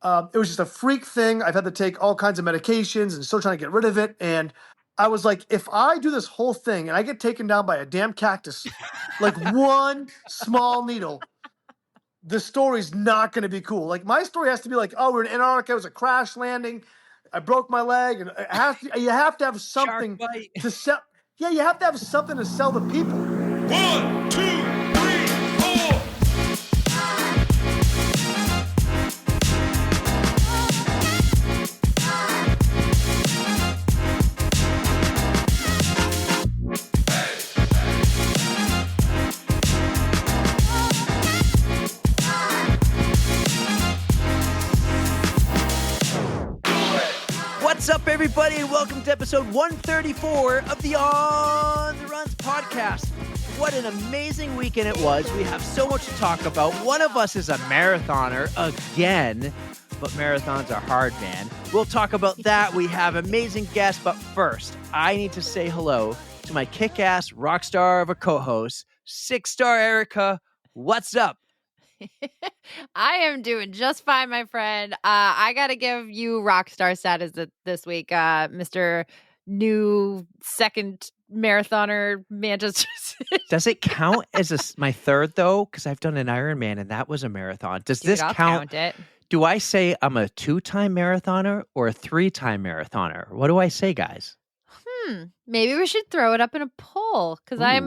It was just a freak thing. I've had to take all kinds of medications and still trying to get rid of it. And I was like, if I do this whole thing and I get taken down by a damn cactus, like one small needle, the story's not going to be cool. Like my story has to be like, oh, we're in Antarctica. It was a crash landing. I broke my leg, and you have to have something to sell. Yeah, you have to have something to sell the people. 1, 2, 3, 4. What's up, everybody, and welcome to episode 134 of the On the Runs podcast. What an amazing weekend it was. We have so much to talk about. One of us is a marathoner again, but marathons are hard, man. We'll talk about that. We have amazing guests, but first, I need to say hello to my kick-ass rock star of a co-host, 6-star Erika. What's up? I am doing just fine, my friend. I got to give you rock star status this week, Mr. New Second Marathoner Manchester City. Does it count as my third, though? Because I've done an Ironman, and that was a marathon. Does this I'll count? Count it. Do I say I'm a 2-time marathoner or a 3-time marathoner? What do I say, guys? Maybe we should throw it up in a poll because I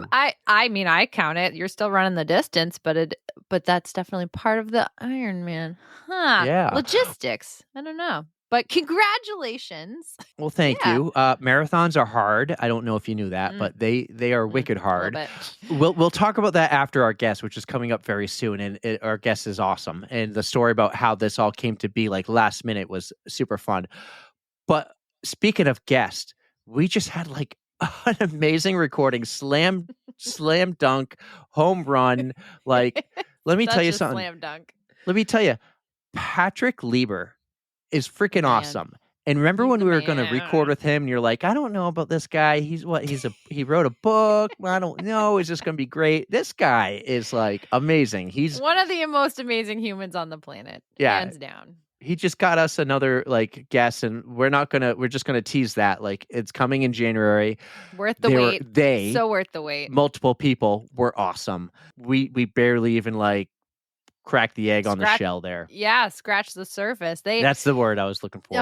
mean I count it. You're still running the distance, but that's definitely part of the Ironman. Yeah. Logistics. I don't know. But congratulations. Well, thank you. Marathons are hard. I don't know if you knew that, but they are wicked hard. We'll talk about that after our guest, which is coming up very soon. And our guest is awesome. And the story about how this all came to be like last minute was super fun. But speaking of guests, we just had like an amazing recording, slam dunk, home run. Like, let me tell you something. Slam dunk. Let me tell you, Patrick Lieber is freaking awesome. And remember when we were going to record with him and you're like, I don't know about this guy. He wrote a book. I don't know. Is this going to be great? This guy is like amazing. He's one of the most amazing humans on the planet. Yeah. Hands down. He just got us another like guest, and we're just gonna tease that. Like, it's coming in January. Worth the wait. So worth the wait. Multiple people were awesome. We barely even like cracked the egg on the shell there. Yeah, scratch the surface. That's the word I was looking for.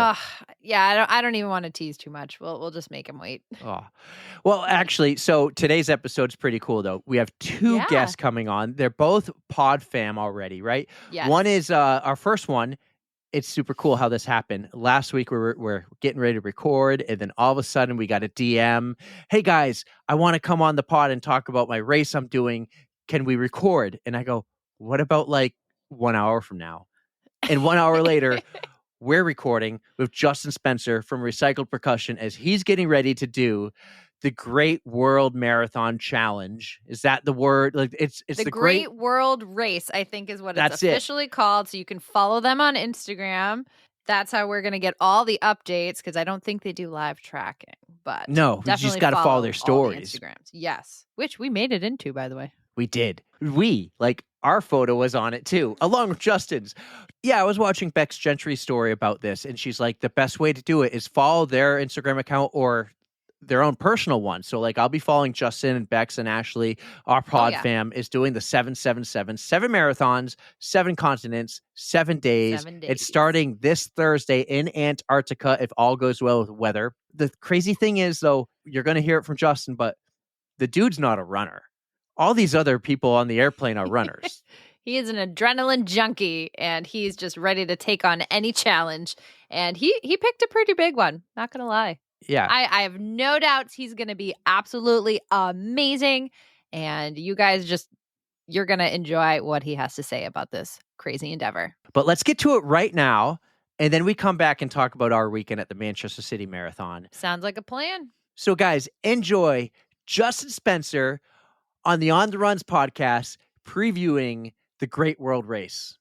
Yeah, I don't even want to tease too much. We'll just make him wait. Oh. Well, actually, so today's episode's pretty cool though. We have two guests coming on. They're both pod fam already, right? Yes. One is our first one. It's super cool how this happened. Last week, we're getting ready to record, and then all of a sudden, we got a DM. Hey, guys, I want to come on the pod and talk about my race I'm doing. Can we record? And I go, what about like 1 hour from now? And 1 hour later, we're recording with Justin Spencer from Recycled Percussion as he's getting ready to do the Great World Marathon Challenge. Is that the word? Like it's the Great World Race, I think is what it's officially called. So you can follow them on Instagram. That's how we're going to get all the updates because I don't think they do live tracking. But no, you just got to follow their stories. Instagrams. Yes, which we made it into, by the way. We did. Our photo was on it too, along with Justin's. Yeah, I was watching Bex Gentry's story about this, and she's like, the best way to do it is follow their Instagram account or their own personal one. So like I'll be following Justin and Bex and Ashley. Our pod fam is doing the 777, 7 marathons, 7 continents, 7 days. 7 days. It's starting this Thursday in Antarctica if all goes well with weather. The crazy thing is though, you're going to hear it from Justin, but the dude's not a runner. All these other people on the airplane are runners. He is an adrenaline junkie and he's just ready to take on any challenge. And he picked a pretty big one. Not going to lie. Yeah. I have no doubts he's going to be absolutely amazing. And you guys you're going to enjoy what he has to say about this crazy endeavor. But let's get to it right now. And then we come back and talk about our weekend at the Manchester City Marathon. Sounds like a plan. So guys, enjoy Justin Spencer on the On the Runs podcast previewing the Great World Race.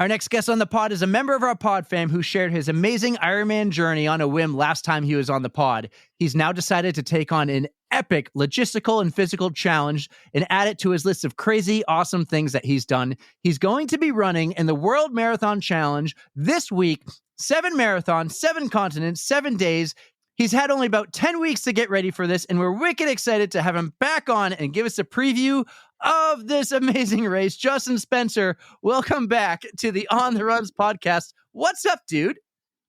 Our next guest on the pod is a member of our pod fam who shared his amazing Ironman journey on a whim last time he was on the pod. He's now decided to take on an epic logistical and physical challenge and add it to his list of crazy, awesome things that he's done. He's going to be running in the World Marathon Challenge this week. 7 marathons, 7 continents, 7 days. He's had only about 10 weeks to get ready for this, and we're wicked excited to have him back on and give us a preview of this amazing race. Justin Spencer, welcome back to the On the Runs podcast. What's up, dude?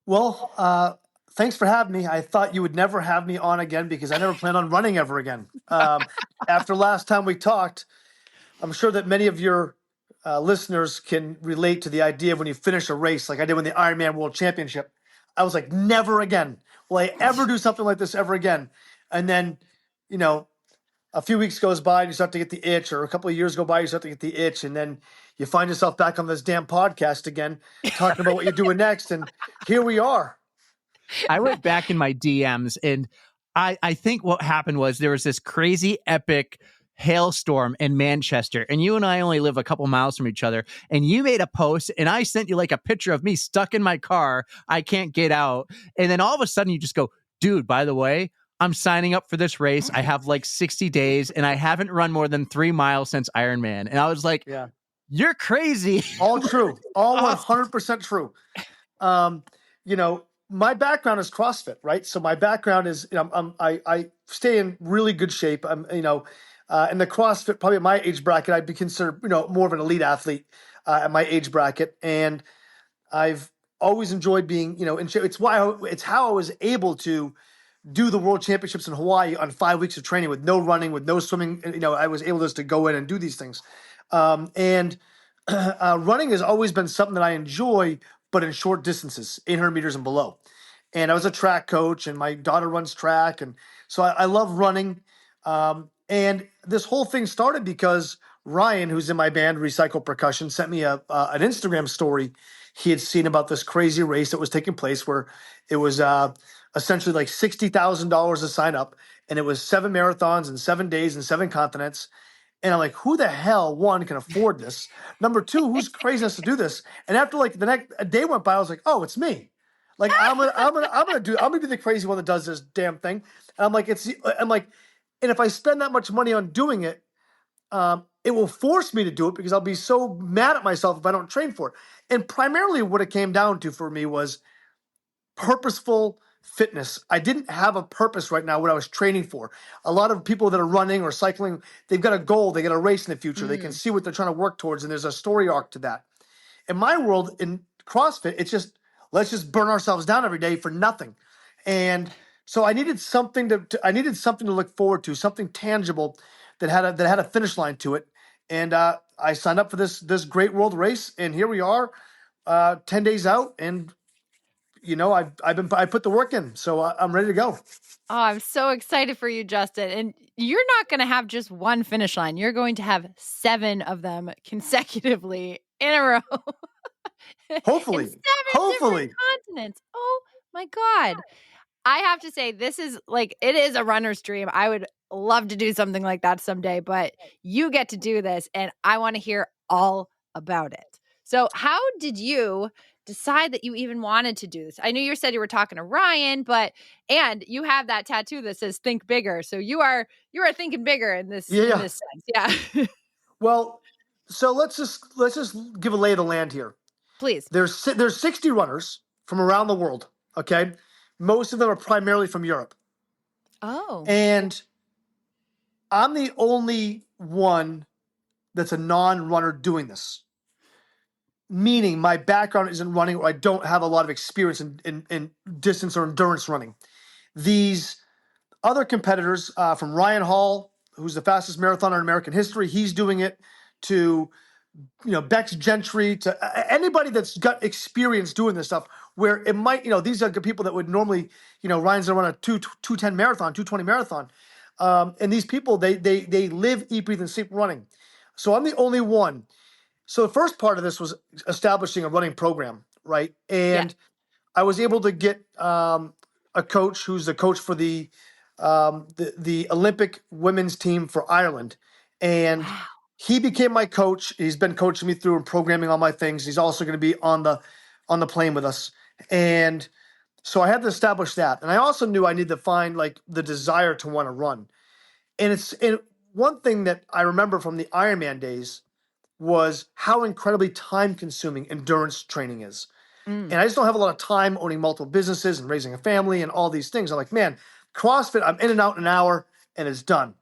Well, thanks for having me. I thought you would never have me on again because I never plan on running ever again. After last time we talked, I'm sure that many of your listeners can relate to the idea of when you finish a race, like I did with the Ironman World Championship. I was like, never again will I ever do something like this ever again. And then, a few weeks goes by and you start to get the itch, or a couple of years go by, you start to get the itch, and then you find yourself back on this damn podcast again, talking about what you're doing next. And here we are. I went back in my DMs, and I think what happened was there was this crazy epic hailstorm in Manchester, and you and I only live a couple miles from each other, and you made a post, and I sent you like a picture of me stuck in my car. I can't get out. And then all of a sudden you just go, dude, by the way, I'm signing up for this race. I have like 60 days and I haven't run more than 3 miles since Ironman. And I was like, yeah, you're crazy. All true. All 100% true. My background is CrossFit, right? So my background is, I stay in really good shape. I'm, in the CrossFit, probably at my age bracket, I'd be considered, more of an elite athlete at my age bracket. And I've always enjoyed being, in shape. It's how I was able to do the World Championships in Hawaii on 5 weeks of training with no running, with no swimming. I was able just to go in and do these things. Running has always been something that I enjoy, but in short distances, 800 meters and below. And I was a track coach, and my daughter runs track. And so I love running. And this whole thing started because Ryan, who's in my band, Recycle Percussion, sent me an Instagram story he had seen about this crazy race that was taking place where it was essentially like $60,000 to sign up. And it was 7 marathons in 7 days and 7 continents. And I'm like, who the hell, one, can afford this? Number two, who's crazy enough to do this? And after like the next a day went by, I was like, oh, it's me. Like I'm gonna be the crazy one that does this damn thing. And I'm like, and if I spend that much money on doing it, it will force me to do it because I'll be so mad at myself if I don't train for it. And primarily what it came down to for me was purposeful fitness. I didn't have a purpose right now what I was training for. A lot of people that are running or cycling, they've got a goal, they got a race in the future. They can see what they're trying to work towards, and there's a story arc to that. In my world, in CrossFit, it's just, let's just burn ourselves down every day for nothing. And so I needed something to look forward to, something tangible that had a finish line to it. And I signed up for this great world race, and here we are, 10 days out, and I put the work in, so I'm ready to go. Oh, I'm so excited for you, Justin. And you're not going to have just one finish line. You're going to have 7 of them consecutively in a row. Hopefully. In 7 different continents. Oh my God. I have to say, this is like, it is a runner's dream. I would love to do something like that someday, but you get to do this, and I want to hear all about it. So how did you decide that you even wanted to do this? I know you said you were talking to Ryan, and you have that tattoo that says "Think Bigger," so you are thinking bigger in this sense. Yeah. Well, so let's just give a lay of the land here. Please. There's 60 runners from around the world. Okay, most of them are primarily from Europe. Oh. And I'm the only one that's a non-runner doing this. Meaning my background isn't running, or I don't have a lot of experience in distance or endurance running. These other competitors, from Ryan Hall, who's the fastest marathoner in American history, he's doing it, to Bex Gentry, to anybody that's got experience doing this stuff, where it might, these are people that would normally, Ryan's gonna run a 210 marathon, 220 marathon. And these people, they live, eat, breathe, and sleep running. So I'm the only one. So the first part of this was establishing a running program, right? And I was able to get a coach who's the coach for the Olympic women's team for Ireland. And he became my coach. He's been coaching me through and programming all my things. He's also going to be on the plane with us. And so I had to establish that. And I also knew I needed to find like the desire to want to run. and one thing that I remember from the Ironman days was how incredibly time consuming endurance training is. Mm. And I just don't have a lot of time owning multiple businesses and raising a family and all these things. I'm like, man, CrossFit, I'm in and out in an hour and it's done.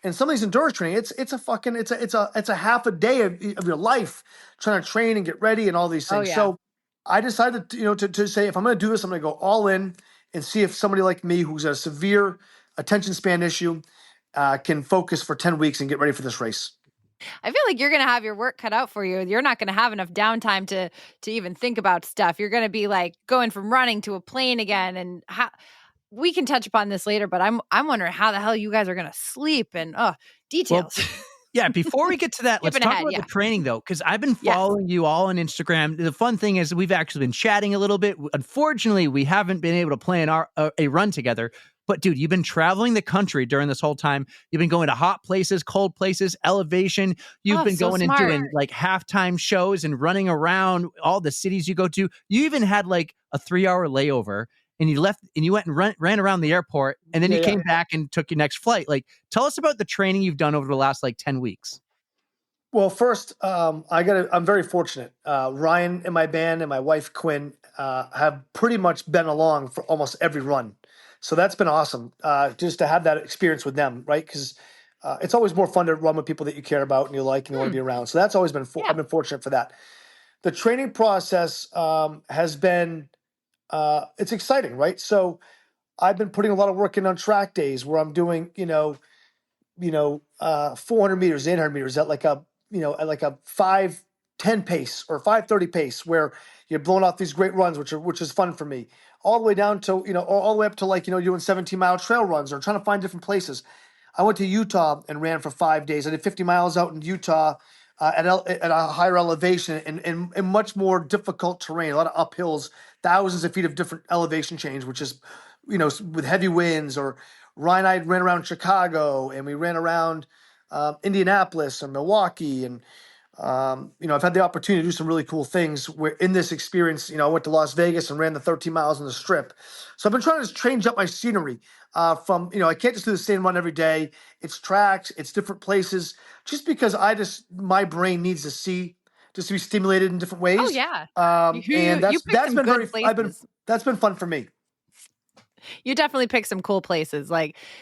And some of these endurance training, it's a half a day of your life trying to train and get ready and all these Oh, things. yeah. So I decided to say, if I'm going to do this, I'm going to go all in and see if somebody like me who's a severe attention span issue can focus for 10 weeks and get ready for this race. I feel like you're going to have your work cut out for you. You're not going to have enough downtime to even think about stuff. You're going to be like going from running to a plane again. And we can touch upon this later, but I'm wondering how the hell you guys are going to sleep and details. Well, yeah, before we get to that, let's Skipping talk ahead, about yeah. the training, though, because I've been Yes. following you all on Instagram. The fun thing is we've actually been chatting a little bit. Unfortunately, we haven't been able to plan a run together. But, dude, you've been traveling the country during this whole time. You've been going to hot places, cold places, elevation. You've been so going smart. and doing, like, halftime shows and running around all the cities you go to. You even had, like, a 3-hour layover. And you left and you went and ran around the airport, and then you came back and took your next flight. Like, tell us about the training you've done over the last, like, 10 weeks. Well, first, I'm very fortunate. Ryan and my band and my wife Quinn have pretty much been along for almost every run, so that's been awesome. Just to have that experience with them, right? Because it's always more fun to run with people that you care about and you like and you want to be around. So that's always been. I've been fortunate for that. The training process has been it's exciting, right? So I've been putting a lot of work in on track days where I'm doing 400 meters, 800 meters at like a 5:10 pace or 5:30 pace, where you're blowing off these great runs, which is fun for me. All the way down to all the way up to doing 17-mile trail runs or trying to find different places. I went to Utah and ran for 5 days. I did 50 miles out in Utah at a higher elevation and much more difficult terrain, a lot of uphills, thousands of feet of different elevation change, which is with heavy winds. Or Ryan and I ran around Chicago, and we ran around Indianapolis and Milwaukee, and I've had the opportunity to do some really cool things where in this experience, I went to Las Vegas and ran the 13 miles on the Strip. So I've been trying to change up my scenery from, I can't just do the same run every day. It's tracks, it's different places, just because my brain needs to see, just to be stimulated in different ways. Oh, yeah. And that's been that's been fun for me. You definitely picked some cool places.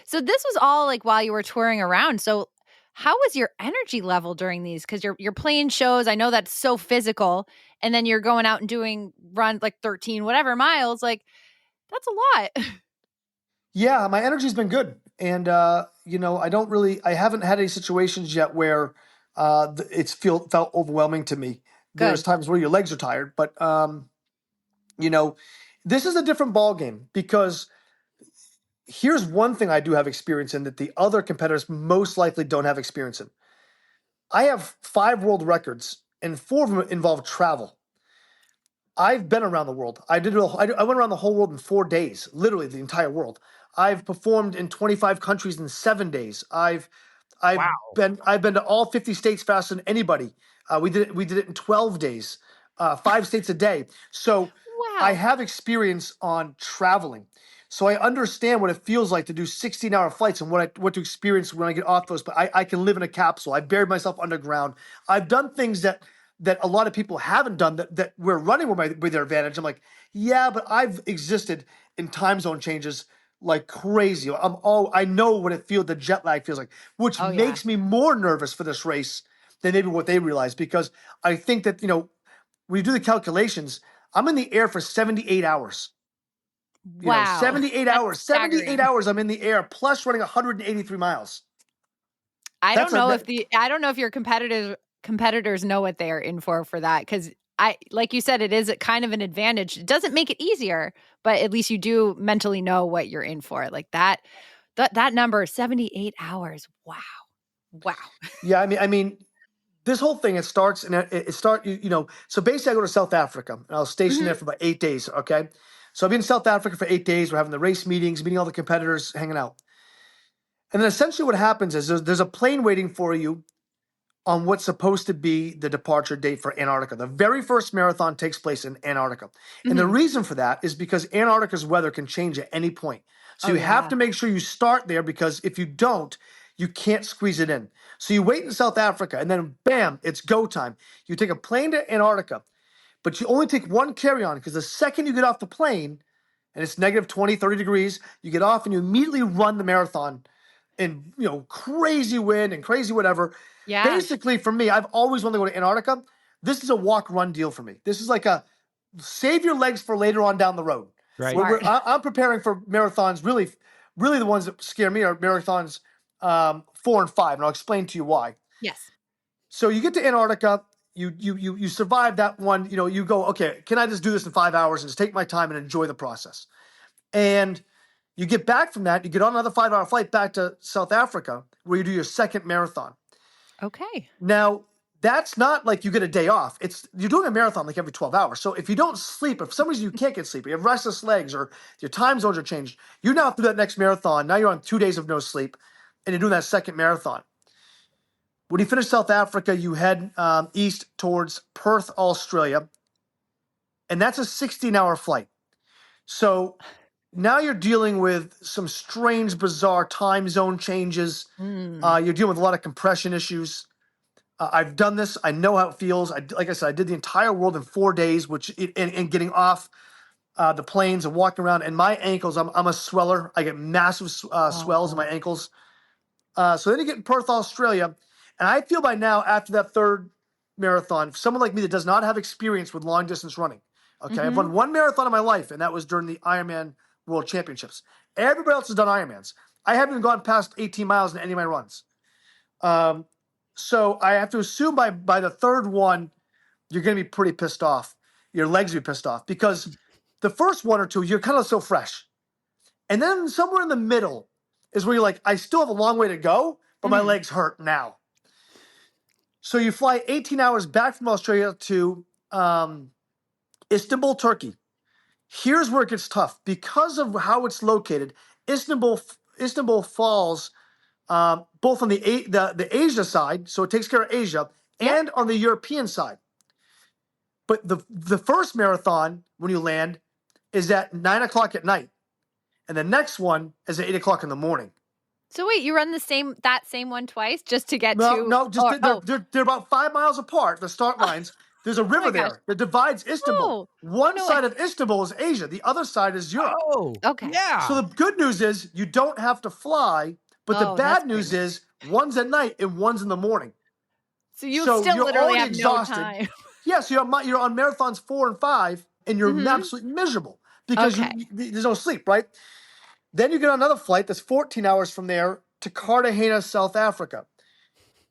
So this was all like while you were touring around. So how was your energy level during these? Because you're playing shows. I know that's so physical. And then you're going out and doing runs like 13, whatever miles. Like, that's a lot. Yeah, my energy's been good. And, I haven't had any situations yet where it's felt overwhelming to me. Good. There's times where your legs are tired, but, this is a different ballgame, because here's one thing I do have experience in that the other competitors most likely don't have experience in. I have 5 world records, and 4 of them involve travel. I've been around the world. I went around the whole world in 4 days, literally the entire world. I've performed in 25 countries in 7 days. I've been to all 50 states faster than anybody. We did it in 12 days, 5 states a day. So I have experience on traveling. So I understand what it feels like to do 16-hour flights and what to experience when I get off those. But I can live in a capsule. I buried myself underground. I've done things that a lot of people haven't done that we're running with their advantage. I'm like, yeah, but I've existed in time zone changes like crazy. I know what the jet lag feels like, which makes me more nervous for this race than maybe what they realize, because I think that, when you do the calculations, I'm in the air for 78 hours. Wow. 78 hours. 78 hours I'm in the air, plus running 183 miles. I don't know if your competitors know what they are in for that, because like you said, it is kind of an advantage. It doesn't make it easier, but at least you do mentally know what you're in for. Like that number, 78 hours. Wow. Yeah, I mean, this whole thing, so basically I go to South Africa, and I was stationed there for about 8 days, okay? So I've been in South Africa for 8 days. We're having the race meetings, meeting all the competitors, hanging out. And then essentially what happens is there's a plane waiting for you on what's supposed to be the departure date for Antarctica. The very first marathon takes place in Antarctica. And the reason for that is because Antarctica's weather can change at any point. So you have to make sure you start there, because if you don't, You can't squeeze it in. So you wait in South Africa, and then bam, it's go time. You take a plane to Antarctica, but you only take one carry-on because the second you get off the plane, and it's negative 20, 30 degrees, you get off and you immediately run the marathon in, crazy wind and crazy whatever. Yeah. Basically, for me, I've always wanted to go to Antarctica. This is a walk-run deal for me. This is like a save your legs for later on down the road. Right. I'm preparing for marathons. Really the ones that scare me are marathons 4 and 5, and I'll explain to you why. Yes. So you get to Antarctica, you survive that one. You go, okay, can I just do this in 5 hours and just take my time and enjoy the process? And you get back from that, you get on another 5-hour flight back to South Africa where you do your second marathon. Okay. Now, that's not like you get a day off. You're doing a marathon like every 12 hours. So if you don't sleep, if for some reason you can't get sleep, you have restless legs or your time zones are changed, you're now through that next marathon. Now you're on 2 days of no sleep and you're doing that second marathon. When you finish South Africa, you head east towards Perth, Australia, and that's a 16-hour flight. So now you're dealing with some strange, bizarre time zone changes. You're dealing with a lot of compression issues. I've done this. I know how it feels. Like I said, I did the entire world in 4 days, and getting off the planes and walking around. And my ankles, I'm a sweller. I get massive swells in my ankles. So then you get in Perth, Australia. And I feel by now, after that third marathon, someone like me that does not have experience with long distance running, okay, I've run one marathon in my life, and that was during the Ironman World Championships. Everybody else has done Ironmans. I haven't even gone past 18 miles in any of my runs. So I have to assume by the third one, you're going to be pretty pissed off. Your legs will be pissed off because the first one or two, you're kind of so fresh. And then somewhere in the middle is where you're like, I still have a long way to go, but my legs hurt now. So you fly 18 hours back from Australia to Istanbul, Turkey. Here's where it gets tough. Because of how it's located, Istanbul falls both on the Asia side, so it takes care of Asia, and on the European side. But the first marathon, when you land, is at 9 o'clock at night. And the next one is at 8 o'clock in the morning. So wait, you run that same one twice just to get to? No, they're about 5 miles apart, the start lines. There's a river there that divides Istanbul. One side of Istanbul is Asia. The other side is Europe. Oh, okay. Yeah. So the good news is you don't have to fly, but the bad news is one's at night and one's in the morning. So you still literally have exhausted. No time. Yeah, so you're on marathons 4 and 5, and you're absolutely miserable because there's no sleep, right? Then you get on another flight that's 14 hours from there to Cartagena, South Africa.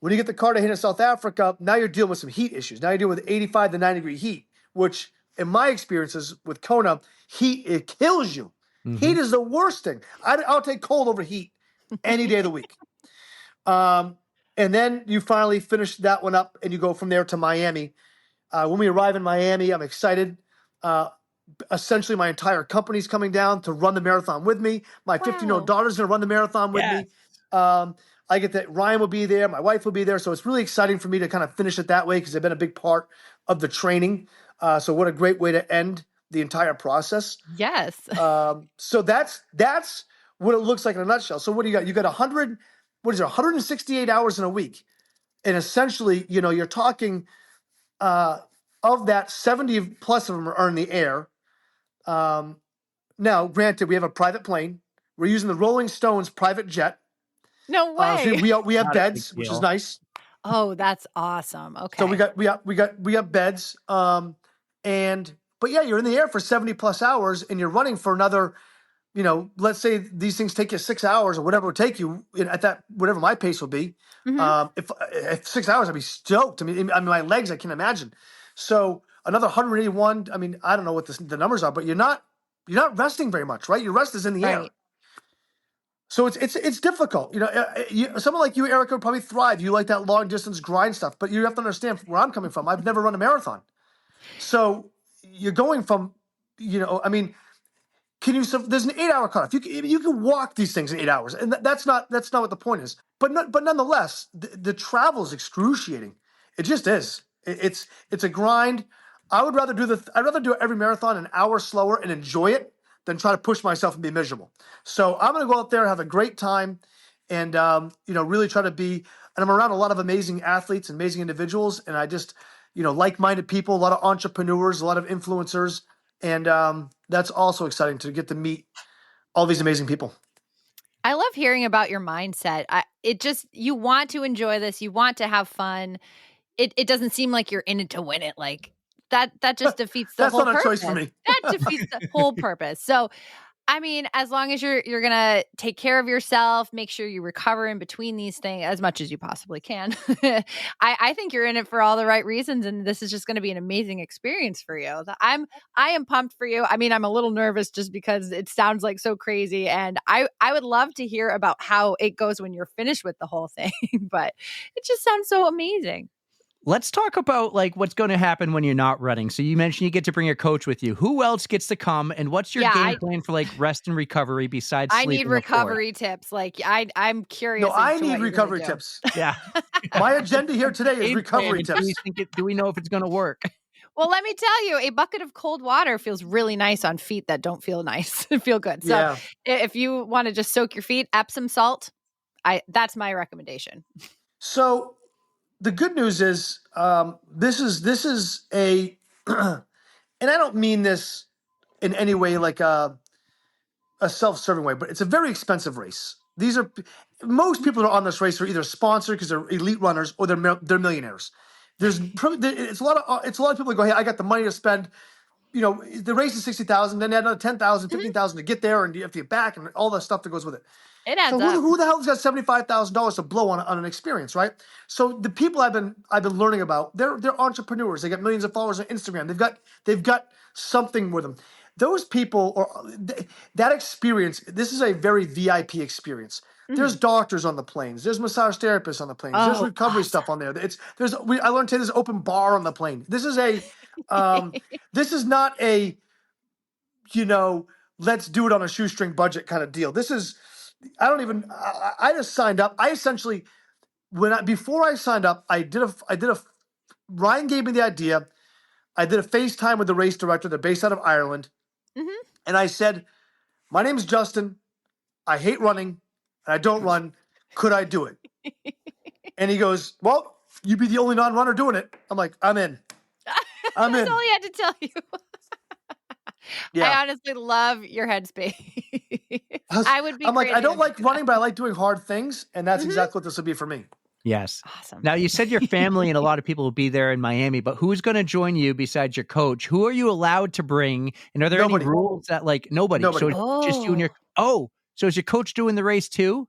When you get to Cartagena, South Africa, now you're dealing with some heat issues. Now you're dealing with 85 to 90-degree heat, which in my experiences with Kona, heat, it kills you. Heat is the worst thing. I'll take cold over heat any day of the week. And then you finally finish that one up, and you go from there to Miami. When we arrive in Miami, I'm excited. Essentially, my entire company's coming down to run the marathon with me. My 15-year-old daughter's going to run the marathon with me. I get that Ryan will be there. My wife will be there. So it's really exciting for me to kind of finish it that way because I've been a big part of the training. So what a great way to end the entire process. Yes. So that's what it looks like in a nutshell. So what do you got? You got 168 hours in a week. And essentially, you're talking of that, 70 plus of them are in the air. Now, granted, we have a private plane. We're using the Rolling Stones private jet. No way. So we have beds, which is nice. Oh, that's awesome. Okay. So we got beds. But yeah, you're in the air for 70 plus hours, and you're running for another. Let's say these things take you 6 hours or whatever it would take you at that, whatever my pace will be. If 6 hours, I'd be stoked. I mean, my legs, I can't imagine. So another 181. I mean, I don't know what the numbers are, but you're not resting very much, right? Your rest is in the air. So it's difficult. Someone like you, Erica, would probably thrive. You like that long distance grind stuff, but you have to understand where I'm coming from. I've never run a marathon. So you're going from, I mean, there's an 8-hour cutoff. You can walk these things in 8 hours, and that's not what the point is. But nonetheless, the travel is excruciating. It just is. It's a grind. I'd rather do every marathon an hour slower and enjoy it than try to push myself and be miserable. So I'm going to go out there and have a great time. and really try to be. And I'm around a lot of amazing athletes and amazing individuals, and I just like-minded people, a lot of entrepreneurs, a lot of influencers, and that's also exciting to get to meet all these amazing people. I love hearing about your mindset. You want to enjoy this. You want to have fun. It doesn't seem like you're in it to win it. Like that just defeats the That's whole not a purpose. choice for me. That defeats the whole purpose. So, I mean, as long as you're going to take care of yourself, make sure you recover in between these things as much as you possibly can. I think you're in it for all the right reasons, and this is just going to be an amazing experience for you. I am pumped for you. I mean, I'm a little nervous just because it sounds like so crazy, and I would love to hear about how it goes when you're finished with the whole thing, but it just sounds so amazing. Let's talk about like what's going to happen when you're not running. So you mentioned you get to bring a coach with you. Who else gets to come, and what's your game plan for like rest and recovery besides I sleep need recovery tips. Like I'm curious. No, I need recovery tips. Yeah. My agenda here today is recovery tips. Do we know if it's going to work? Well, let me tell you, a bucket of cold water feels really nice on feet that don't feel nice, feel good. So if you want to just soak your feet, Epsom salt, that's my recommendation. So the good news is this is a, and I don't mean this in any way like a self-serving way, but it's a very expensive race. Most people that are on this race are either sponsored because they're elite runners or they're millionaires. It's a lot of people that go, hey, I got the money to spend. The race is 60,000, then add another 10,000, 15,000 to get there, and you have to get back, and all the stuff that goes with it. It adds up. Who the hell's got $75,000 to blow on an experience, right? So the people I've been learning about, they're entrepreneurs. They got millions of followers on Instagram. They've got something with them. Those people, or that experience, this is a very VIP experience. There's doctors on the planes. There's massage therapists on the planes. There's recovery stuff on there. I learned today there's an open bar on the plane. This is this is not a, let's do it on a shoestring budget kind of deal. This is, I just signed up. I essentially, before I signed up, Ryan gave me the idea. I did a FaceTime with the race director. They're based out of Ireland. And I said, my name's Justin. I hate running and I don't run. Could I do it? And he goes, well, you'd be the only non-runner doing it. I'm like, I'm in. That's all he had to tell you. Yeah. I honestly love your headspace. I would be. I'm like, I don't like running, but I like doing hard things. And that's exactly what this will be for me. Yes. Awesome. Now, you said your family and a lot of people will be there in Miami, but who's going to join you besides your coach? Who are you allowed to bring? And are there any rules that nobody? So it's just you and your, so is your coach doing the race too?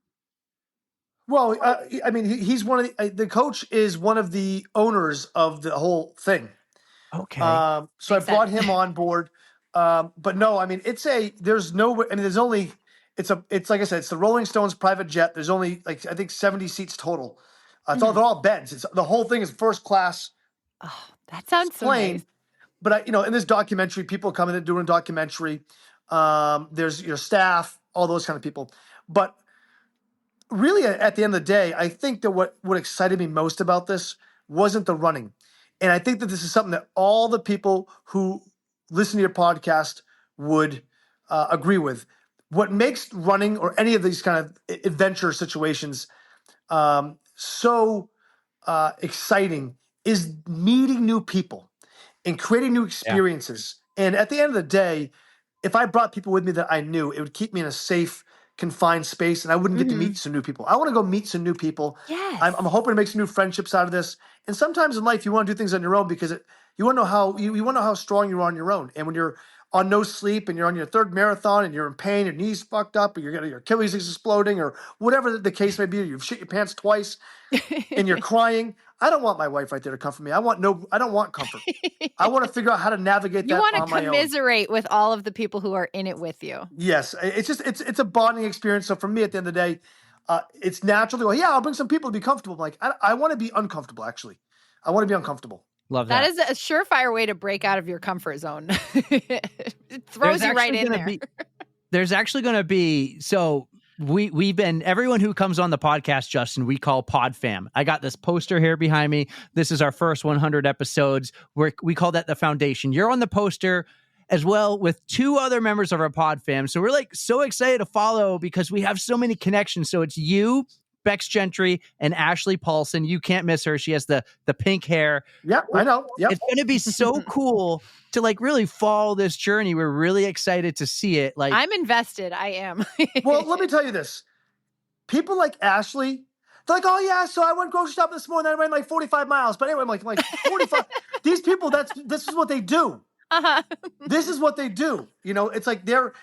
Well, I mean, he's one of the coach is one of the owners of the whole thing. Okay. So I brought him on board. But no, I mean, it's like I said, it's the Rolling Stones private jet. There's only I think 70 seats total. They're all beds. The whole thing is first class. Oh, that sounds so nice. But in this documentary, people come in and doing a documentary. There's your staff, all those kind of people. But really, at the end of the day, I think that what excited me most about this wasn't the running. And I think that this is something that all the people who listen to your podcast would agree with. What makes running or any of these kind of adventure situations so exciting is meeting new people and creating new experiences. Yeah. And at the end of the day, if I brought people with me that I knew, it would keep me in a safe, confined space, and I wouldn't get to meet some new people. I want to go meet some new people. Yes. I'm hoping to make some new friendships out of this. And sometimes in life, you want to do things on your own because you want to know how you want to know how strong you are on your own. And when you're on no sleep and you're on your third marathon and you're in pain, your knee's fucked up, or your Achilles is exploding, or whatever the case may be, or you've shit your pants twice and you're crying. I don't want my wife right there to comfort me. I don't want comfort. I want to figure out how to navigate that on my own. You want to commiserate with all of the people who are in it with you. Yes. It's a bonding experience. So for me, at the end of the day, it's natural to go, yeah, I'll bring some people to be comfortable. I'm like, I want to be uncomfortable, actually. I want to be uncomfortable. Love that. That is a surefire way to break out of your comfort zone. It throws you right in there. There's actually going to be, so we've been, everyone who comes on the podcast, Justin, we call Pod Fam. I got this poster here behind me. This is our first 100 episodes. We call that the foundation. You're on the poster. as well with 2 other members of our pod fam. So we're like so excited to follow because we have so many connections. So it's you, Bex Gentry, and Ashley Paulson. You can't miss her. She has the pink hair. Yep, I know. Yep. It's going to be so cool to like really follow this journey. We're really excited to see it. Like, I'm invested. I am. Well, let me tell you this. People like Ashley, they're like, oh yeah, so I went grocery shopping this morning. I ran like 45 miles. But anyway, I'm like 45. These people, this is what they do. Uh-huh. This is what they do. You know, it's like they're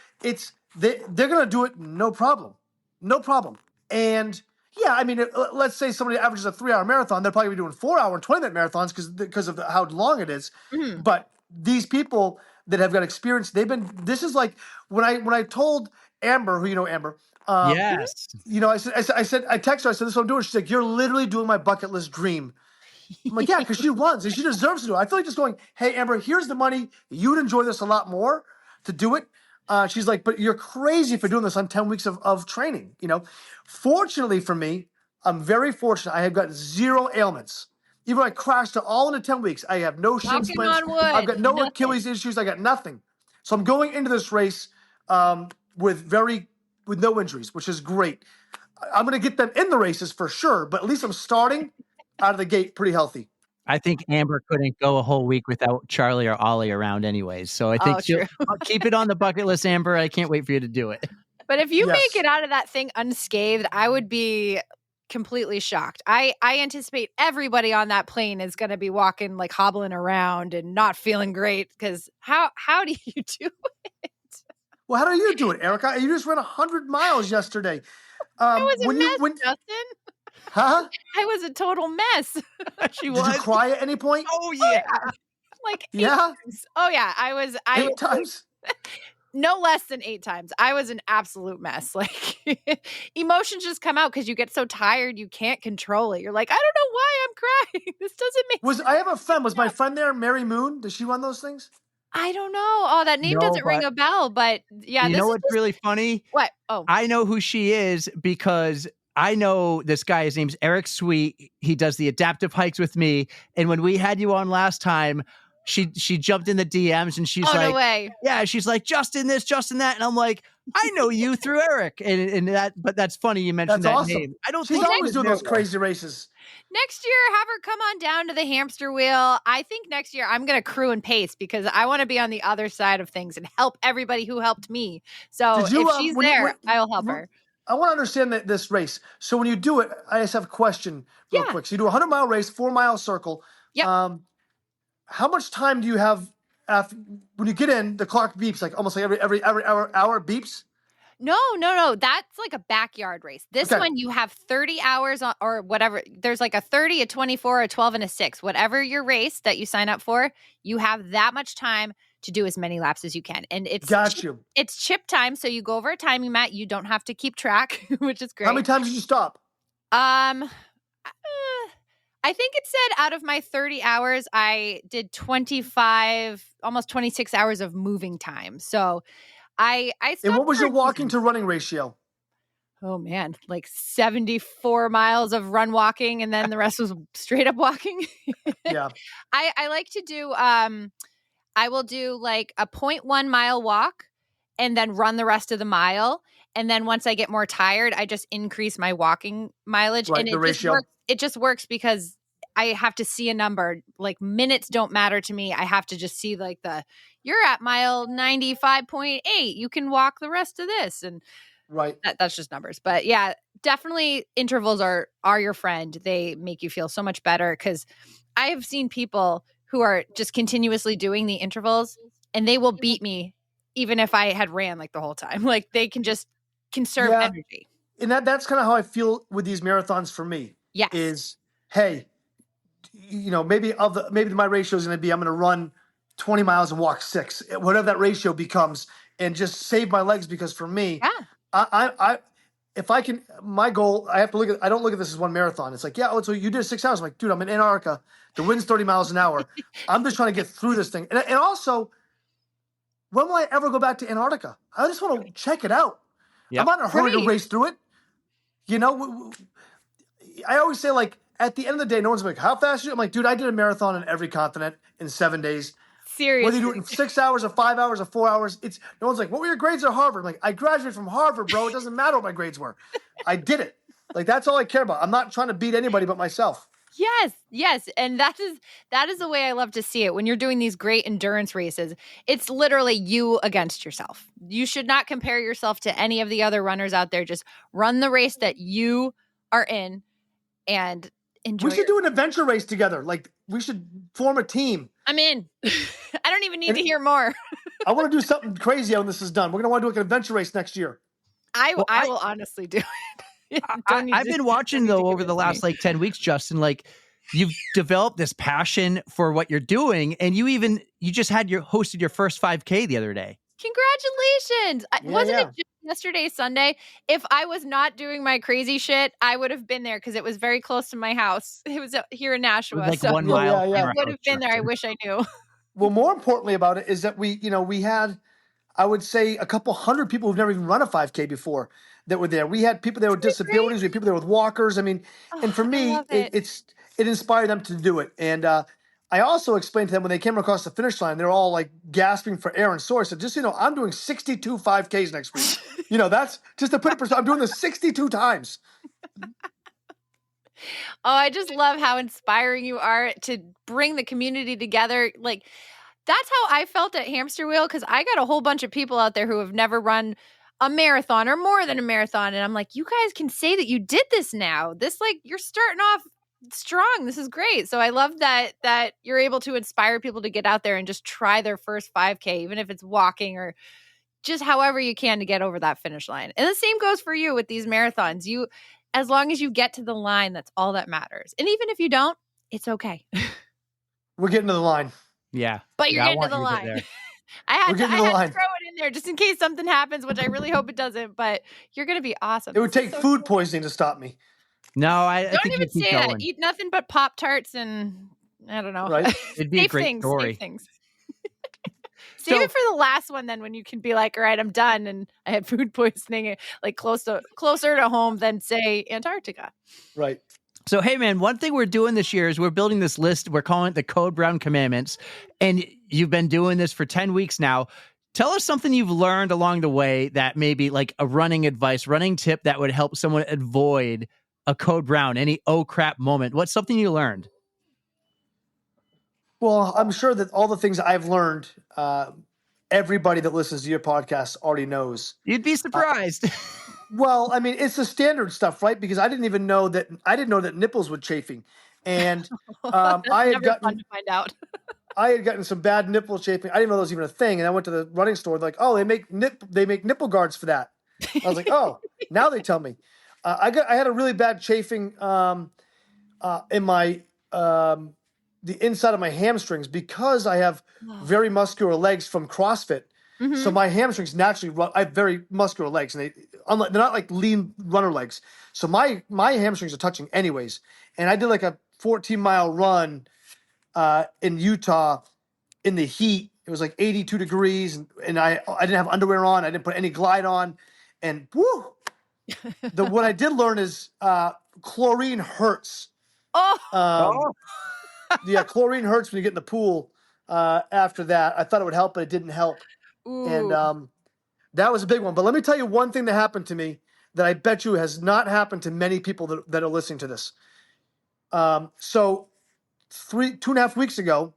gonna do it, no problem. No problem. And yeah, I mean, let's say somebody averages a 3-hour marathon, they're probably doing 4-hour and 20-minute marathons because of how long it is. Mhm. But these people that have got experience, this is like when I told Amber, who you know, Amber, yes. you know, I texted her, I said, this is what I'm doing. She's like, you're literally doing my bucket list dream. I'm like, yeah, because she runs and she deserves to do it. I feel like just going, hey, Amber, here's the money. You'd enjoy this a lot more to do it. She's like, but you're crazy for doing this on 10 weeks of training. You know, fortunately for me, I'm very fortunate. I have got 0 ailments. Even when I crashed it all into 10 weeks, I have no shin Knocking splints. on wood. I've got no Nothing. Achilles issues. I got nothing. So I'm going into this race with no injuries, which is great. I'm going to get them in the races for sure, but at least I'm starting out of the gate pretty healthy. I think Amber couldn't go a whole week without Charlie or Ollie around anyways. So I think true. I'll keep it on the bucket list, Amber. I can't wait for you to do it. But if you Yes. make it out of that thing unscathed, I would be completely shocked. I anticipate everybody on that plane is going to be walking, like hobbling around and not feeling great because how do you do it? Well, how do you do it, Erica? You just ran 100 miles yesterday. I was a mess, Justin. Huh? I was a total mess. She Did you cry at any point? Oh yeah. Like 8 Yeah? times. Oh yeah, I 8 times? no less than 8 times. I was an absolute mess. Like emotions just come out because you get so tired you can't control it. You're like, I don't know why I'm crying. This doesn't make I have a friend. Was my friend there, Mary Moon? Does she run those things? I don't know. Oh, that name No, doesn't ring but- a bell, but yeah, You this know is what's just- really funny? what? Oh, I know who she is because I know this guy. His name's Eric Sweet. He does the adaptive hikes with me. And when we had you on last time, she jumped in the DMs and she's oh like, no way. yeah, she's like, Justin this, Justin that. And I'm like, I know you through Eric. And but that's funny you mentioned That's that awesome. name. I don't She's think always doing those crazy races. Next year, have her come on down to the hamster wheel. I think next year I'm going to crew and pace because I want to be on the other side of things and help everybody who helped me. So Did you, if she's there, I'll help her. I want to understand this race. So when you do it, I just have a question real Yeah. quick. So you do a 100-mile race, 4-mile circle. Yep. How much time do you have after when you get in? The clock beeps like almost like every hour beeps. No. That's like a backyard race. This Okay. one you have 30 hours or whatever. There's like a 30, a 24, a 12, and a 6. Whatever your race that you sign up for, you have that much time to do as many laps as you can. And it's Got you. It's chip time, so you go over a timing mat. You don't have to keep track, which is great. How many times did you stop? I think it said out of my 30 hours, I did 25, almost 26 hours of moving time. So I stopped. And what was for your a walking reason. to running ratio? Oh man, like 74 miles of run walking, and then the rest was straight up walking. Yeah. I like to do I will do like a 0.1 mile walk and then run the rest of the mile. And then once I get more tired, I just increase my walking mileage. Right, And the it just ratio. works. It just works because I have to see a number. Like minutes don't matter to me. I have to just see like you're at mile 95.8. You can walk the rest of this. And Right. that's just numbers. But yeah, definitely intervals are your friend. They make you feel so much better because I have seen people who are just continuously doing the intervals and they will beat me even if I had ran like the whole time. Like they can just conserve Yeah. energy. And that's kind of how I feel with these marathons for me. Yes. Is, hey, you know, maybe my ratio is going to be I'm going to run 20 miles and walk 6, whatever that ratio becomes, and just save my legs because for me, Yeah. I if I can, my goal, I don't look at this as one marathon. It's like, yeah, so you did 6 hours. I'm like, dude, I'm in Antarctica. The wind's 30 miles an hour. I'm just trying to get through this thing. And also, when will I ever go back to Antarctica? I just want to check it out. Yep. I'm not in a hurry to Right. race through it. You know, I always say, like, at the end of the day, no one's like, how fast are you? I'm like, dude, I did a marathon on every continent in 7 days. Seriously. Whether you do it in 6 hours or 5 hours or 4 hours, it's no one's like, what were your grades at Harvard? I'm like, I graduated from Harvard, bro. It doesn't matter what my grades were. I did it. Like, that's all I care about. I'm not trying to beat anybody but myself. Yes. And that is the way I love to see it. When you're doing these great endurance races, it's literally you against yourself. You should not compare yourself to any of the other runners out there. Just run the race that you are in and enjoy. We should do an adventure race together. Like, we should form a team. I'm in. I don't even need to hear more. I want to do something crazy when this is done. We're going to want to do like an adventure race next year. I will honestly do it. I've been watching though over the last like 10 weeks, Justin, like you've developed this passion for what you're doing. And you just hosted your first 5K the other day. Congratulations. Wasn't it just yesterday, Sunday? If I was not doing my crazy shit, I would have been there because it was very close to my house. It was here in Nashua. Like so 1 mile. I would have been there. I wish I knew. Well, more importantly about it is that we had, I would say, a couple hundred people who've never even run a 5K before that were there. We had people there with disabilities. We had people there with walkers. I mean, and for me, it inspired them to do it. And I also explained to them when they came across the finish line, they're all like gasping for air and sore. So just, I'm doing 62 5Ks next week. That's just to put it perspective. I'm doing this 62 times. Oh, I just love how inspiring you are to bring the community together. Like, that's how I felt at Hamster Wheel, because I got a whole bunch of people out there who have never run a marathon or more than a marathon. And I'm like, you guys can say that you did this now. This, like, you're starting off strong. This is great. So I love that you're able to inspire people to get out there and just try their first 5K, even if it's walking or just however you can to get over that finish line. And the same goes for you with these marathons. As long as you get to the line, that's all that matters. And even if you don't, it's okay. We're getting to the line. Yeah. But you're getting to the line. I had to throw it in there just in case something happens, which I really hope it doesn't, but you're going to be awesome. It would take food poisoning to stop me. No, I don't think even say that. Eat nothing but Pop-Tarts and I don't know. Right? It'd be a great story. Safe things. Save it for the last one then, when you can be like, all right, I'm done. And I had food poisoning, like closer to home than, say, Antarctica. Right. So, hey, man, one thing we're doing this year is we're building this list. We're calling it the Code Brown Commandments. And you've been doing this for 10 weeks now. Tell us something you've learned along the way that maybe like a running tip that would help someone avoid a Code Brown, any oh crap moment. What's something you learned? Well, I'm sure that all the things I've learned, everybody that listens to your podcast already knows. You'd be surprised. Well, I mean, it's the standard stuff, right? Because I didn't know that nipples would chafing, and I had gotten fun to find out. I had gotten some bad nipple chafing. I didn't know that was even a thing, and I went to the running store. Like, oh, they make nipple guards for that. I was like, oh, now they tell me. I had a really bad chafing in my the inside of my hamstrings because I have very muscular legs from CrossFit. Mm-hmm. So my hamstrings naturally run. I have very muscular legs, and they're not like lean runner legs. So my hamstrings are touching anyways. And I did like a 14-mile run in Utah in the heat. It was like 82 degrees, and I didn't have underwear on. I didn't put any Glide on, and whoo. What I did learn is chlorine hurts. Yeah, chlorine hurts when you get in the pool. After that, I thought it would help, but it didn't help. Ooh. And that was a big one. But let me tell you one thing that happened to me that I bet you has not happened to many people that are listening to this. So 2.5 weeks ago,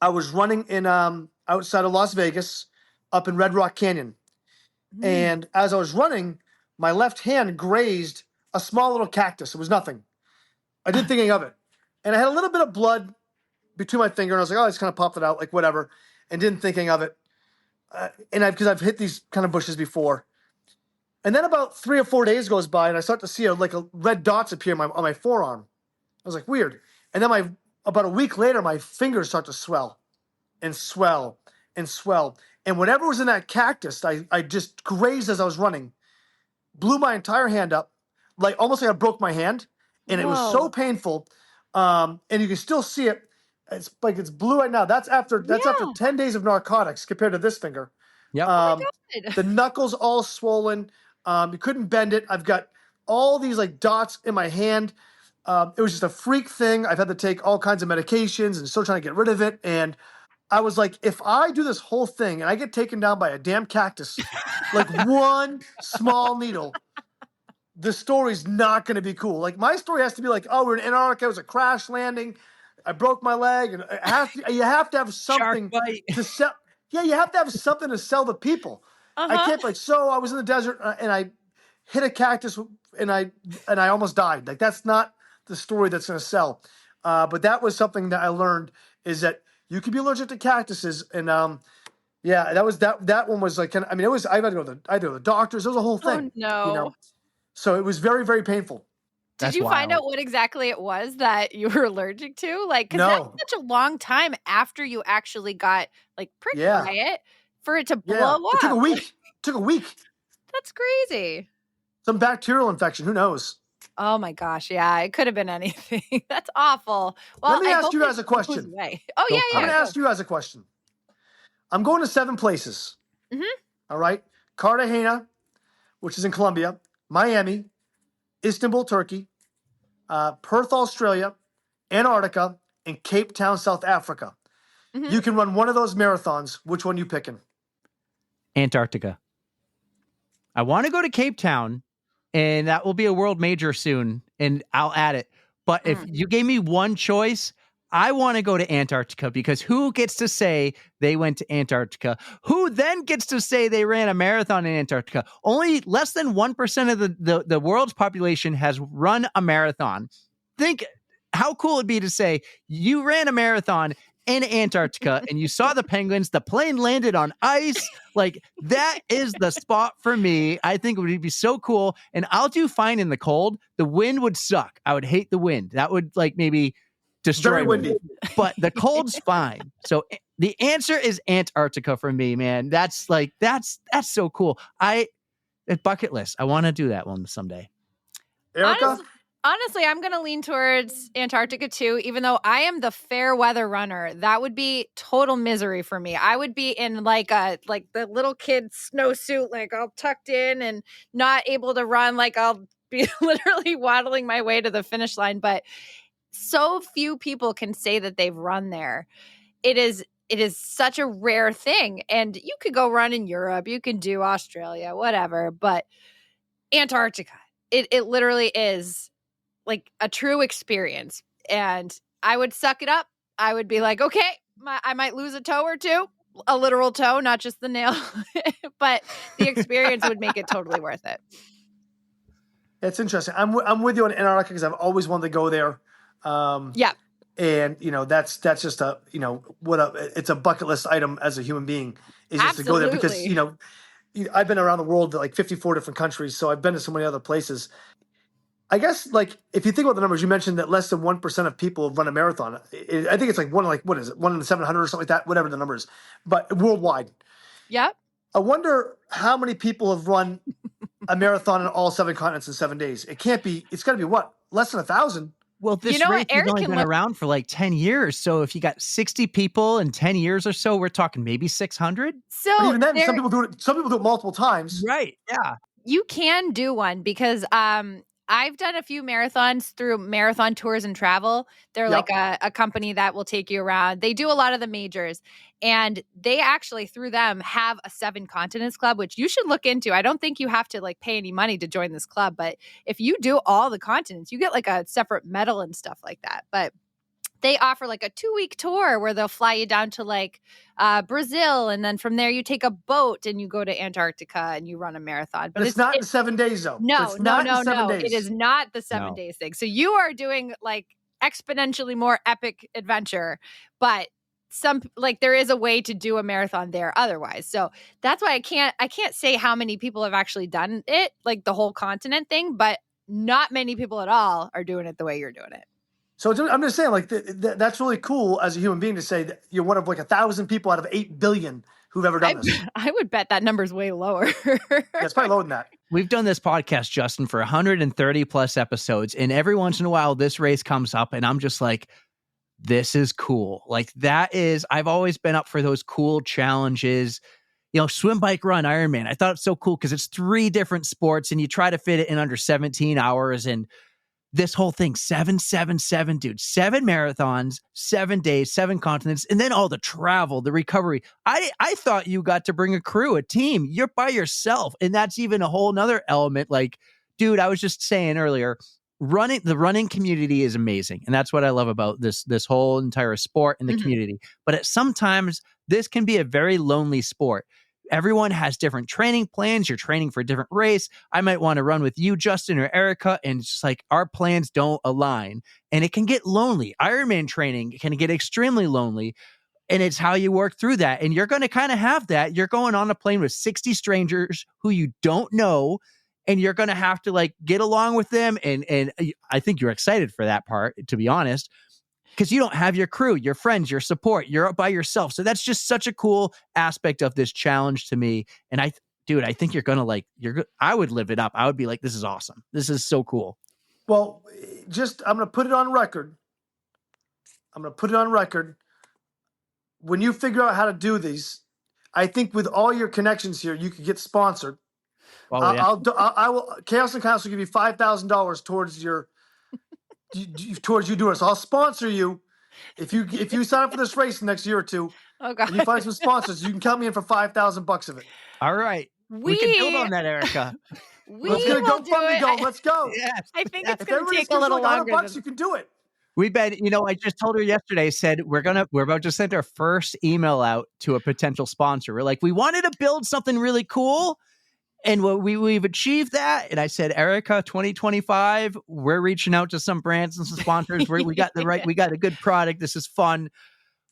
I was running in outside of Las Vegas, up in Red Rock Canyon. And as I was running, my left hand grazed a small little cactus. It was nothing. I didn't think anything of it. And I had a little bit of blood between my finger, and I was like, oh, I just kind of popped it out, like whatever, and didn't think anything of it. Because I've hit these kind of bushes before. And then about 3 or 4 days goes by, and I start to see like red dots appear on my forearm. I was like, weird. And then about a week later, my fingers start to swell and swell and swell. And whatever was in that cactus, I just grazed as I was running, blew my entire hand up, like almost like I broke my hand. And it was so painful. And you can still see it. It's like it's blue right now. That's after 10 days of narcotics compared to this finger. Yeah. The knuckles all swollen. You couldn't bend it. I've got all these like dots in my hand. It was just a freak thing. I've had to take all kinds of medications and still trying to get rid of it. And I was like, if I do this whole thing and I get taken down by a damn cactus, like one small needle, the story's not going to be cool. Like my story has to be like, oh, we're in Antarctica. It was a crash landing. I broke my leg, and you have to have something to sell. Yeah, you have to have something to sell the people. I can't like. So I was in the desert and I hit a cactus and I almost died. Like that's not the story that's going to sell. But that was something that I learned is that you can be allergic to cactuses, and yeah, that one was like. I mean, it was. I had to go to the doctors. It was a whole thing. Oh no. You know, so it was very, very painful. Did you find out what exactly it was that you were allergic to? Like, because No. that's such a long time after you actually got like pricked by it for it to blow up. It took a week. Took a week. That's crazy. Some bacterial infection. Who knows? Oh my gosh. Yeah, it could have been anything. That's awful. Well, let me ask you guys a question. Oh, yeah. I'm going to ask you guys a question. I'm going to 7 places. Mm-hmm. All right. Cartagena, which is in Colombia, Miami, Istanbul, Turkey, Perth, Australia, Antarctica, and Cape Town, South Africa. Mm-hmm. You can run one of those marathons. Which one you picking? Antarctica. I want to go to Cape Town, and that will be a world major soon, and I'll add it. But if you gave me one choice, I want to go to Antarctica, because who gets to say they went to Antarctica? Who then gets to say they ran a marathon in Antarctica? Only less than 1% of the world's population has run a marathon. Think how cool it'd be to say you ran a marathon in Antarctica and you saw the penguins, the plane landed on ice. Like, that is the spot for me. I think it would be so cool. And I'll do fine in the cold. The wind would suck. I would hate the wind. That would like maybe destroy Very windy. me. But the cold's fine. So the answer is Antarctica for me, man. That's so cool. Bucket list. I want to do that one someday. Erika? Honestly, I'm going to lean towards Antarctica too, even though I am the fair weather runner. That would be total misery for me. I would be in like the little kid snowsuit, like all tucked in and not able to run. Like I'll be literally waddling my way to the finish line. But so few people can say that they've run there. It is such a rare thing. And you could go run in Europe. You can do Australia, whatever. But Antarctica, it literally is like a true experience. And I would suck it up. I would be like, okay, I might lose a toe or two, a literal toe, not just the nail, but the experience would make it totally worth it. It's interesting. I'm with you on Antarctica because I've always wanted to go there. Yeah. And that's just it's a bucket list item as a human being is just to go there because, I've been around the world to like 54 different countries. So I've been to so many other places. I guess, like, if you think about the numbers, you mentioned that less than 1% of people have run a marathon. I think it's like what is it? 1 in 700 or something like that, whatever the number is, but worldwide. Yep. I wonder how many people have run a marathon in all 7 continents in 7 days. It's got to be what? Less than 1,000. Well, this race has only been around for like 10 years. So if you got 60 people in 10 years or so, we're talking maybe 600. So but even then, some people do it multiple times. Right. Yeah. You can do one because I've done a few marathons through Marathon Tours and Travel. They're like a company that will take you around. They do a lot of the majors, and they actually, through them, have a 7 continents club, which you should look into. I don't think you have to like pay any money to join this club, but if you do all the continents, you get like a separate medal and stuff like that. But they offer like a 2-week tour where they'll fly you down to like Brazil. And then from there you take a boat and you go to Antarctica and you run a marathon. But it's not in 7 days though. No. Days. It is not the 7 days thing. So you are doing like exponentially more epic adventure, but there is a way to do a marathon there otherwise. So that's why I can't say how many people have actually done it, like the whole continent thing, but not many people at all are doing it the way you're doing it. So I'm just saying, like, that's really cool as a human being to say that you're one of like 1,000 people out of 8 billion who've ever done this. I would bet that number's way lower. It's probably lower than that. We've done this podcast, Justin, for 130 plus episodes. And every once in a while, this race comes up and I'm just like, this is cool. Like I've always been up for those cool challenges. Swim, bike, run, Ironman. I thought it's so cool because it's 3 different sports and you try to fit it in under 17 hours. And this whole thing, 777, dude, 7 marathons, 7 days, 7 continents, and then all the travel, the recovery. I thought you got to bring a crew, a team. You're by yourself. And that's even a whole nother element. Like, dude, I was just saying earlier, the running community is amazing. And that's what I love about this whole entire sport and the community. But sometimes this can be a very lonely sport. Everyone has different training plans. You're training for a different race. I might want to run with you, Justin, or Erica, and it's just like our plans don't align. And it can get lonely. Ironman training can get extremely lonely. And it's how you work through that. And you're going to kind of have that. You're going on a plane with 60 strangers who you don't know, and you're going to have to like get along with them. And I think you're excited for that part, to be honest, because you don't have your crew, your friends, your support. You're up by yourself. So that's just such a cool aspect of this challenge to me. And I think you're going to like, I would live it up. I would be like, this is awesome. This is so cool. Well, I'm going to put it on record. When you figure out how to do these, I think with all your connections here, you could get sponsored. Oh, yeah. I will. Chaos and Chaos will give you $5,000 towards towards you doing it. So I'll sponsor you if you sign up for this race next year or two. Oh God. And you find some sponsors, you can count me in for $5,000 of it. All right. We can build on that, Erica. Let's get a GoFundMe going. Let's go. Yes. I think Yes. it's going to take a little like longer. $100, you can do it. We've been, I just told her yesterday, said we're about to send our first email out to a potential sponsor. We're like, we wanted to build something really cool. And we've achieved that. And I said, Erica, 2025, we're reaching out to some brands and some sponsors. We got a good product. This is fun.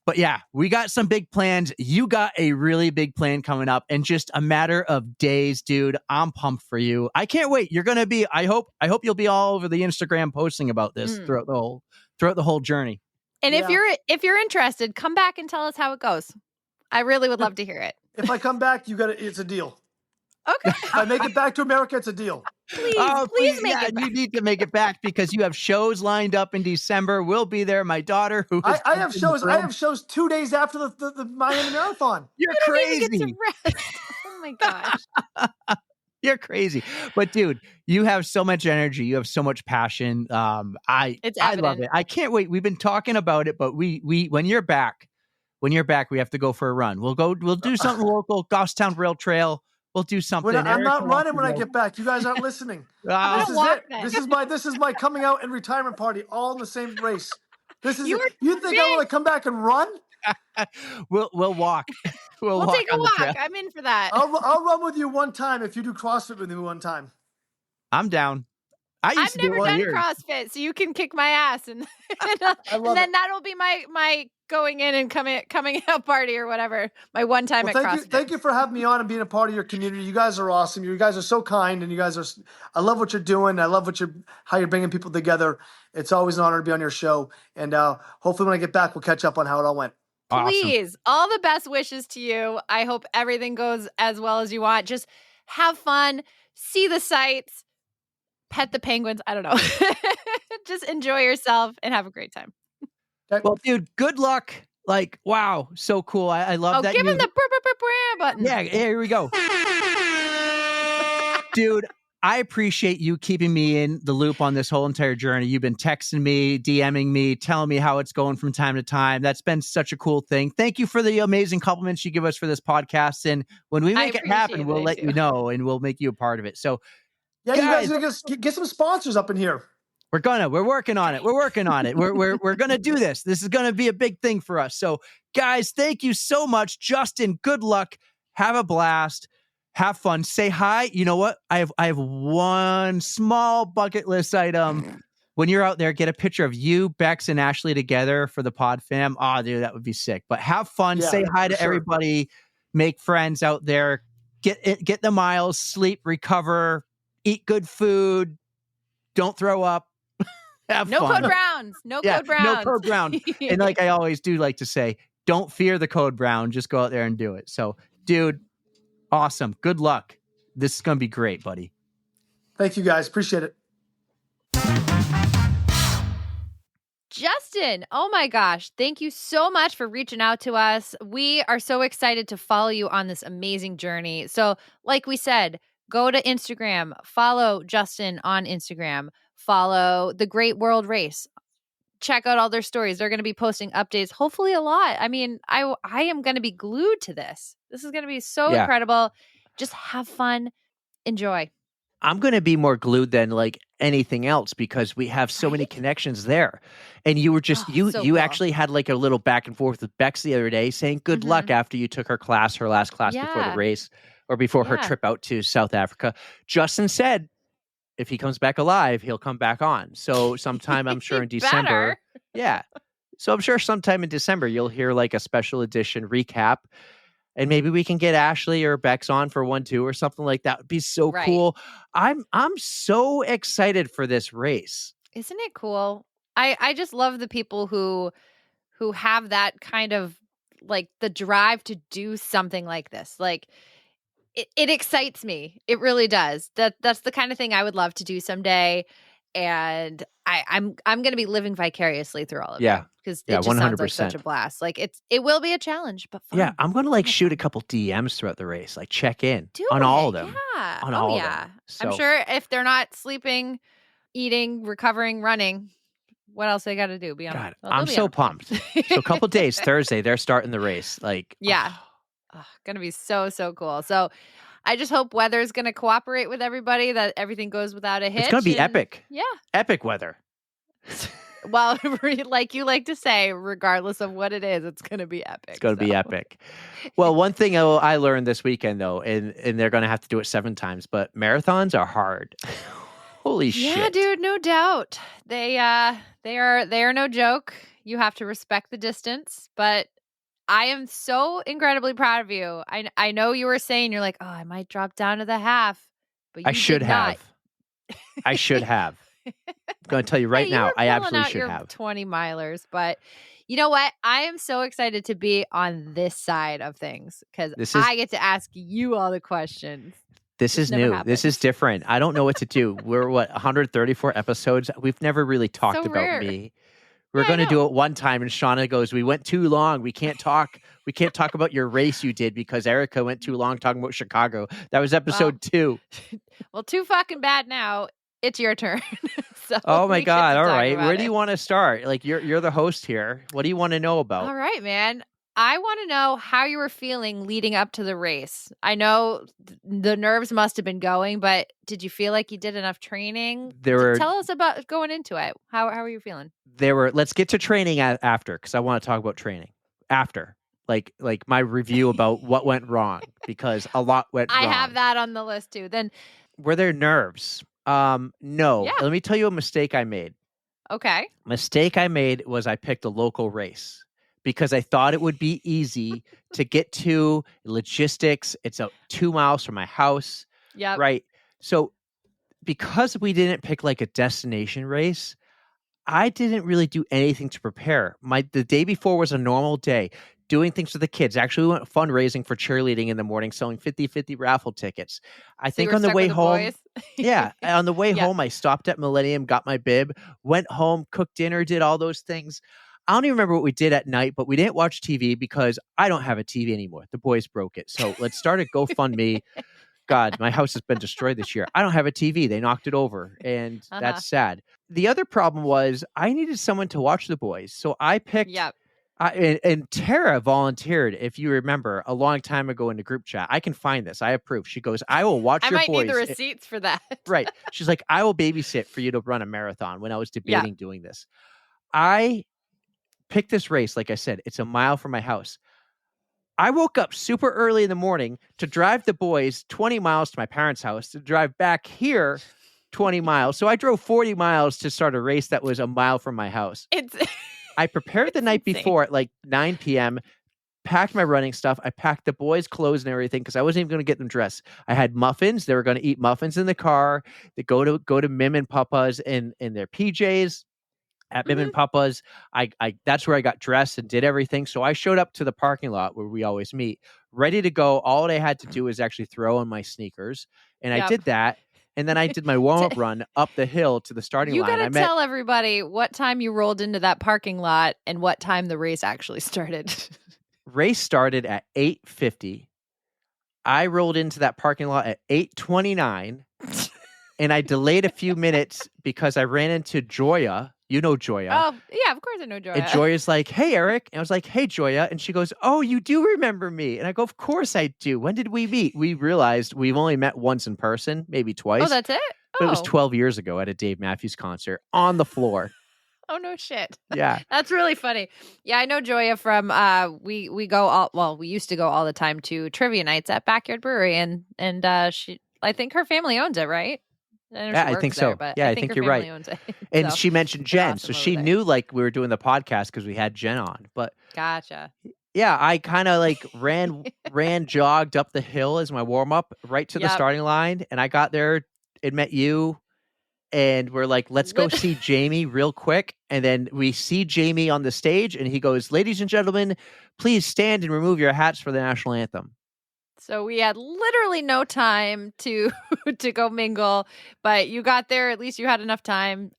But yeah, we got some big plans. You got a really big plan coming up in just a matter of days, dude. I'm pumped for you. I can't wait. You're going to be, I hope you'll be all over the Instagram posting about this throughout the whole journey. And if you're interested, come back and tell us how it goes. I really would love to hear it. If I come back, it's a deal. Okay. If I make it back to America, it's a deal. Please make it back. You need to make it back because you have shows lined up in December. We'll be there. My daughter, who I have shows. I have shows 2 days after the Miami Marathon. You're I don't crazy. even get to rest. Oh my gosh. You're crazy. But dude, you have so much energy. You have so much passion. I love it. I can't wait. We've been talking about it, but we when you're back, we have to go for a run. We'll do something local, Goffstown Rail Trail. We'll do something. I'm not running when I get back. You guys aren't listening. This is it. This is my coming out and retirement party all in the same race. This is it. You think I want to come back and run? We'll walk. We'll walk take a walk. I'm in for that. I'll run with you one time if you do CrossFit with me one time. I'm down. I've never done CrossFit, so you can kick my ass, and then that'll be my going in and coming out party or whatever. My one time at CrossFit. Thank you for having me on and being a part of your community. You guys are awesome. You guys are so kind, and I love what you're doing. I love how you're bringing people together. It's always an honor to be on your show, and hopefully when I get back, we'll catch up on how it all went. Please, all the best wishes to you. I hope everything goes as well as you want. Just have fun, see the sights. Pet the penguins. I don't know. Just enjoy yourself and have a great time. Well, dude, good luck. Like, wow, so cool. I love that. Give him the button. Yeah, here we go. Dude, I appreciate you keeping me in the loop on this whole entire journey. You've been texting me, DMing me, telling me how it's going from time to time. That's been such a cool thing. Thank you for the amazing compliments you give us for this podcast. And when we make it happen, we'll let you know and we'll make you a part of it. So, yeah, guys, you guys get some sponsors up in here. We're working on it. We're gonna do this. This is gonna be a big thing for us. So, guys, thank you so much. Justin, good luck. Have a blast. Have fun. Say hi. You know what? I have one small bucket list item. When you're out there, get a picture of you, Bex, and Ashley together for the pod fam. Oh, dude, that would be sick. But have fun. Say hi to everybody. Make friends out there. Get the miles. Sleep. Recover. Eat good food. Don't throw up. Have no fun. Code Browns. No Code Browns. No Code Brown. And like I always do like to say, don't fear the Code Brown. Just go out there and do it. So, dude, awesome. Good luck. This is going to be great, buddy. Thank you, guys. Appreciate it. Justin, oh my gosh, thank you so much for reaching out to us. We are so excited to follow you on this amazing journey. So, like we said, go to Instagram, follow Justin on Instagram, follow the Great World Race. Check out all their stories. They're going to be posting updates, hopefully a lot. I mean, I am going to be glued to this. This is going to be so Yeah. incredible. Just have fun. Enjoy. I'm going to be more glued than like anything else because we have so many Right? connections there. And you were just, Oh, you so you cool. actually had like a little back and forth with Bex the other day saying good luck after you took her last class before the Yeah. race or before her Yeah. trip out to South Africa. Justin said, if he comes back alive, he'll come back on. So sometime I'm sure in December. Better. Yeah. So I'm sure sometime in December you'll hear like a special edition recap. And maybe we can get Ashley or Bex on for 1-2 or something like that. Would be so Right. cool. I'm so excited for this race. Isn't it cool? I just love the people who have that kind of like the drive to do something like this. Like it excites me. It really does. That's the kind of thing I would love to do someday. And I'm going to be living vicariously through all of Yeah. you because Yeah, it just sounds like such 100%. a blast. Like it will be a challenge, but fun. Yeah, I'm going to like Fun. shoot a couple DMs throughout the race, like check in Do on all of it. them. Yeah. On Oh, all of yeah. them. So I'm sure if they're not sleeping, eating, recovering, running, what else they got to do? Be on. God, they'll I'm be so on a plane. pumped. So a couple days, Thursday, they're starting the race. Like, Yeah. Oh, gonna be so cool. So I just hope weather's gonna cooperate with everybody, that everything goes without a hitch. it's going to be and- epic. Yeah. Epic weather. Well, like you like to say, regardless of what it is, it's gonna be epic. It's going to be epic. Well, one thing I learned this weekend though, and they're going to have to do it 7 times, but marathons are hard. Holy shit. Yeah, dude, no doubt. They are no joke. You have to respect the distance, but I am so incredibly proud of you. I know you were saying you're like, oh, I might drop down to the half, but you I should did not. have. I should have. I'm going to tell you right Hey, now, you were I pulling absolutely out should your have. 20 milers, but you know what? I am so excited to be on this side of things because This is- I get to ask you all the questions. This is never new. happened. This is different. I don't know what to do. We're 134 episodes. We've never really talked about rare. me. We're Yeah, I going to do know. it one time, and Shauna goes, "We went too long. We can't talk. We can't talk about your race you did because Erica went too long talking about Chicago." That was episode 2. Well, too fucking bad now. It's your turn. So Oh my we get God! to All talk right, about where do it. you want to start? Like you're the host here. What do you want to know about? All right, man. I want to know how you were feeling leading up to the race. I know the nerves must have been going, but did you feel like you did enough training? Tell us about going into it. How are you feeling? Let's get to training after because I want to talk about training after. Like my review about what went wrong because a lot went wrong. I have that on the list too. Then Were there nerves? No. Yeah. Let me tell you a mistake I made. okay. Mistake I made was I picked a local race because I thought it would be easy to get to logistics. It's 2 miles from my house. Yep. Right. So because we didn't pick like a destination race, I didn't really do anything to prepare. The day before was a normal day, doing things with the kids. Actually, we went fundraising for cheerleading in the morning, selling 50-50 raffle tickets. I So you think were on the stuck way with the home, boys? yeah, on the way Yeah. home, I stopped at Millennium, got my bib, went home, cooked dinner, did all those things. I don't even remember what we did at night, but we didn't watch TV because I don't have a TV anymore. The boys broke it. So let's start a GoFundMe. God, my house has been destroyed this year. I don't have a TV. They knocked it over, and that's sad. The other problem was I needed someone to watch the boys. So I picked, Yep. and Tara volunteered, if you remember, a long time ago in the group chat. I can find this. I approve. She goes, I will watch I your might boys. need the receipts for that. Right. She's like, I will babysit for you to run a marathon when I was debating doing this. I picked this race. Like I said, it's a mile from my house. I woke up super early in the morning to drive the boys 20 miles to my parents' house to drive back here 20 miles. So I drove 40 miles to start a race that was a mile from my house. I prepared the night insane. before at like 9 p.m., packed my running stuff. I packed the boys' clothes and everything because I wasn't even going to get them dressed. I had muffins. They were going to eat muffins in the car. They go to Mim and Papa's in their PJs. At Mim and Papa's, I that's where I got dressed and did everything. So I showed up to the parking lot where we always meet, ready to go. All I had to do was actually throw on my sneakers, and I did that. And then I did my warm-up run up the hill to the starting line. You got to tell everybody what time you rolled into that parking lot and what time the race actually started. Race started at 8:50. I rolled into that parking lot at 8:29. and I delayed a few minutes because I ran into Joya. You know Joya. Oh, yeah, of course I know Joya. And Joya's like, hey, Eric. And I was like, hey, Joya. And she goes, oh, you do remember me. And I go, of course I do. When did we meet? We realized we've only met once in person, maybe twice. Oh, that's it? But it was Oh. 12 years ago at a Dave Matthews concert on the floor. Oh, no shit. Yeah. That's really funny. Yeah, I know Joya from we go we used to go all the time to trivia nights at Backyard Brewery, and she, I think her family owns it, right? Yeah, I think so. But Yeah, I I think think her you're right. family owns it. And So, she mentioned it's Jen. awesome So over she there. knew like we were doing the podcast because we had Jen on. But Gotcha. yeah, I kind of like jogged up the hill as my warm up right to the Yep. starting line. And I got there and met you. And we're like, let's go see Jamie real quick. And then we see Jamie on the stage and he goes, ladies and gentlemen, please stand and remove your hats for the national anthem. So we had literally no time to to go mingle, but you got there. At least you had enough time.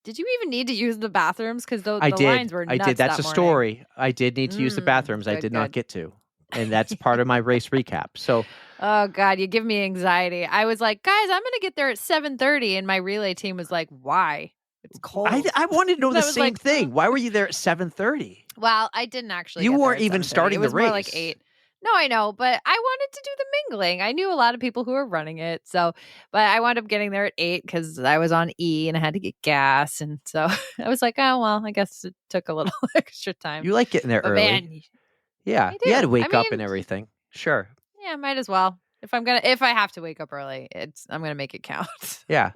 Did you even need to use the bathrooms? Because the lines were nuts. I did. That's that a morning. story. I did need to use the bathrooms. I Good, did not good. get to. And that's part of my race recap. So Oh God, you give me anxiety. I was like, guys, I'm gonna get there at 7:30, and my relay team was like, why? It's cold. I wanted to know And the I was same like, thing. Why were you there at 7:30? Well, I didn't actually. You get there weren't at even 7:30. starting It was the more like race. 8. No, I know, but I wanted to do the mingling. I knew a lot of people who were running it, so but I wound up getting there at 8 because I was on E and I had to get gas, and so I was like, oh well, I guess it took a little extra time. You like getting there But early. man, Yeah. I You had to do. wake I up and mean- everything. Sure. yeah, might as well. If I have to wake up early, I'm gonna make it count. Yeah.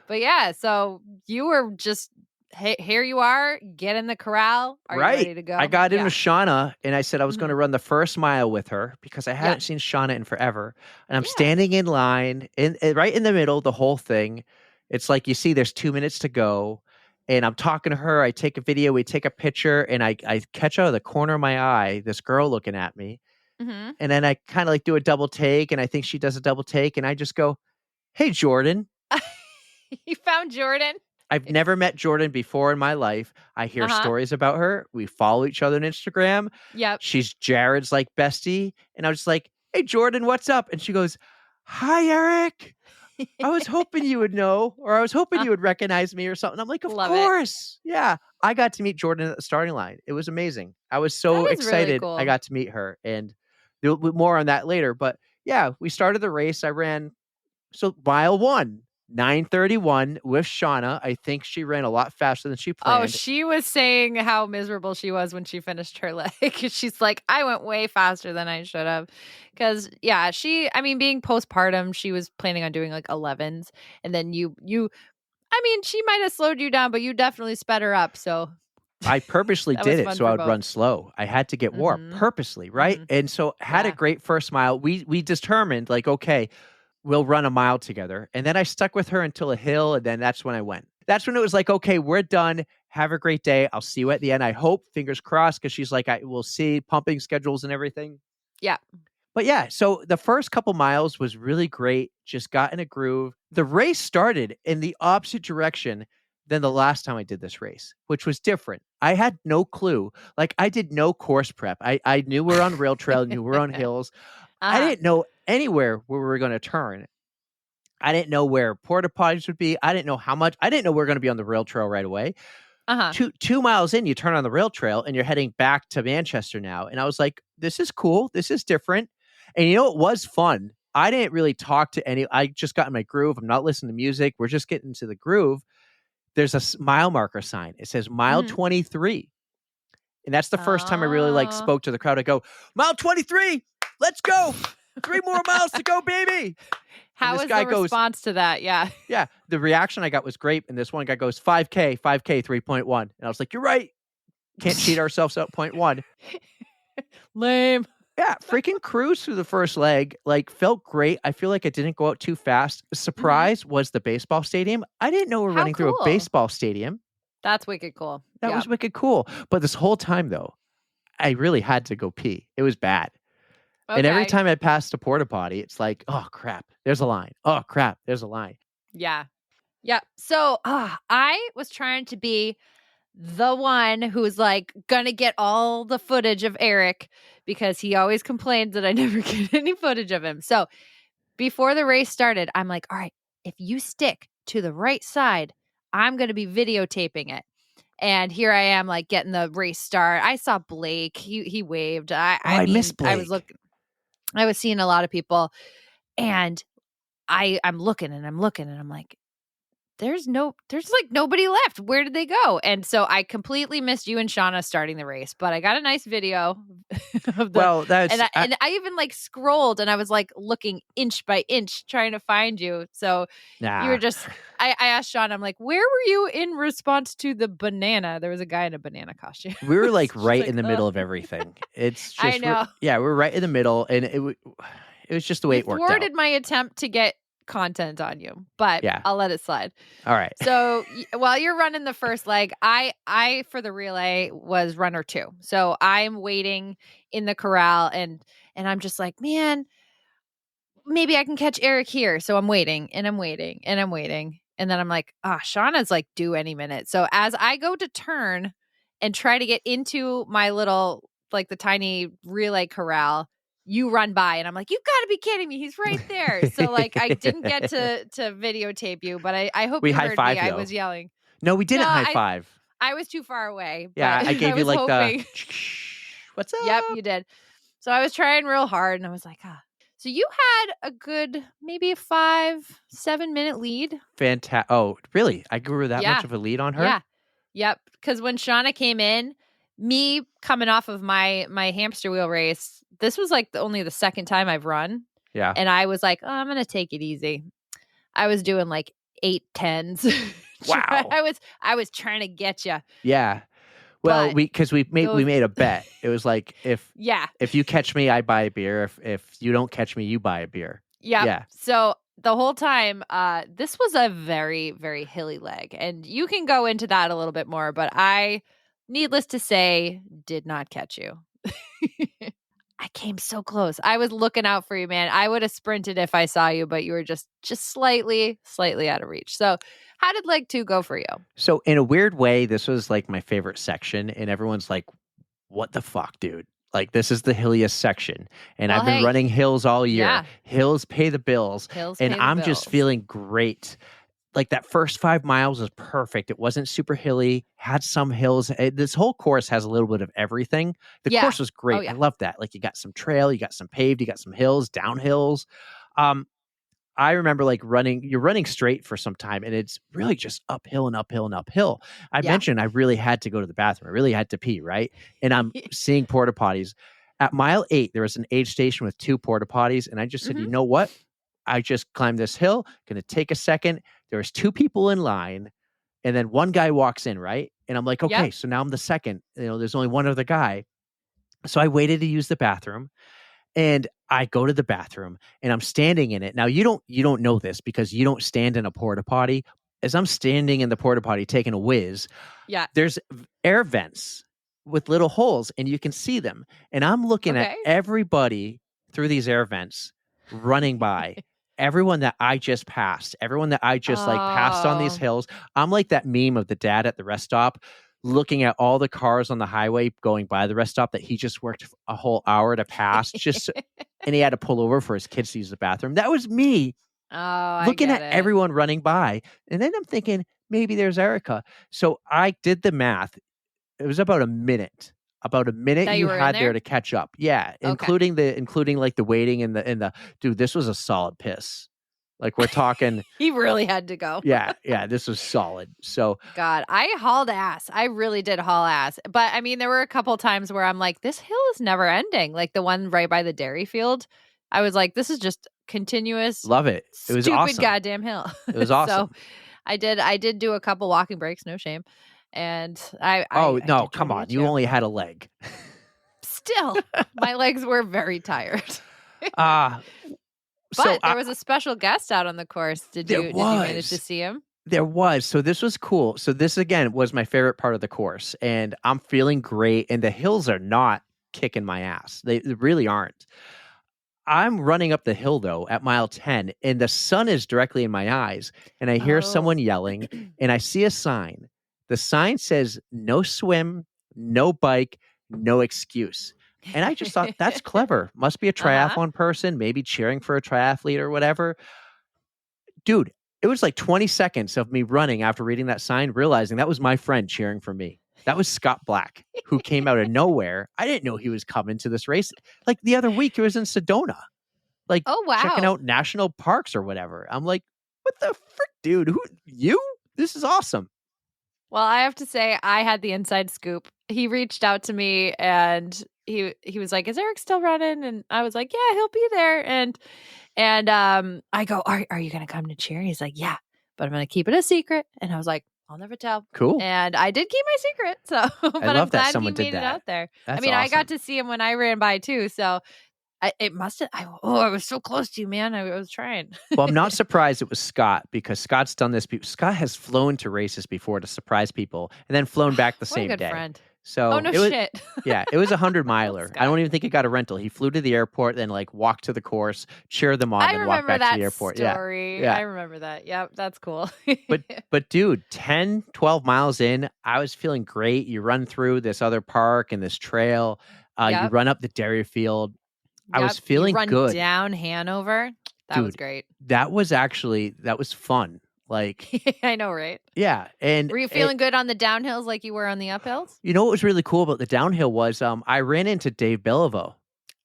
But yeah, so you were just here you are, get in the corral. Are you ready to go? I got in Yeah. with Shauna and I said I was going to Mhm. run the first mile with her because I hadn't seen Shauna in forever. And I'm standing in line right in the middle, the whole thing. It's like, you see, there's 2 minutes to go. And I'm talking to her. I take a video, we take a picture, and I catch out of the corner of my eye this girl looking at me. Mhm. And then I kind of like do a double take, and I think she does a double take, and I just go, hey, Jordan. You found Jordan? I've never met Jordan before in my life. I hear Uh-huh. stories about her. We follow each other on Instagram. Yep. She's Jared's like bestie. And I was just like, hey, Jordan, what's up? And she goes, hi, Eric. I was hoping you would know, or I was hoping you would recognize me or something. I'm like, of Love it. course. Yeah. I got to meet Jordan at the starting line. It was amazing. I was so That is really excited cool. I got to meet her. And there'll be more on that later. But yeah, we started the race. I ran. So mile 1, 9:31 with Shauna. I think she ran a lot faster than she planned. Oh, she was saying how miserable she was when she finished her leg. She's like, I went way faster than I should have. Because, yeah, being postpartum, she was planning on doing like 11s. And then she might have slowed you down, but you definitely sped her up. So I purposely That did was it fun so for I would both. run slow. I had to get warm purposely, right? And so had a Yeah. great first mile. We determined like, okay, we'll run a mile together. And then I stuck with her until a hill. And then that's when I went. That's when it was like, okay, we're done. Have a great day. I'll see you at the end. I hope, fingers crossed, because she's like, I will see pumping schedules and everything. Yeah. But yeah, so the first couple miles was really great. Just got in a groove. The race started in the opposite direction than the last time I did this race, which was different. I had no clue. Like, I did no course prep. I knew we're on rail trail, knew we're on hills. I Uh-huh. didn't know anywhere where we were going to turn. I didn't know where porta potties would be. I didn't know how much. I didn't know we were going to be on the rail trail right away. Uh-huh. 2 miles in, you turn on the rail trail and you're heading back to Manchester now. And I was like, this is cool. This is different. And you know, it was fun. I didn't really talk to I just got in my groove. I'm not listening to music. We're just getting into the groove. There's a mile marker sign. It says mile 23. And that's the first time I really like Oh. spoke to the crowd. I go, mile 23, let's go. 3 more miles to go, baby. How this was guy the goes- response to that? Yeah. Yeah, the reaction I got was great. And this one guy goes, 5K, 3.1. And I was like, you're right. Can't cheat ourselves out 0.1. Lame. Yeah, freaking cruise through the first leg. Like, felt great. I feel like I didn't go out too fast. Surprise was the baseball stadium. I didn't know we were How running through a cool. baseball stadium. That's wicked cool. That Yeah. was wicked cool. But this whole time, though, I really had to go pee. It was bad. And every Okay. time I passed a porta potty, it's like, oh, crap, there's a line. Oh, crap, there's a line. Yeah. Yeah. So I was trying to be the one who's like gonna get all the footage of Eric because he always complains that I never get any footage of him. So before the race started, I'm like, all right, if you stick to the right side, I'm going to be videotaping it. And here I am, like, getting the race start. I saw Blake. He waved. I miss I was Blake. I was seeing a lot of people, and I'm looking and I'm like, there's like nobody left. Where did they go? And so I completely missed you and Shauna starting the race, but I got a nice video of the. Well, that's And I even like scrolled and I was like looking inch by inch trying to find you. So you nah. were just. I asked Shauna, I'm like, where were you in response to the banana? There was a guy in a banana costume. We were like She's right like, in the middle "Ugh." of everything. It's just I know. yeah, we're right in the middle, and it was just the way You it worked out. thwarted my attempt to get content on you, but Yeah. I'll let it slide. All right. So while you're running the first leg, I for the relay was runner 2. So I'm waiting in the corral and I'm just like, man, maybe I can catch Eric here. So I'm waiting and I'm waiting and I'm waiting. And then I'm like, Shauna's like due any minute. So as I go to turn and try to get into my little, like the tiny relay corral, you run by and I'm like, you've got to be kidding me. He's right there. So like I didn't get to videotape you, but I hope We you heard me. high-fived, I though. was yelling. No, we didn't No, high five. I was too far away. Yeah, but I gave you was like hoping. the what's up? Yep, you did. So I was trying real hard and I was like, So you had a good maybe a 5-7 minute lead. Fantastic. Oh, really? I grew that Yeah. much of a lead on her? Yeah. Yep. Because when Shauna came in, me coming off of my hamster wheel race, this was like only the second time I've run. Yeah. And I was like, I'm going to take it easy. I was doing like 8-10s. Wow. I was trying to get you. Yeah. Well, But we made a bet. It was like if you catch me, I buy a beer. If you don't catch me, you buy a beer. Yep. Yeah. So the whole time, this was a very, very hilly leg. And you can go into that a little bit more, but I, needless to say, did not catch you. I came so close. I was looking out for you, man. I would have sprinted if I saw you, but you were just slightly out of reach. So how did leg 2 go for you? So in a weird way, this was like my favorite section, and everyone's like, what the fuck, dude? Like, this is the hilliest section. And Well, I've been running hills all year. yeah. Hills pay the bills. Hills And pay the I'm just bills. feeling great. Like that first 5 miles was perfect. It wasn't super hilly, had some hills. This whole course has a little bit of everything. The Yeah. course was great. Oh, yeah. I love that. Like you got some trail, you got some paved, you got some hills, downhills. I remember like you're running straight for some time and it's really just uphill and uphill and uphill. I Yeah. mentioned I really had to go to the bathroom. I really had to pee, right? And I'm seeing porta potties. At mile 8, there was an aid station with 2 porta potties. And I just said, you know what? I just climbed this hill, going to take a second. There was 2 people in line. And then one guy walks in, right? And I'm like, okay, so now I'm the second. There's only one other guy. So I waited to use the bathroom. And I go to the bathroom and I'm standing in it. Now you don't know this because you don't stand in a porta potty. As I'm standing in the porta potty taking a whiz, there's air vents with little holes and you can see them. And I'm looking at everybody through these air vents running by. Everyone that I just passed, everyone that I just like passed on these hills. I'm like that meme of the dad at the rest stop looking at all the cars on the highway going by the rest stop that he just worked a whole hour to pass and he had to pull over for his kids to use the bathroom. That was me looking at everyone running by. And then I'm thinking, maybe there's Erika. So I did the math. It was about a minute you had there to catch up. Yeah. Including like the waiting and the dude, this was a solid piss. Like we're talking. He really had to go. Yeah. This was solid. So God, I hauled ass. I really did haul ass. But I mean, there were a couple times where I'm like, this hill is never ending. Like the one right by the dairy field. I was like, this is just continuous. Love it. It was stupid awesome. Goddamn hill. It was awesome. So I did do a couple walking breaks, no shame. And I no, come on. You only had a leg. Still, my legs were very tired. But there was a special guest out on the course. Did you manage to see him? There was. So this was cool. So this again was my favorite part of the course. And I'm feeling great. And the hills are not kicking my ass. They really aren't. I'm running up the hill though at mile 10 and the sun is directly in my eyes. And I hear someone yelling and I see a sign. The sign says no swim, no bike, no excuse. And I just thought that's clever. Must be a triathlon person, maybe cheering for a triathlete or whatever. Dude, It was like 20 seconds of me running after reading that sign, realizing that was my friend cheering for me. That was Scott Black, who came out of nowhere. I didn't know he was coming to this race. Like the other week, he was in Sedona, like Oh, checking wow. out national parks or whatever. I'm like, what the frick, dude? Who you? This is awesome. Well, I have to say, I had the inside scoop. He reached out to me and he was like, "Is Eric still running?" And I was like, "Yeah, he'll be there." And I go, "Are you gonna come to cheer?" He's like, "Yeah, but I'm gonna keep it a secret." And I was like, "I'll never tell." Cool. And I did keep my secret, so but love I'm that glad someone he did made it that. out there. That's I mean, I got awesome. to see him when I ran by too, so it must have. I was so close to you, man. I was trying. Well, I'm not surprised it was Scott because Scott's done this. Scott has flown to races before to surprise people and then flown back the What a same good day. friend. So Oh no it was, shit. yeah, it was 100-miler. I Scott. don't even think he got a rental. He flew to the airport, then like walked to the course, cheered them on, I then walked remember back to that the airport. story. Yeah. I remember that. Yep, that's cool. But dude, 10, 12 miles in, I was feeling great. You run through this other park and this trail. You Yep. run up the dairy field. I was Yep, feeling you run good. down Hanover. That was Dude, great. that was fun. Like, I know, right? yeah. And Were you feeling good on the downhills like you were on the uphills? you know what was really cool about the downhill was I ran into Dave Beliveau.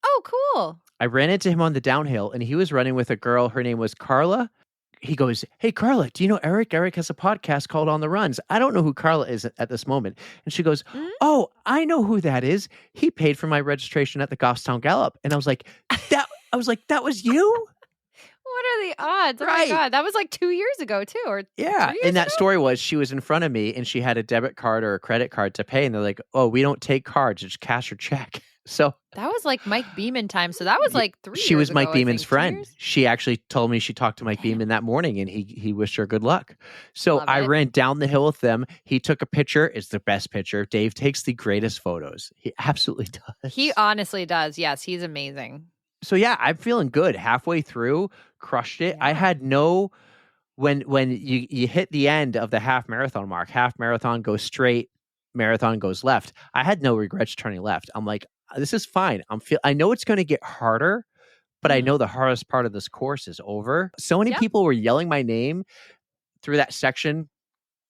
Oh, cool. I ran into him on the downhill and he was running with a girl. Her name was Carla. He goes, "Hey, Carla, do you know Eric? Eric has a podcast called On the Runs." I don't know who Carla is at this moment. And she goes, Mhm. "Oh, I know who that is. He paid for my registration at the Goffstown Gallop." And I was like, that was you? What are the odds? Oh my Right. God. That was like 2 years ago too, or Yeah. 3 years And that ago? story was she was in front of me and she had a debit card or a credit card to pay. And they're like, "Oh, we don't take cards, it's cash or check." So That was like Mike Beeman time. So that was like 3 years she was Mike ago, I Beeman's think. 2 friend. years? She actually told me she talked to Mike Damn. Beeman that morning and he wished her good luck. So Love I it. ran down the hill with them. He took a picture. It's the best picture. Dave takes the greatest photos. He absolutely does. He honestly does. Yes, he's amazing. So yeah, I'm feeling good. Halfway through, crushed it. I Yeah. had no when you hit the end of the half marathon mark, half marathon goes straight, marathon goes left. I had no regrets turning left. I'm like, this is fine. I know it's going to get harder, but I Mhm. know the hardest part of this course is over. So many Yep. people were yelling my name through that section.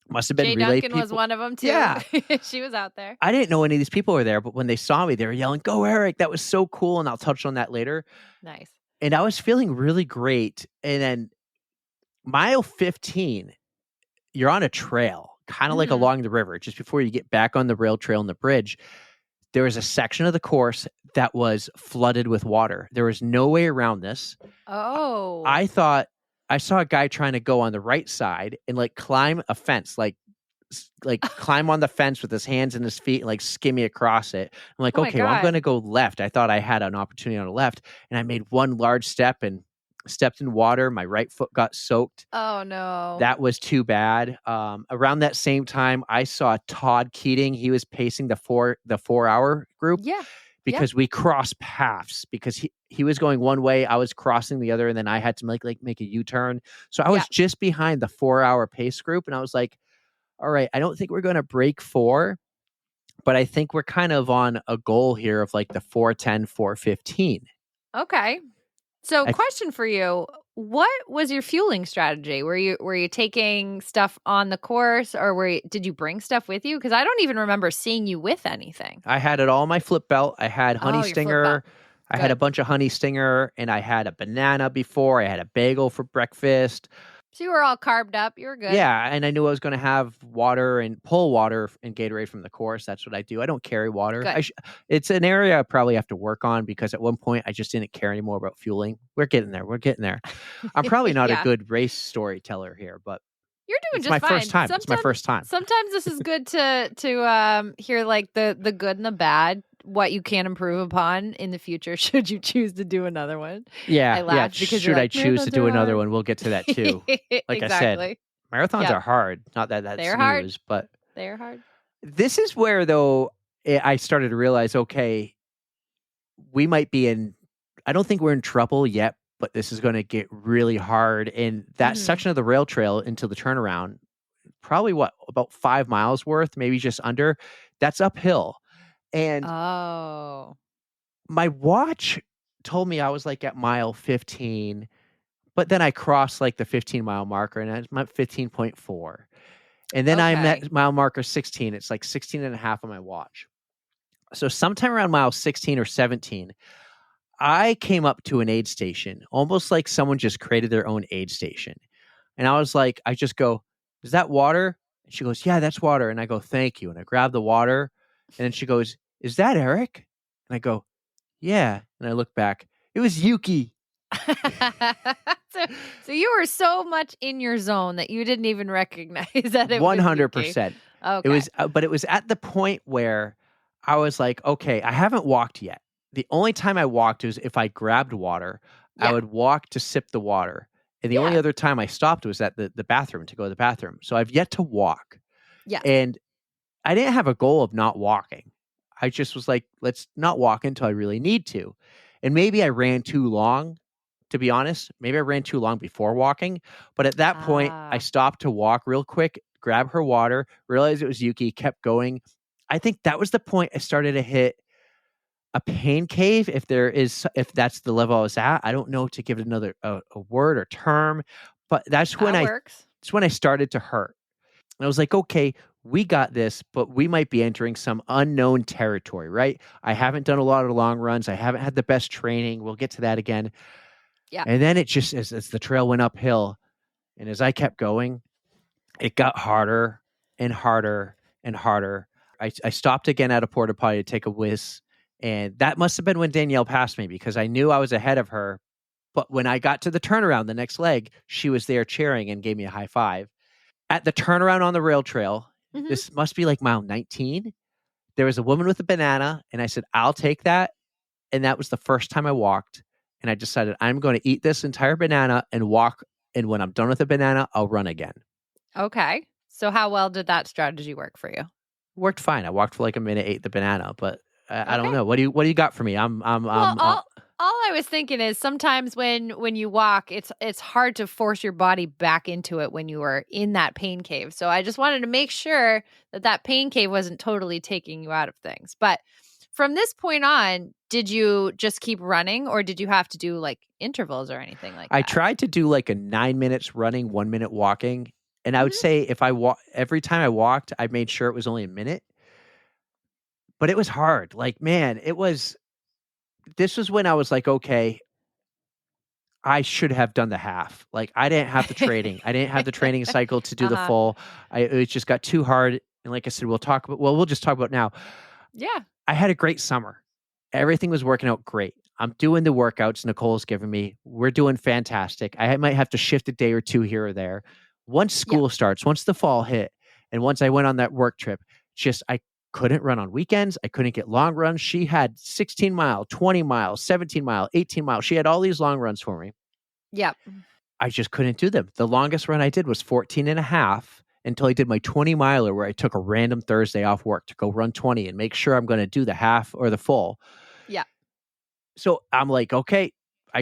Must have been Jay relay Duncan people. was one of them too. Yeah. She was out there. I didn't know any of these people were there, but when they saw me, they were yelling, "Go, Eric. That was so cool." And I'll touch on that later. Nice. And I was feeling really great. And then mile 15, you're on a trail, kind of like Mhm. along the river, just before you get back on the rail trail and the bridge. There was a section of the course that was flooded with water. There was no way around this. Oh. I thought I saw a guy trying to go on the right side and like climb a fence, like climb on the fence with his hands and his feet and like skimmy across it. I'm like, Oh my okay, well, I'm going to God. go left. I thought I had an opportunity on the left, and I made one large step and stepped in water. My right foot got soaked. Oh no. That was too bad. Around that same time, I saw Todd Keating. He was pacing the 4-hour group Yeah. because we crossed paths because he was going one way, I was crossing the other, and then I had to make a U-turn. So I was Yeah. just behind the 4-hour pace group, and I was like, all right, I don't think we're going to break 4, but I think we're kind of on a goal here of like the 4:10, 4:15. Okay. So, I- question for you: what was your fueling strategy? Were you taking stuff on the course, or did you bring stuff with you? Because I don't even remember seeing you with anything. I had it all in my flip belt. I had honey Oh, your flip stinger. belt. I had a Good. bunch of honey stinger, and I had a banana before. I had a bagel for breakfast. So you were all carved up. You were good. Yeah, and I knew I was going to have water and pull water and Gatorade from the course. That's what I do. I don't carry water. Good. It's an area I probably have to work on because at one point I just didn't care anymore about fueling. We're getting there. We're getting there. I'm probably not a Yeah. good race storyteller here, but You're doing it's just my fine. first time. It's my first time. Sometimes this is good to hear like the good and the bad, what you can improve upon in the future should you choose to do another one. Yeah, I laughed because you're should I like, choose to "Marathons do are another hard." one? We'll get to that too. Like I said, Exactly. Marathons Yep. are hard. Not that that's They're hard. news, but They're hard. this is where though I started to realize, okay, we might be in. I don't think we're in trouble yet, but this is going to get really hard. And that Mhm. section of the rail trail into the turnaround, probably about 5 miles worth, maybe just under. That's uphill, and Oh. my watch told me I was like at mile 15. But then I crossed like the 15-mile marker, and I'm at 15.4. And then I'm Okay. at mile marker 16. It's like 16 and a half on my watch. So sometime around mile 16 or 17, I came up to an aid station, almost like someone just created their own aid station. And I was like, I just go, is that water? And she goes, yeah, that's water. And I go, thank you. And I grab the water. And then she goes, is that Eric? And I go, yeah. And I look back. It was Yuki. so you were so much in your zone that you didn't even recognize that it was 100%. Okay. It was, but it was at the point where I was like, okay, I haven't walked yet. The only time I walked was if I grabbed water, I Yeah. would walk to sip the water. And the only Yeah. other time I stopped was at the bathroom to go to the bathroom. So I've yet to walk. Yes. And I didn't have a goal of not walking. I just was like, let's not walk until I really need to. And maybe I ran too long, to be honest. Maybe I ran too long before walking. But at that point, I stopped to walk real quick, grab her water, realized it was Yuki, kept going. I think that was the point I started to hit a pain cave, if that's the level I was at. I don't know to give it another a word or term, but that's when works. it's when I started to hurt. And I was like, okay, we got this, but we might be entering some unknown territory, right? I haven't done a lot of long runs. I haven't had the best training. We'll get to that again. Yeah. And then it just, as the trail went uphill, and as I kept going, it got harder and harder and harder. I stopped again at a porta potty to take a whiz. And that must have been when Danielle passed me, because I knew I was ahead of her. But when I got to the turnaround, the next leg, she was there cheering and gave me a high five. At the turnaround on the rail trail, Mhm. this must be like mile 19, there was a woman with a banana, and I said, I'll take that. And that was the first time I walked. And I decided I'm going to eat this entire banana and walk. And when I'm done with the banana, I'll run again. Okay. So how well did that strategy work for you? Worked fine. I walked for like a minute, ate the banana, but I don't Okay. know. What do you got for me? Well, all I was thinking is sometimes when you walk, it's hard to force your body back into it when you are in that pain cave. So I just wanted to make sure that pain cave wasn't totally taking you out of things. But from this point on, did you just keep running, or did you have to do like intervals or anything like that? I tried to do like a 9 minutes running, 1 minute walking. And I would Mhm. say if every time I walked, I made sure it was only a minute. But it was hard. Like, man, this was when I was like, okay, I should have done the half. Like, I didn't have the training. I didn't have the training cycle to do the Uh-huh. full. It just got too hard. And like I said, we'll just talk about now. Yeah. I had a great summer. Everything was working out great. I'm doing the workouts Nicole's giving me. We're doing fantastic. I might have to shift a day or two here or there. Once school starts, once the fall hit, and once I went on that work trip, I couldn't run on weekends. I couldn't get long runs. She had 16 mile, 20 miles, 17 mile, 18 miles. She had all these long runs for me. Yep. I just couldn't do them. The longest run I did was 14 and a half until I did my 20 miler, where I took a random Thursday off work to go run 20 and make sure I'm going to do the half or the full. Yeah. So I'm like, okay, I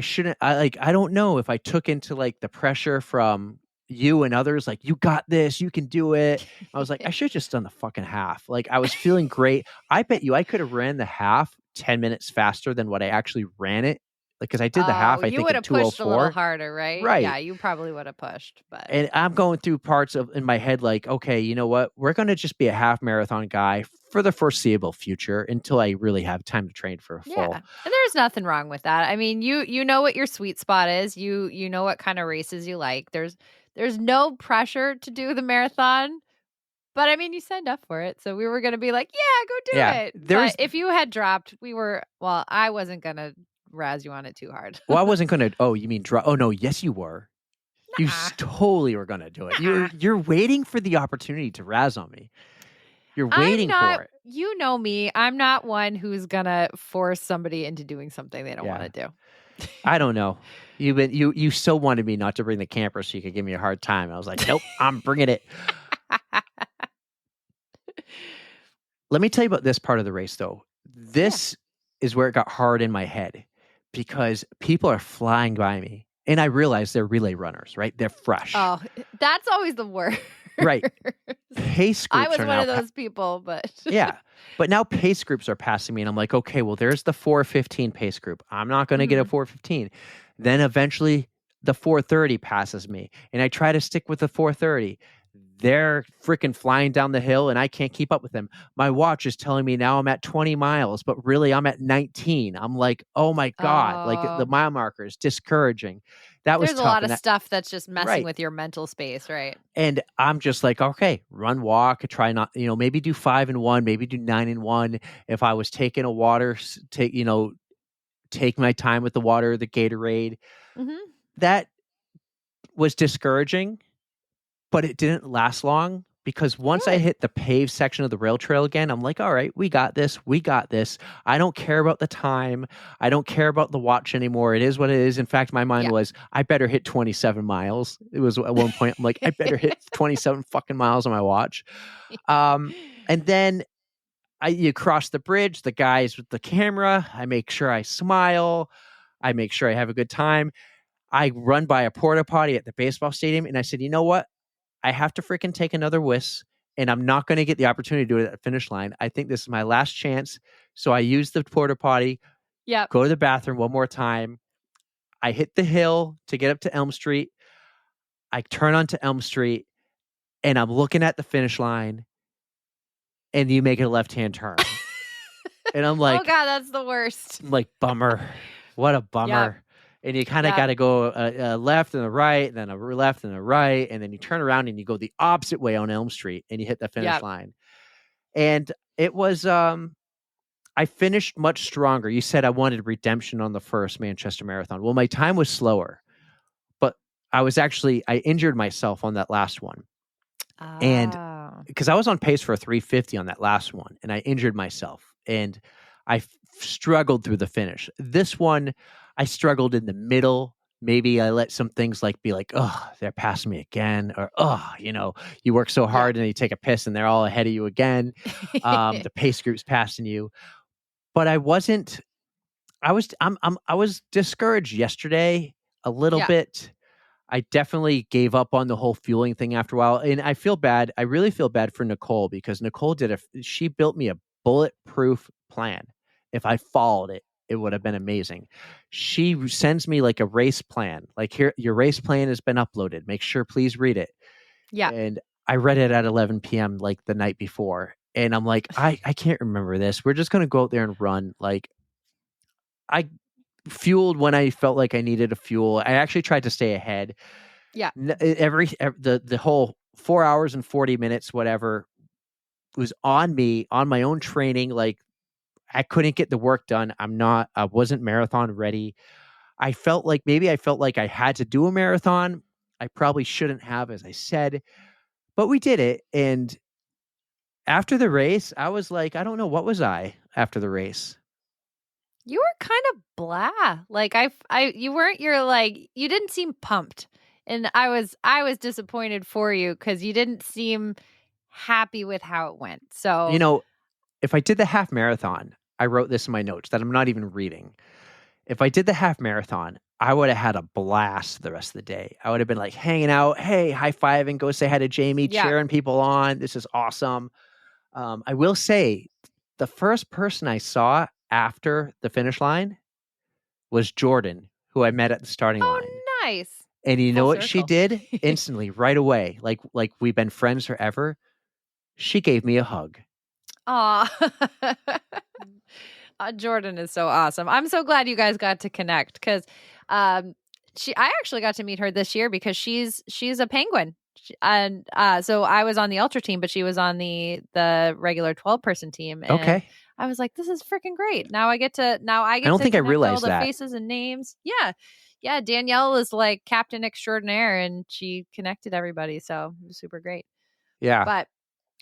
don't know if I took into like the pressure from you and others, like, you got this, you can do it. I was like, I should have just done the fucking half. Like, I was feeling great. I bet you I could have ran the half 10 minutes faster than what I actually ran it. Like, because I did the half, I you think would in have pushed a little 2:04. harder, right? Right. Yeah, you probably would have pushed, but And I'm going through parts in my head, like, okay, you know what? We're going to just be a half marathon guy for the foreseeable future until I really have time to train for a full. yeah. And there's nothing wrong with that. I mean, you know what your sweet spot is. You know what kind of races you like. There's no pressure to do the marathon. But I mean, you signed up for it. So we were going to be like, yeah, go do Yeah, it. But if you had dropped, I wasn't going to razz you on it too hard. Well, I wasn't going to. Oh, you mean draw? Oh, no. Yes, you were. You Nah. totally were going to do it. Nah. You're waiting for the opportunity to razz on me. You're waiting for it. You know me. I'm not one who's going to force somebody into doing something they don't want to do. I don't know. You so wanted me not to bring the camper so you could give me a hard time. I was like, nope, I'm bringing it. Let me tell you about this part of the race, though. This is where it got hard in my head, because people are flying by me. And I realize they're relay runners, right? They're fresh. Oh, that's always the worst. Right. Pace groups I was are one now of those people, but yeah. But now pace groups are passing me, and I'm like, okay, well, there's the 4:15 pace group. I'm not going to get a 4:15. Then eventually the 4:30 passes me, and I try to stick with the 4:30. They're freaking flying down the hill, and I can't keep up with them. My watch is telling me now I'm at 20 miles, but really I'm at 19. I'm like, oh my God, like the Oh. mile marker is discouraging. That was There's a tough. lot And of stuff that's just messing Right. with your mental space, right? and I'm just like, okay, run, walk, try not, maybe do 5 and 1, maybe do 9 and 1. If I was taking a water, take my time with the water, the Gatorade. Mhm. That was discouraging, but it didn't last long because once I Good. hit the paved section of the rail trail again, I'm like, all right, we got this. We got this. I don't care about the time. I don't care about the watch anymore. It is what it is. In fact, my mind Yeah. was, I better hit 27 miles. It was at one point, I'm like, I better hit 27 fucking miles on my watch. And then you cross the bridge, the guys with the camera. I make sure I smile. I make sure I have a good time. I run by a porta potty at the baseball stadium, and I said, you know what? I have to freaking take another whiz, and I'm not going to get the opportunity to do it at the finish line. I think this is my last chance. So I use the porta potty, Yep. go to the bathroom one more time. I hit the hill to get up to Elm Street. I turn onto Elm Street, and I'm looking at the finish line, and you make a left-hand turn. And I'm like, oh God, that's the worst. bummer. What a bummer. And you kind of Yep. got to go a left and a right, and then a left and a right, and then you turn around and you go the opposite way on Elm Street, and you hit the finish Yep. line. And it was, I finished much stronger. You said I wanted redemption on the first Manchester Marathon. Well, my time was slower, but I injured myself on that last one. And Oh. because I was on pace for a 350 on that last one, and I injured myself, and I struggled through the finish. This one, I struggled in the middle. Maybe I let some things be like, oh, they're passing me again, or oh, you work so hard and then you take a piss and they're all ahead of you again. The pace group's passing you, but I wasn't. I was discouraged yesterday a little bit. I definitely gave up on the whole fueling thing after a while. And I feel bad. I really feel bad for Nicole because Nicole she built me a bulletproof plan. If I followed it, it would have been amazing. She sends me a race plan. Here, your race plan has been uploaded. Make sure, please read it. Yeah. And I read it at 11 p.m. the night before. And I'm like, I can't remember this. We're just going to go out there and run. I fueled when I felt like I needed a fuel. I actually tried to stay ahead. Yeah. The whole 4 hours and 40 minutes, whatever, was on me, on my own training. I couldn't get the work done. I wasn't marathon ready. I felt like I had to do a marathon. I probably shouldn't have, as I said, but we did it. And after the race, I was like, I don't know, what was I after the race? You were kind of blah. You didn't seem pumped. And I was disappointed for you because you didn't seem happy with how it went. So, if I did the half marathon, I wrote this in my notes that I'm not even reading. If I did the half marathon, I would have had a blast the rest of the day. I would have been hanging out, hey, high-fiving, go say hi to Jamie, cheering people on. This is awesome. I will say the first person I saw after the finish line was Jordan, who I met at the starting line. Oh, nice. And you know Full what she circle. did? Instantly, right away, like we've been friends forever. She gave me a hug. Aw. Jordan is so awesome. I'm so glad you guys got to connect because I actually got to meet her this year because she's a Penguin. And so I was on the ultra team, but she was on the regular 12-person team. And Okay. I was like, this is freaking great. I don't think I connect realized all the that. faces and names. Yeah. Yeah. Danielle is like Captain Extraordinaire and she connected everybody. So it was super great. Yeah. But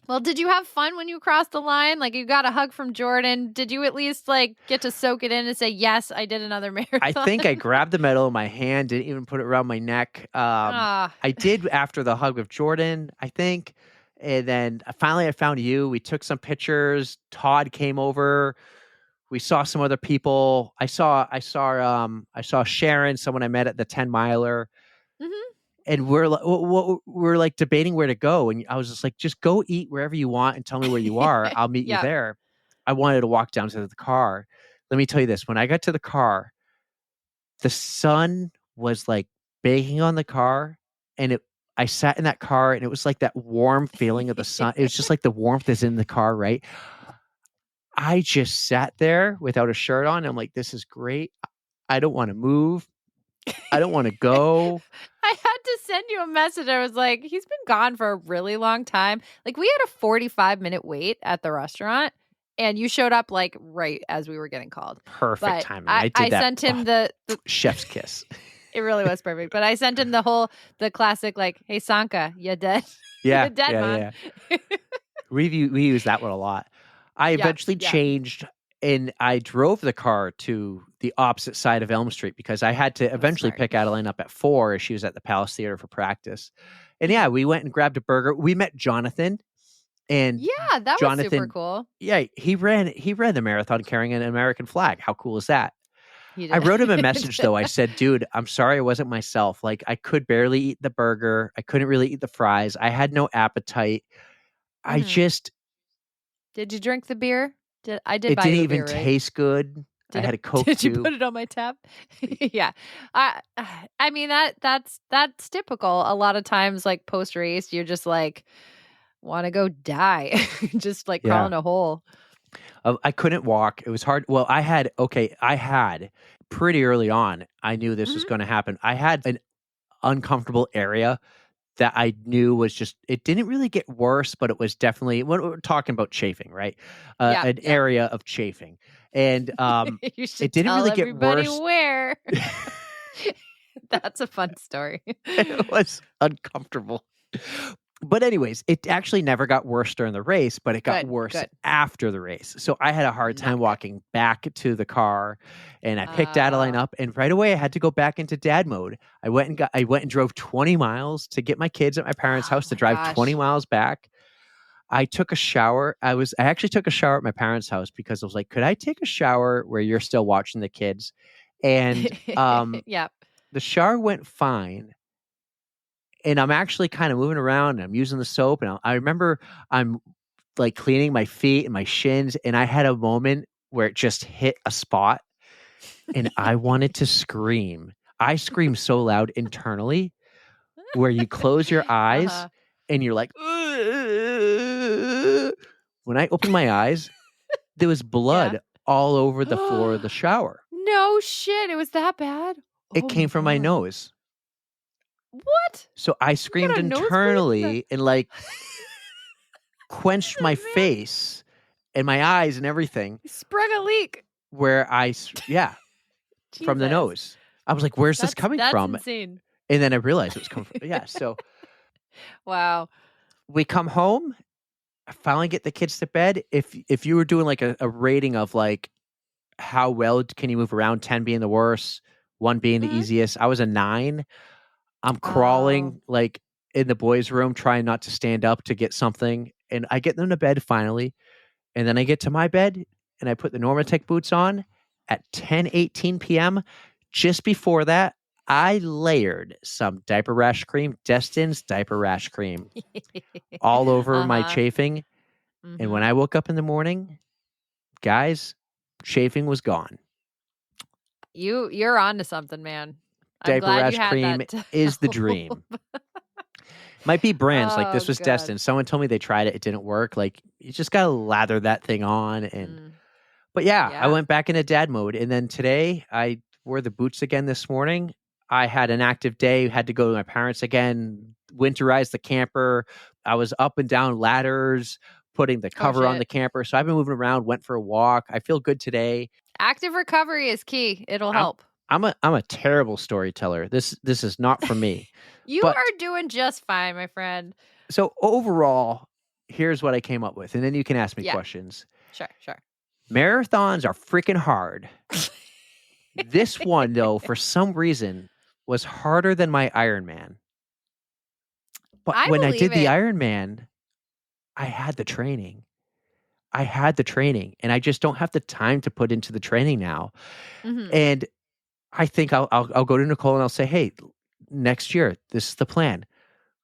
well, did you have fun when you crossed the line? You got a hug from Jordan. Did you at least get to soak it in and say, yes, I did another marathon? I think I grabbed the medal in my hand, didn't even put it around my neck. I did after the hug with Jordan, I think. And then finally I found you. We took some pictures. Todd came over. We saw some other people. I saw Sharon, someone I met at the 10 miler. Mm-hmm. And we're debating where to go. And I was just just go eat wherever you want and tell me where you are. I'll meet you there. I wanted to walk down to the car. Let me tell you this. When I got to the car, the sun was baking on the car, and I sat in that car, and it was like that warm feeling of the sun. It was just like the warmth is in the car, right? I just sat there without a shirt on. I'm like, this is great. I don't want to move. I don't want to go. I had to send you a message. I was like, he's been gone for a really long time. Like, we had a 45-minute wait at the restaurant, and you showed up like right as we were getting called. Perfect But timing. I did that. sent him the chef's kiss. It really was perfect. But I sent him the classic, like, hey, Sanka, you dead? Yeah. You dead, man. Yeah. We use that one a lot. I eventually changed, and I drove the car to the opposite side of Elm Street because I had to eventually pick Adeline up at 4 as she was at the Palace Theater for practice. And yeah, we went and grabbed a burger. We met Jonathan. And yeah, that was super cool. Yeah, he ran the marathon carrying an American flag. How cool is that? I wrote him a message though. I said, dude, I'm sorry I wasn't myself. Like, I could barely eat the burger. I couldn't really eat the fries. I had no appetite. I just... Did you drink the beer? I did. It buy didn't you a even beer, right? taste good. I had a Coke Did too. you put it on my tab? Yeah. I mean, that's typical. A lot of times, like, post race, you're just like, want to go die, just like crawl in a hole. I couldn't walk. It was hard. Well, I had pretty early on, I knew this was going to happen. I had an uncomfortable area that I knew was just, it didn't really get worse, but it was definitely, we're talking about chafing, right? An area of chafing. And it didn't really get worse. Where? That's a fun story. It was uncomfortable. But anyways, it actually never got worse during the race, but it got worse after the race. So I had a hard time walking back to the car, and I picked Adeline up, and right away I had to go back into dad mode. I went and drove 20 miles to get my kids at my parents' house to drive 20 miles back. I took a shower. I actually took a shower at my parents' house because I was like, could I take a shower where you're still watching the kids? And yep. The shower went fine. And I'm actually kind of moving around, and I'm using the soap. And I remember I'm like cleaning my feet and my shins. And I had a moment where it just hit a spot, and I wanted to scream. I screamed so loud internally where you close your eyes and you're like, ugh. When I opened my eyes, there was blood all over the floor of the shower. No shit. It was that bad? It came from my nose. What? So I screamed internally and like quenched my face and my eyes and everything. You sprung a leak. Where from the nose. I was like, where's this coming from? That's insane. And then I realized it was coming from, so. Wow. We come home. I finally get the kids to bed. If you were doing like a rating of like, how well can you move around, 10 being the worst, 1 being the easiest, I was a 9. I'm crawling like in the boys' room, trying not to stand up to get something. And I get them to bed finally. And then I get to my bed and I put the Normatec boots on at 10:18 p.m. Just before that, I layered some diaper rash cream, Destin's diaper rash cream, all over my chafing. And when I woke up in the morning, guys, chafing was gone. You're on to something, man. Diaper rash cream is the dream. Might be brands like this was Destin. Someone told me they tried it. It didn't work. Like, you just got to lather that thing on. And But yeah, I went back into dad mode. And then today I wore the boots again this morning. I had an active day, had to go to my parents again, winterize the camper. I was up and down ladders, putting the cover on the camper. So I've been moving around, went for a walk. I feel good today. Active recovery is key. It'll help. I'm a terrible storyteller. This is not for me. You are doing just fine, my friend. So overall, here's what I came up with, and then you can ask me questions. Sure. Marathons are freaking hard. This one, though, for some reason, was harder than my Ironman. But when I did the Ironman, I had the training. And I just don't have the time to put into the training now. And I think I'll go to Nicole and I'll say, hey, next year, this is the plan.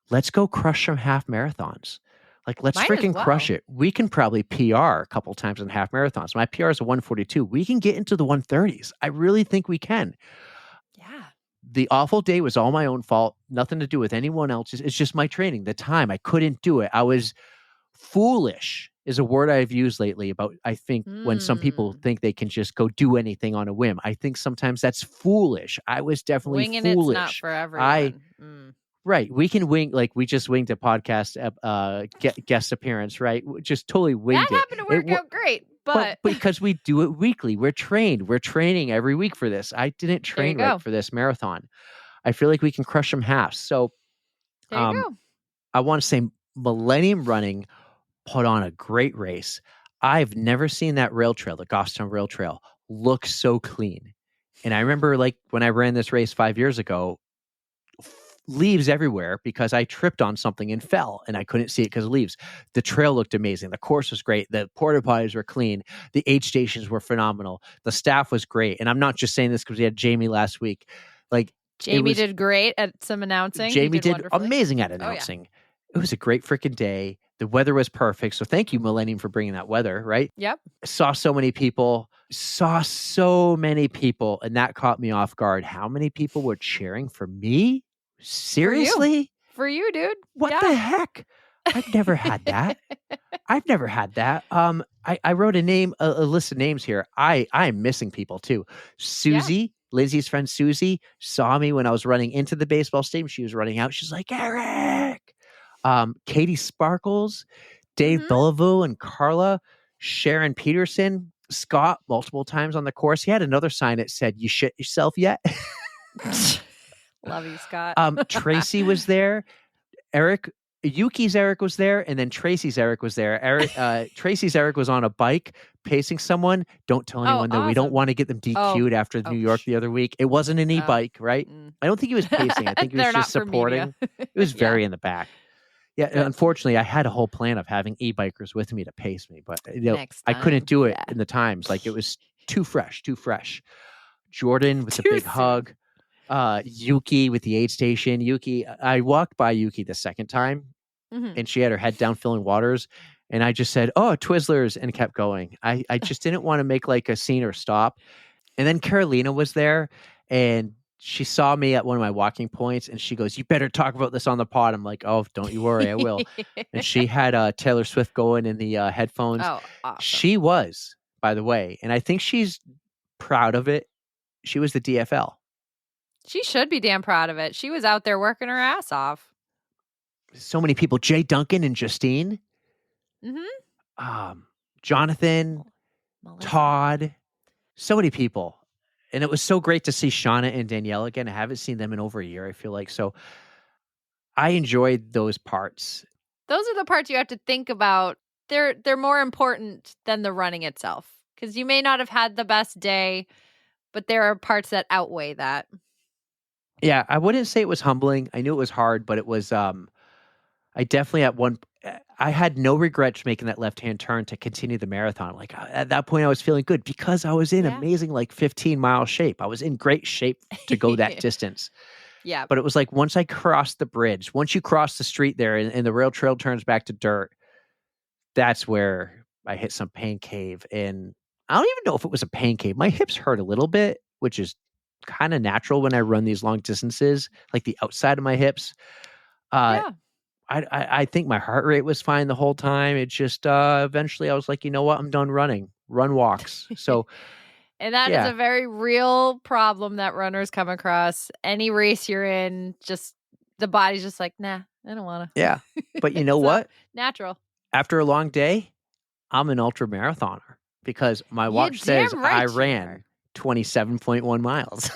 Let's go crush some half marathons. Like, let's freaking crush it. We can probably PR a couple times in half marathons. My PR is a 142. We can get into the 130s. I really think we can. Yeah. the awful day was all my own fault. Nothing to do with anyone else. It's just my training, the time. I couldn't do it. I was foolish is a word I've used lately about, I think, when some people think they can just go do anything on a whim. I think sometimes that's foolish. I was definitely Winging foolish. it's not for everyone. Right. We can wing, like we just winged a podcast guest appearance, right? Just totally winged That happened to work out great, but because we do it weekly. We're trained. We're training every week for this. I didn't train right for this marathon. I feel like we can crush some halves. So there you go. I want to say Millennium Running put on a great race. I've never seen that rail trail, the Goffstown Rail Trail, look so clean. And I remember like when I ran this race 5 years ago, leaves everywhere because I tripped on something and fell and I couldn't see it because of leaves. The trail looked amazing. The course was great. The porta potties were clean. The aid stations were phenomenal. The staff was great. And I'm not just saying this because we had Jamie last week. Like Jamie did great at some announcing. Jamie did amazing at announcing. Oh, yeah. It was a great freaking day. The weather was perfect. So thank you, Millennium, for bringing that weather, right? Yep. Saw so many people, and that caught me off guard. How many people were cheering for me? Seriously? For you, dude. What the heck? I've never had that. I wrote a list of names here. I'm missing people too. Susie, Lindsay's friend Susie, saw me when I was running into the baseball stadium. She was running out. She's like, Eric. Katie Sparkles, Dave Bellevue and Carla, Sharon Peterson, Scott multiple times on the course. He had another sign that said, "You shit yourself yet?" Love you, Scott. Tracy was there. Yuki's Eric was there, and then Tracy's Eric was there. Tracy's Eric was on a bike pacing someone. Don't tell anyone though. Awesome. We don't want to get them DQ'd after New York the other week. It wasn't an e-bike, right? I don't think he was pacing. I think he was just supporting. It was very in the back. Yeah, unfortunately, I had a whole plan of having e-bikers with me to pace me, but I couldn't do it in the times. Like it was too fresh. Jordan with the big hug. Yuki with the aid station. Yuki, I walked by Yuki the second time, and she had her head down filling waters, and I just said, "Oh, Twizzlers," and kept going. I just didn't want to make like a scene or stop. And then Carolina was there, and she saw me at one of my walking points and she goes, "You better talk about this on the pod." I'm like, "Oh, don't you worry, I will." And she had Taylor Swift going in the headphones. Oh, awesome. She was, by the way, and I think she's proud of it. She was the DFL. She should be damn proud of it. She was out there working her ass off. So many people, Jay Duncan and Justine. Jonathan, Melissa. Todd, so many people. And it was so great to see Shauna and Danielle again. I haven't seen them in over a year, I feel like. So I enjoyed those parts. Those are the parts you have to think about. They're more important than the running itself. Because you may not have had the best day, but there are parts that outweigh that. Yeah, I wouldn't say it was humbling. I knew it was hard, but it was, I definitely I had no regrets making that left-hand turn to continue the marathon. Like at that point I was feeling good because I was in amazing, like 15-mile shape. I was in great shape to go that distance. Yeah. But it was like, once I crossed the bridge, once you cross the street there and the rail trail turns back to dirt, that's where I hit some pain cave. And I don't even know if it was a pain cave. My hips hurt a little bit, which is kind of natural when I run these long distances, like the outside of my hips. I think my heart rate was fine the whole time. It just eventually I was like, you know what? I'm done running. Run walks. So, and that is a very real problem that runners come across. Any race you're in, just the body's just like, nah, I don't want to. Yeah, but you know what? Natural. After a long day, I'm an ultra marathoner because my watch says I ran 27.1 miles.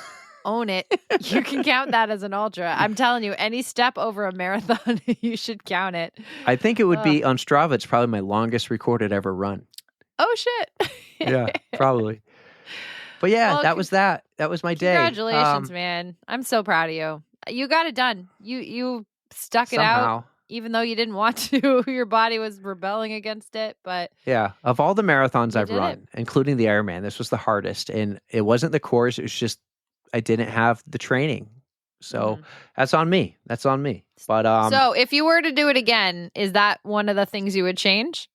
Own it. You can count that as an ultra. I'm telling you, any step over a marathon, you should count it. I think it would be on Strava. It's probably my longest recorded ever run. Oh, shit. Yeah, probably. But yeah, well, that was that. That was my day. Congratulations, man. I'm so proud of you. You got it done. You stuck it out, even though you didn't want to. Your body was rebelling against it. But yeah, of all the marathons I've run, including the Ironman, this was the hardest. And it wasn't the course. It was just I didn't have the training. So that's on me. That's on me. But so if you were to do it again, is that one of the things you would change?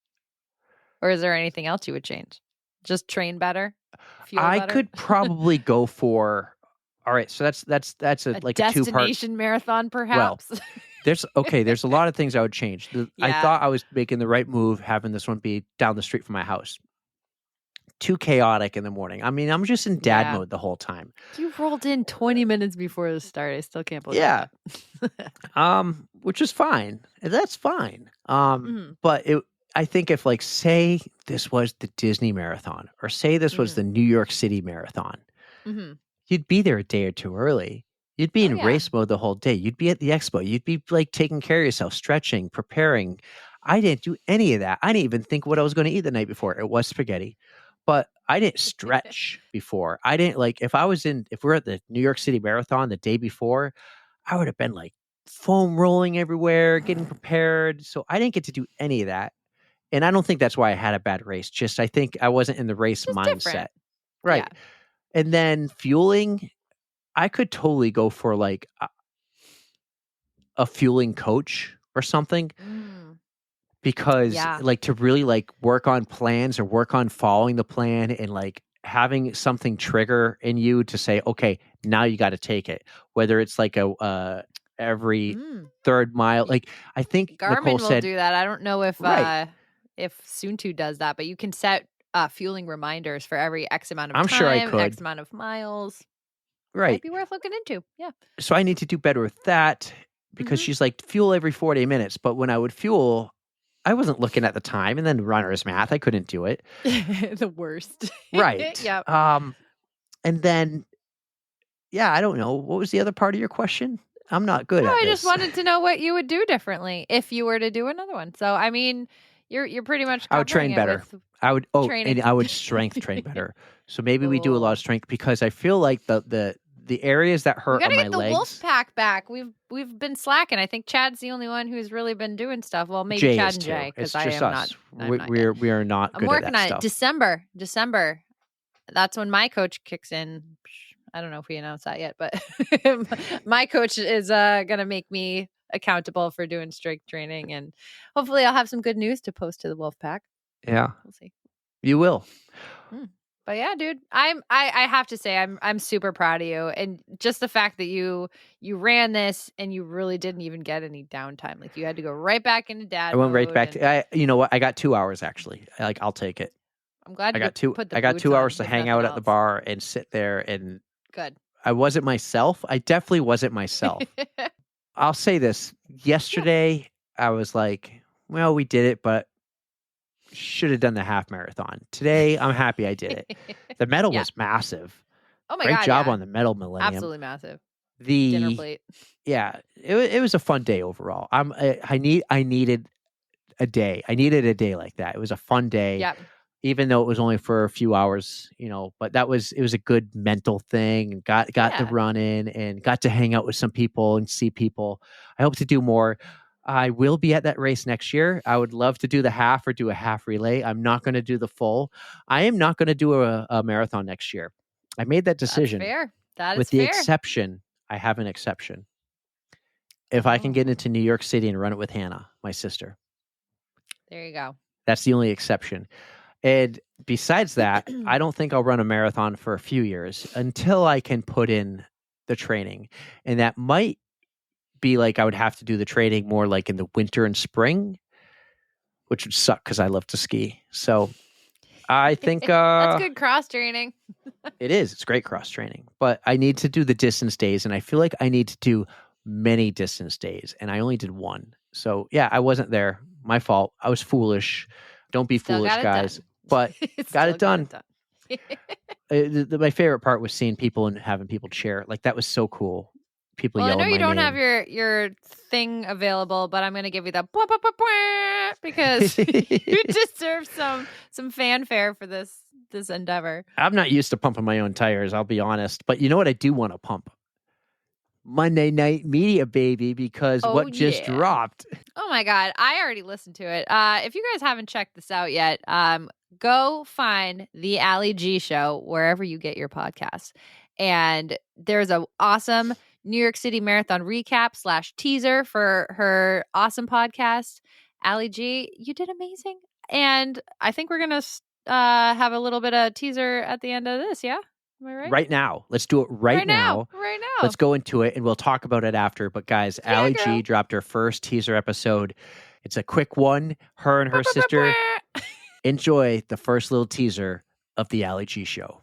Or is there anything else you would change? Just train better? I could probably go for All right, so that's A like a two-part. destination marathon, perhaps. There's a lot of things I would change. I Yeah. thought I was making the right move having this one be down the street from my house. Too chaotic in the morning. I mean, I'm just in dad Yeah. mode the whole time. You rolled in 20 minutes before the start. I still can't believe Yeah. that. Which is fine. That's fine. Mhm. But I think if like say this was the Disney marathon or say this was Mhm. the New York City marathon, Mhm. you'd be there a day or two early. You'd be Oh, in yeah. race mode the whole day. You'd be at the expo. You'd be like taking care of yourself, stretching, preparing. I didn't do any of that. I didn't even think what I was going to eat the night before. It was spaghetti, but I didn't stretch before. I didn't like if we're at the New York City Marathon the day before, I would have been like foam rolling everywhere, getting prepared. So I didn't get to do any of that. And I don't think that's why I had a bad race. Just I think I wasn't in the race Just mindset. different. Right. Yeah. And then fueling, I could totally go for like a fueling coach or something Mm. because Yeah. like to really like work on plans or work on following the plan and like having something trigger in you to say, okay, now you got to take it. Whether it's like every Mm. third mile, like I think Garmin Nicole will said, do that. I don't know right. if Suntu does that, but you can set fueling reminders for every X amount of I'm time, sure I X could. amount of miles. Might Right. be worth looking into. Yeah. So I need to do better with that because Mhm. she's like fuel every 40 minutes. But when I would fuel, I wasn't looking at the time and then runner's math. I couldn't do it. The worst. Right. Yep. And then, yeah, I don't know. What was the other part of your question? I'm not good No, at I just this. wanted to know what you would do differently if you were to do another one. So, I mean, you're pretty much I would train covering it better. with I would, training. and I would strength train better. So maybe we do a lot Oh. of strength because I feel like the areas that We hurt got on to my get the wolf legs. pack back. We've been slacking. I think Chad's the only one who's really been doing stuff. Well, maybe Jay Chad is and too. Jay It's because I just am us. not. I'm not yet. We are not I'm good working at that on it. stuff. December. That's when my coach kicks in. I don't know if we announced that yet, but my coach is gonna make me accountable for doing strength training, and hopefully I'll have some good news to post to the wolf pack. Yeah, We'll see. you will. But yeah, dude, I have to say I'm super proud of you, and just the fact that you ran this and you really didn't even get any downtime. Like you had to go right back into dad I went right mode, back and to. You know what? I got 2 hours actually. I'll take it. I'm glad I you got two. put the I got boots 2 on, hours to if hang nothing out at the else. bar and sit there, and Good. I wasn't myself. I definitely wasn't myself. I'll say this: yesterday, I was like, "Well, we did it, but should have done the half marathon." Today, I'm happy I did it. The medal Yeah. was massive. Oh my Great god, job yeah. on the medal, Millennium. Absolutely massive. Dinner The plate. yeah, it was a fun day overall. I needed a day. I needed a day like that. It was a fun day. Yep. Even though it was only for a few hours, but it was a good mental thing. And got the Yeah. run in and got to hang out with some people and see people. I hope to do more. I will be at that race next year. I would love to do the half or do a half relay. I'm not going to do the full. I am not going to do a marathon next year. I made that decision. That's fair. That with is the fair. exception, I have an exception. If I can get into New York City and run it with Hannah, my sister. There you go. That's the only exception. And besides that, I don't think I'll run a marathon for a few years until I can put in the training. And that might be like I would have to do the training more like in the winter and spring, which would suck because I love to ski. So I think That's good cross training. it is. It's great cross training. But I need to do the distance days. And I feel like I need to do many distance days. And I only did one. So yeah, I wasn't there. My fault. I was foolish. Don't be Still foolish, got it guys. done. But got it done. done. My favorite part was seeing people and having people cheer. Like that was so cool. People Well, I know yelling you my don't name. have your thing available, but I'm going to give you the blah, blah, blah, blah, because you deserve some fanfare for this endeavor. I'm not used to pumping my own tires, I'll be honest. But you know what I do want to pump? Monday Night Media, baby, because what just dropped. Oh my God. I already listened to it. If you guys haven't checked this out yet, go find the Ali G Show wherever you get your podcasts. And there's an awesome New York City Marathon recap / teaser for her awesome podcast. Ali G, you did amazing. And I think we're going to have a little bit of teaser at the end of this. Yeah. Am I right? Right now. Let's do it right now. Right now. Let's go into it and we'll talk about it after. But guys, Yeah, Allie girl. G dropped her first teaser episode. It's a quick one. Her and her sister. Enjoy the first little teaser of the Allie G show.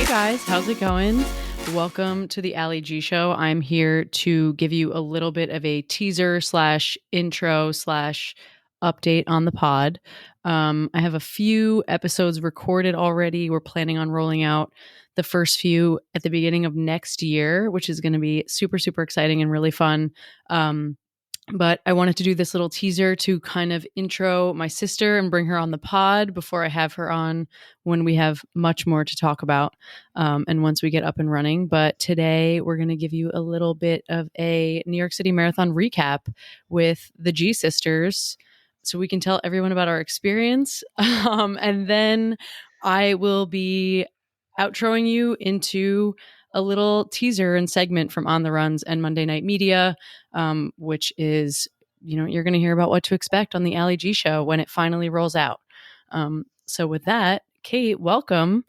Guys, how's it going? Welcome to the Allie G Show. I'm here to give you a little bit of a teaser / intro / update on the pod. I have a few episodes recorded already. We're planning on rolling out the first few at the beginning of next year, which is going to be super, super exciting and really fun. But I wanted to do this little teaser to kind of intro my sister and bring her on the pod before I have her on when we have much more to talk about and once we get up and running. But today we're going to give you a little bit of a New York City Marathon recap with the G sisters so we can tell everyone about our experience. And then I will be outroing you into a little teaser and segment from On the Runs and Monday Night Media, which is, you're going to hear about what to expect on the Allie G show when it finally rolls out. So with that, Kate, welcome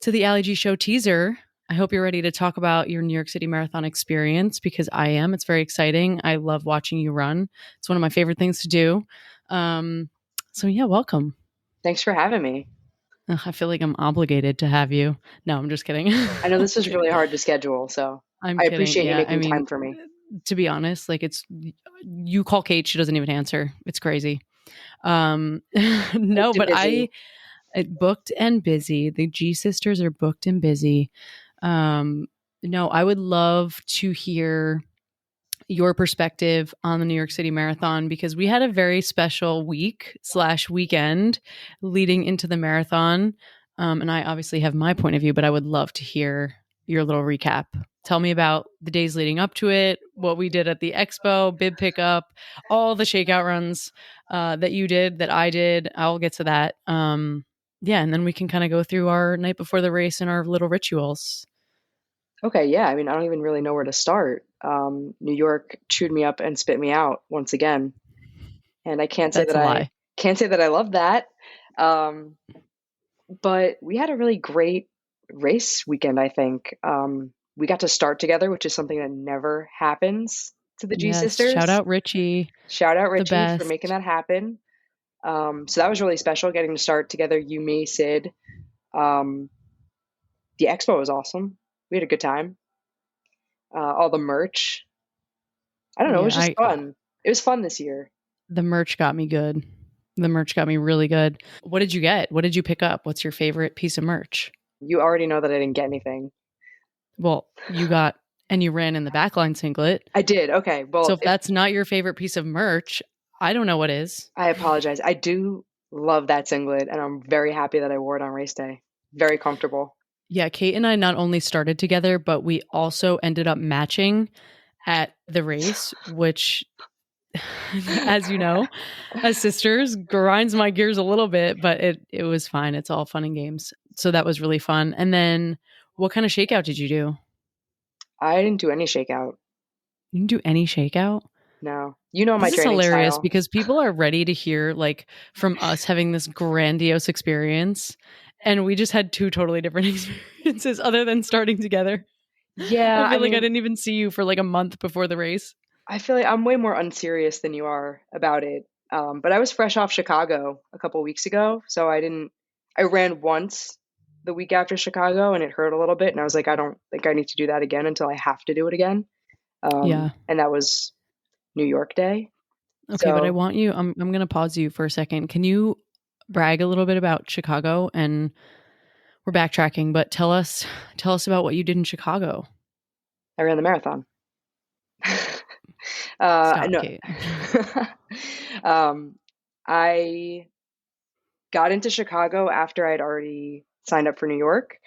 to the Allie G show teaser. I hope you're ready to talk about your New York City Marathon experience because I am. It's very exciting. I love watching you run. It's one of my favorite things to do. So yeah, welcome. Thanks for having me. Ugh, I feel like I'm obligated to have you. No, I'm just kidding. I know this is really hard to schedule, so I appreciate you making time for me. To be honest, like you call Kate, she doesn't even answer. It's crazy. No, but busy. I booked and busy. The G sisters are booked and busy. No, I would love to hear your perspective on the New York City Marathon because we had a very special week / weekend leading into the marathon. And I obviously have my point of view, but I would love to hear your little recap. Tell me about the days leading up to it, what we did at the expo, bib pickup, all the shakeout runs that you did, that I did. I'll get to that. Yeah, and then we can kind of go through our night before the race and our little rituals. Okay, yeah. I mean, I don't even really know where to start. New York chewed me up and spit me out once again, and I can't say that I love that. But we had a really great race weekend. I think we got to start together, which is something that never happens to the G sisters. Shout out Richie. Shout out Richie for making that happen. So that was really special, getting to start together. You, me, Sid. The expo was awesome. We had a good time. All the merch. I don't know. It was just fun. It was fun this year. The merch got me good. The merch got me really good. What did you get? What did you pick up? What's your favorite piece of merch? You already know that I didn't get anything. Well, you got, and you ran in the backline singlet. I did. Okay. Well, so if that's not your favorite piece of merch, I don't know what is. I apologize. I do love that singlet, and I'm very happy that I wore it on race day. Very comfortable. Yeah, Kate and I not only started together, but we also ended up matching at the race, which, as you know, as sisters, grinds my gears a little bit, but it was fine. It's all fun and games. So that was really fun. And then what kind of shakeout did you do? I didn't do any shakeout. You didn't do any shakeout? No. You know my this is training hilarious style. Because people are ready to hear like from us having this grandiose experience. And we just had two totally different experiences other than starting together. Yeah. I feel like I didn't even see you for like a month before the race. I feel like I'm way more unserious than you are about it. But I was fresh off Chicago a couple weeks ago. So I ran once the week after Chicago and it hurt a little bit. And I was like, I don't think I need to do that again until I have to do it again. And that was New York Day. Okay, but I want you, I'm going to pause you for a second. Can you brag a little bit about Chicago? And we're backtracking, but tell us about what you did in Chicago. I ran the marathon. Stop, no. Kate. I got into Chicago after I'd already signed up for New York,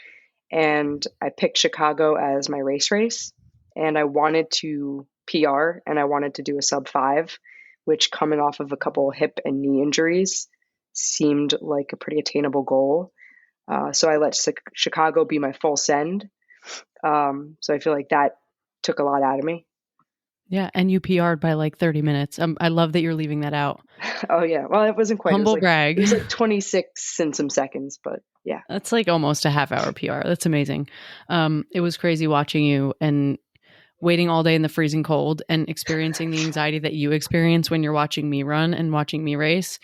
and I picked Chicago as my race. And I wanted to PR, and I wanted to do a sub 5, which, coming off of a couple hip and knee injuries, seemed like a pretty attainable goal. So I let Chicago be my full send. So I feel like that took a lot out of me. Yeah, and you PR'd by like 30 minutes. I love that you're leaving that out. Oh yeah, well it wasn't quite. Humble It brag. was like 26 and some seconds, but yeah. That's like almost a half-hour PR. That's amazing. It was crazy watching you and waiting all day in the freezing cold and experiencing the anxiety that you experience when you're watching me run and watching me race.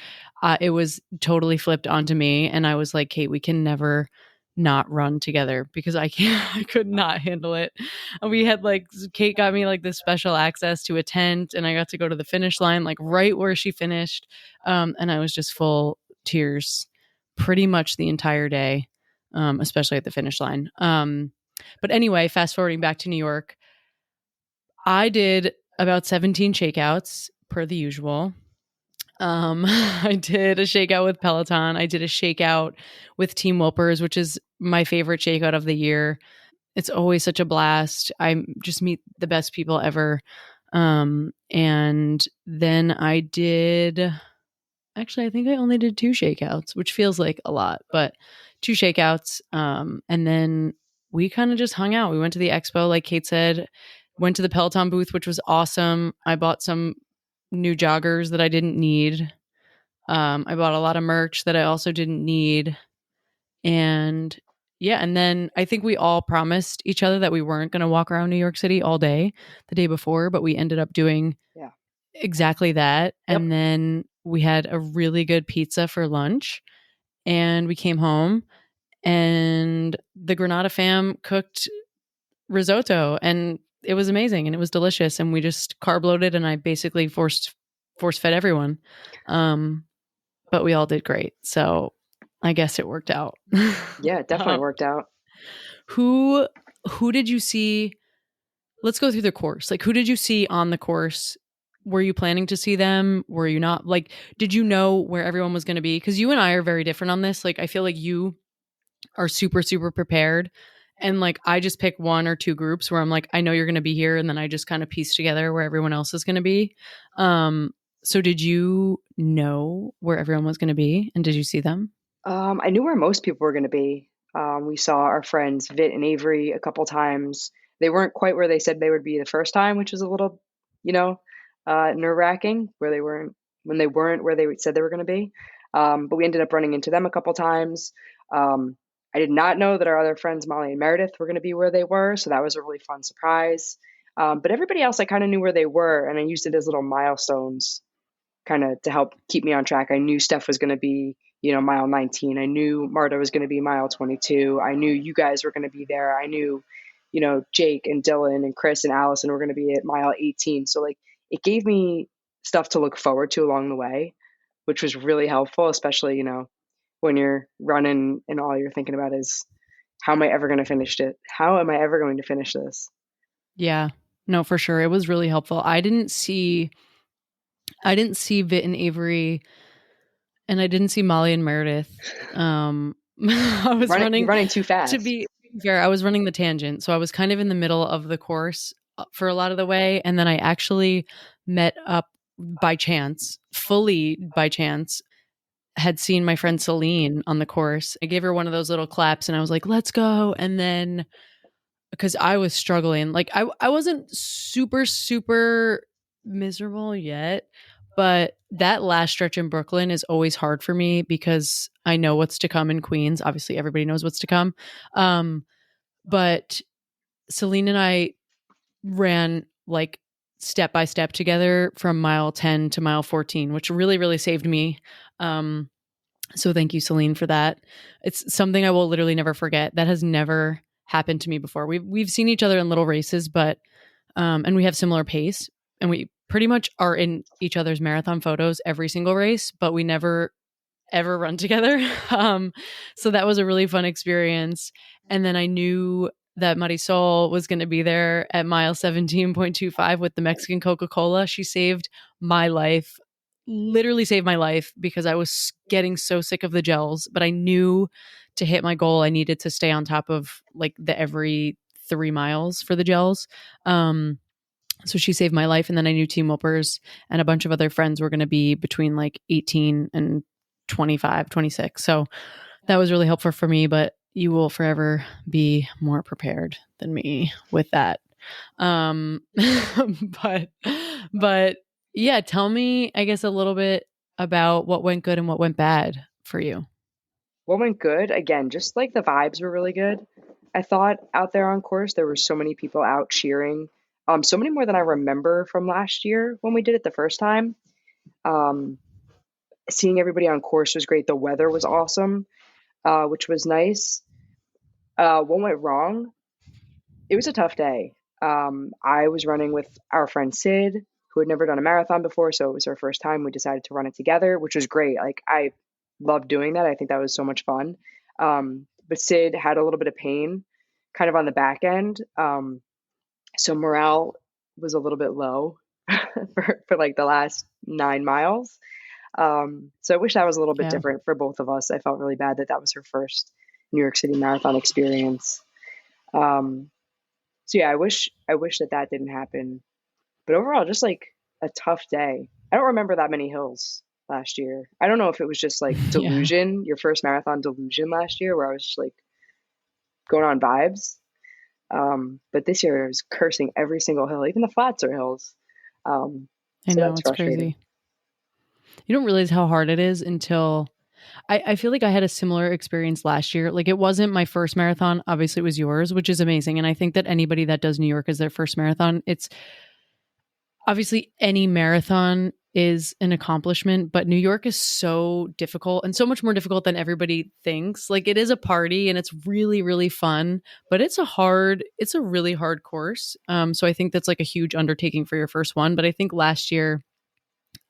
It was totally flipped onto me, and I was like, Kate, we can never not run together because I could not handle it. And we had like, Kate got me like this special access to a tent, and I got to go to the finish line, like right where she finished. And I was just full tears pretty much the entire day, especially at the finish line. But anyway, fast forwarding back to New York, I did about 17 shakeouts per the usual. I did a shakeout with Peloton. I did a shakeout with Team Whoopers, which is my favorite shakeout of the year. It's always such a blast. I just meet the best people ever. And then I did, actually, I think I only did 2 shakeouts, which feels like a lot, but 2 shakeouts. And then we kind of just hung out. We went to the expo, like Kate said, went to the Peloton booth, which was awesome. I bought some new joggers that I didn't need. I bought a lot of merch that I also didn't need. And yeah, and then I think we all promised each other that we weren't going to walk around New York City all day the day before, but we ended up doing exactly that. Yep. And then we had a really good pizza for lunch, and we came home, and the Granada fam cooked risotto, and it was amazing and it was delicious, and we just carb loaded, and I basically force fed everyone. But we all did great. So I guess it worked out. Yeah, it definitely worked out. Who did you see? Let's go through the course. Like, who did you see on the course? Were you planning to see them? Were you not? Like, did you know where everyone was going to be? Because you and I are very different on this. Like, I feel like you are super, super prepared. And like, I just pick 1 or 2 groups where I'm like, I know you're going to be here. And then I just kind of piece together where everyone else is going to be. So did you know where everyone was going to be? And did you see them? I knew where most people were going to be. We saw our friends Vit and Avery a couple times. They weren't quite where they said they would be the first time, which was a little, nerve-wracking, where they weren't where they said they were going to be. But we ended up running into them a couple times. I did not know that our other friends, Molly and Meredith, were going to be where they were, so that was a really fun surprise. But everybody else, I kind of knew where they were, and I used it as little milestones kind of to help keep me on track. I knew Steph was going to be, mile 19. I knew Marta was going to be mile 22. I knew you guys were going to be there. I knew, Jake and Dylan and Chris and Allison were going to be at mile 18. So like, it gave me stuff to look forward to along the way, which was really helpful, especially, when you're running and all you're thinking about is, how am I ever going to finish it? How am I ever going to finish this? Yeah, no, for sure. It was really helpful. I didn't see Vit and Avery, and I didn't see Molly and Meredith. I was running too fast. To be fair, I was running the tangent, so I was kind of in the middle of the course for a lot of the way, and then I actually met up by chance, fully by chance. Had seen my friend Celine on the course. I gave her one of those little claps, and I was like, "Let's go!" And then, because I was struggling, like I wasn't super miserable yet. But that last stretch in Brooklyn is always hard for me because I know what's to come in Queens. Obviously, everybody knows what's to come. But Celine and I ran like step by step together from mile 10 to mile 14, which really, really saved me. So thank you, Celine, for that. It's something I will literally never forget. That has never happened to me before. We've seen each other in little races, but and we have similar pace, and we pretty much are in each other's marathon photos every single race, but we never ever run together. So that was a really fun experience. And then I knew that Marisol was going to be there at mile 17.25 with the Mexican Coca-Cola. She saved my life, literally saved my life, because I was getting so sick of the gels, but I knew to hit my goal, I needed to stay on top of like the every 3 miles for the gels. So she saved my life. And then I knew Team Whoopers and a bunch of other friends were going to be between like 18 and 25, 26. So That was really helpful for me, but you will forever be more prepared than me with that. But but yeah, tell me, I guess, a little bit about what went good and what went bad for you. What went good? Again, just like the vibes were really good. I thought out there on course, there were so many people out cheering. So many more than I remember from last year when we did it the first time. Um, Seeing everybody on course was great. The weather was awesome, which was nice. What went wrong? It was a tough day. I was running with our friend Sid, who had never done a marathon before, so it was our first time. We decided to run it together, which was great. Like I loved doing that. I think that was so much fun. But Sid had a little bit of pain, kind of on the back end, so morale was a little bit low for like the last 9 miles. So I wish that was a little bit Yeah. different for both of us. I felt really bad that that was her first New York City marathon experience. So yeah, I wish that that didn't happen. But overall, just like a tough day. I don't remember that many hills last year. I don't know if it was just like Yeah. delusion, your first marathon delusion last year, where I was just like going on vibes. But this year I was cursing every single hill, even the flats are hills. I So know, that's it's frustrating. crazy. You don't realize how hard it is until I feel like I had a similar experience last year. Like it wasn't my first marathon. Obviously, it was yours, which is amazing. And I think that anybody that does New York as their first marathon, it's obviously any marathon is an accomplishment, but New York is so difficult and so much more difficult than everybody thinks. Like it is a party and it's really, really fun, but it's a really hard course. So I think that's like a huge undertaking for your first one. But I think last year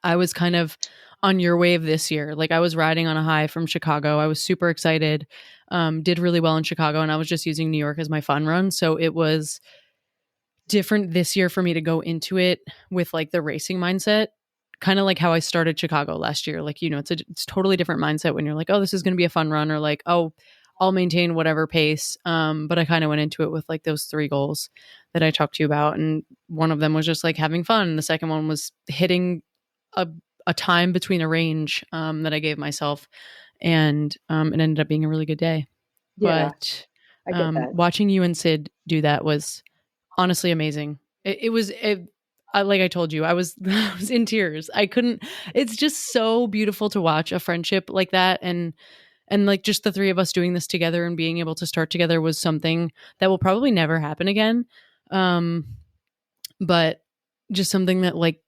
I was kind of on your wave this year. Like I was riding on a high from Chicago. I was super excited, did really well in Chicago, and I was just using New York as my fun run. So it was different this year for me to go into it with like the racing mindset, kind of like how I started Chicago last year. Like, it's totally different mindset when you're like, oh, this is going to be a fun run, or like, oh, I'll maintain whatever pace. But I kind of went into it with like those 3 goals that I talked to you about. And one of them was just like having fun. The second one was hitting a time between a range that I gave myself. And it ended up being a really good day. Yeah, But I get that. watching you and Sid do that was honestly amazing. Like I told you, I was I was in tears. I couldn't. It's just so beautiful to watch a friendship like that, and like just the 3 of us doing this together and being able to start together was something that will probably never happen again. But just something that like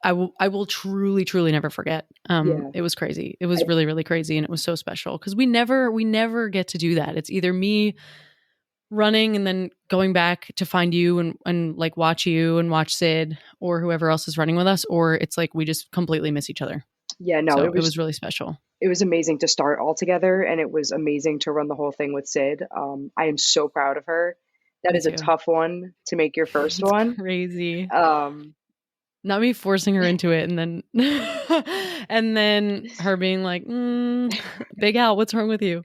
I will truly, truly never forget. Yeah. It was crazy. It was really, really crazy, and it was so special because we never get to do that. It's either me running and then going back to find you and like watch you and watch Sid or whoever else is running with us, or it's like we just completely miss each other. Yeah, no, So it was really special. it was amazing to start all together, and it was amazing to run the whole thing with Sid. I am so proud of her. That Me is a too. tough one to make your first It's one. crazy. Um, Not me forcing her into it and then and then her being like, Big Al, what's wrong with you?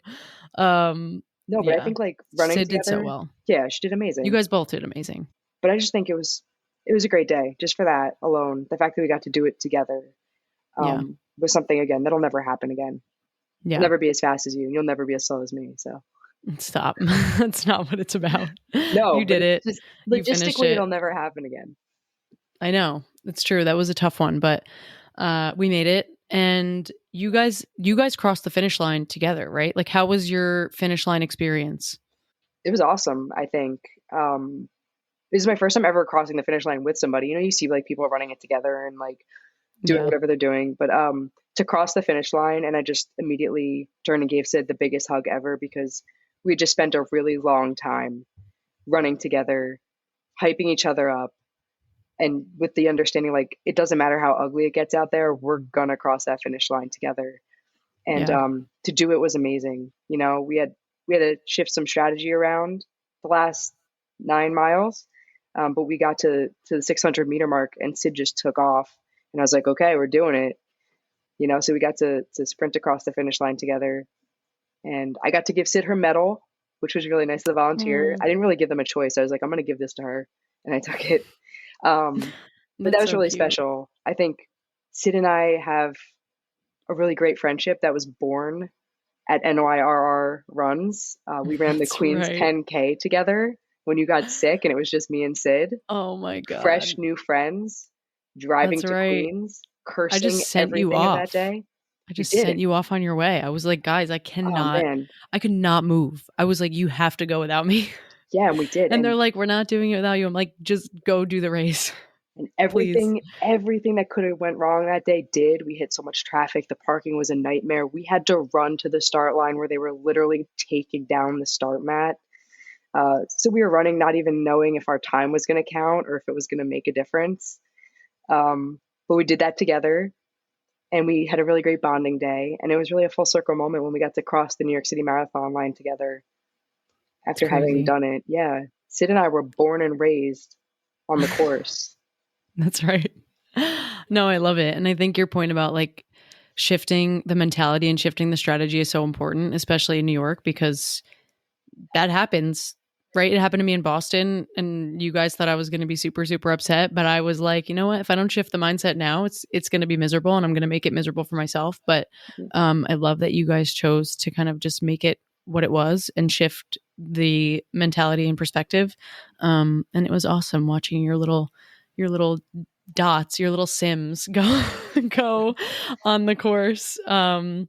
no, but I Yeah. think like running Sid did so together, well. yeah, she did amazing. You guys both did amazing. But I just think it was a great day just for that alone. The fact that we got to do it together Yeah. was something again that'll never happen again. Yeah. I'll never be as fast as you, and you'll never be as slow as me. So Stop. That's not what it's about. no, You but did it. just You finished logistically, it. it'll never happen again. I know. It's true. That was a tough one, but we made it. And you guys crossed the finish line together, right? Like how was your finish line experience? It was awesome. I think this is my first time ever crossing the finish line with somebody. You know, you see like people running it together and like doing Yeah. whatever they're doing, but to cross the finish line, and I just immediately turned and gave Sid the biggest hug ever because we just spent a really long time running together, hyping each other up, and with the understanding like it doesn't matter how ugly it gets out there, we're gonna cross that finish line together. And Yeah. to do it was amazing. You know, we had to shift some strategy around the last 9 miles, but we got to the 600-meter mark, and Sid just took off, and I was like, okay, we're doing it. You know, so we got to sprint across the finish line together, and I got to give Sid her medal, which was really nice as a volunteer. I didn't really give them a choice. I was like, I'm going to give this to her, and I took it. But that That's was so really cute. special. I think Sid and I have a really great friendship that was born at NYRR runs. We ran the That's Queens right. 10K together when you got sick, and it was just me and Sid. Oh my God. Fresh new friends, driving That's to right. Queens, I cursing just sent you everything of that off. day. I You just sent did. you off on your way. I was like, guys, I Oh man, could not move. I was like, you have to go without me. yeah, and we did. And they're like, we're not doing it without you. I'm like, just go do the race. And Please. everything that could have went wrong that day did. We hit so much traffic. The parking was a nightmare. We had to run to the start line where they were literally taking down the start mat. So we were running, not even knowing if our time was going to count or if it was going to make a difference. But we did that together, and we had a really great bonding day. And it was really a full circle moment when we got to cross the New York City Marathon line together after having crazy. done it. Yeah, Sid and I were born and raised on the course. That's right. No, I love it. And I think your point about like shifting the mentality and shifting the strategy is so important, especially in New York, because that happens, right? It happened to me in Boston, and you guys thought I was going to be super, super upset. But I was like, you know what? If I don't shift the mindset now, it's going to be miserable, and I'm going to make it miserable for myself. But I love that you guys chose to kind of just make it what it was and shift the mentality and perspective. And it was awesome watching your little dots, your little Sims go on the course and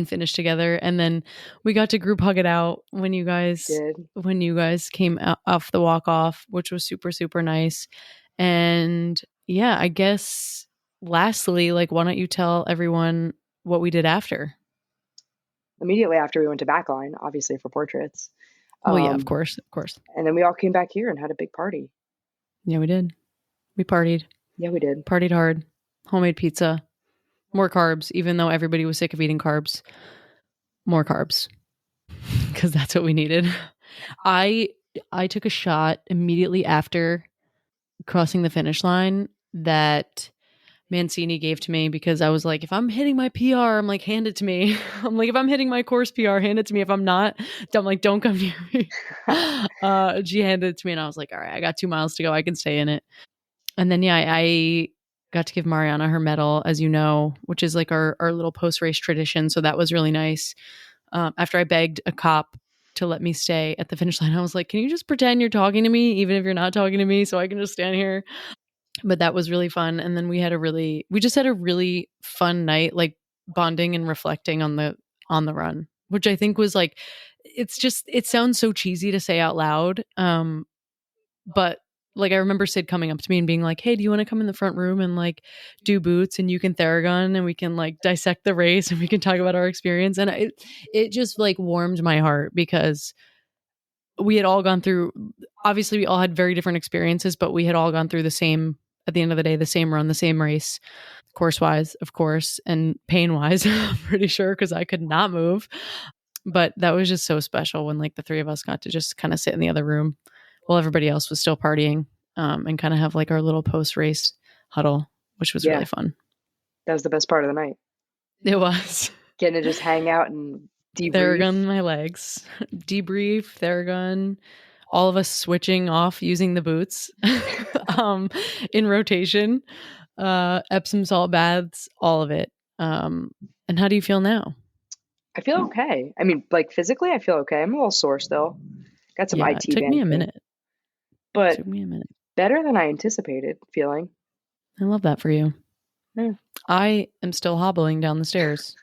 finish together. And then we got to group hug it out when you guys came off the walk off, which was super, super nice. And yeah, I guess lastly, like, why don't you tell everyone what we did after? Immediately after, we went to Backline, obviously for portraits. Well, yeah, of course. And then we all came back here and had a big party. Yeah, we did. We partied. Yeah, we did. Partied hard. Homemade pizza. More carbs, even though everybody was sick of eating carbs. More carbs. Because that's what we needed. I took a shot immediately after crossing the finish line that Mancini gave to me, because I was like, if I'm hitting my PR, I'm like, hand it to me. I'm like, if I'm hitting my course PR, hand it to me. If I'm not, I'm like, don't come near me. She handed it to me, and I was like, all right, I got 2 miles to go. I can stay in it. And then, yeah, I got to give Mariana her medal, as you know, which is like our little post-race tradition. So that was really nice. After I begged a cop to let me stay at the finish line, I was like, can you just pretend you're talking to me, even if you're not talking to me, so I can just stand here? But that was really fun. And then we just had a really fun night, like bonding and reflecting on the run, which I think was like, it sounds so cheesy to say out loud. But like, I remember Sid coming up to me and being like, hey, do you want to come in the front room and like do boots, and you can Theragun, and we can like dissect the race, and we can talk about our experience. And it just like warmed my heart, because we had all gone through, obviously we all had very different experiences, but we had all gone through the same, at the end of the day, the same run, the same race, course wise, of course, and pain wise, I'm pretty sure, because I could not move. But that was just so special when like the three of us got to just kind of sit in the other room while everybody else was still partying, and kind of have like our little post race huddle, which was really fun. That was the best part of the night. It was. Getting to just hang out and debrief. Theragun my legs. Debrief, Theragun, all of us switching off using the boots in rotation, Epsom salt baths, all of it. And how do you feel now? I feel okay. I mean, like physically, I feel okay. I'm a little sore still. Got some IT. It took me a minute. But it took me a minute. Better than I anticipated feeling. I love that for you. Yeah. I am still hobbling down the stairs.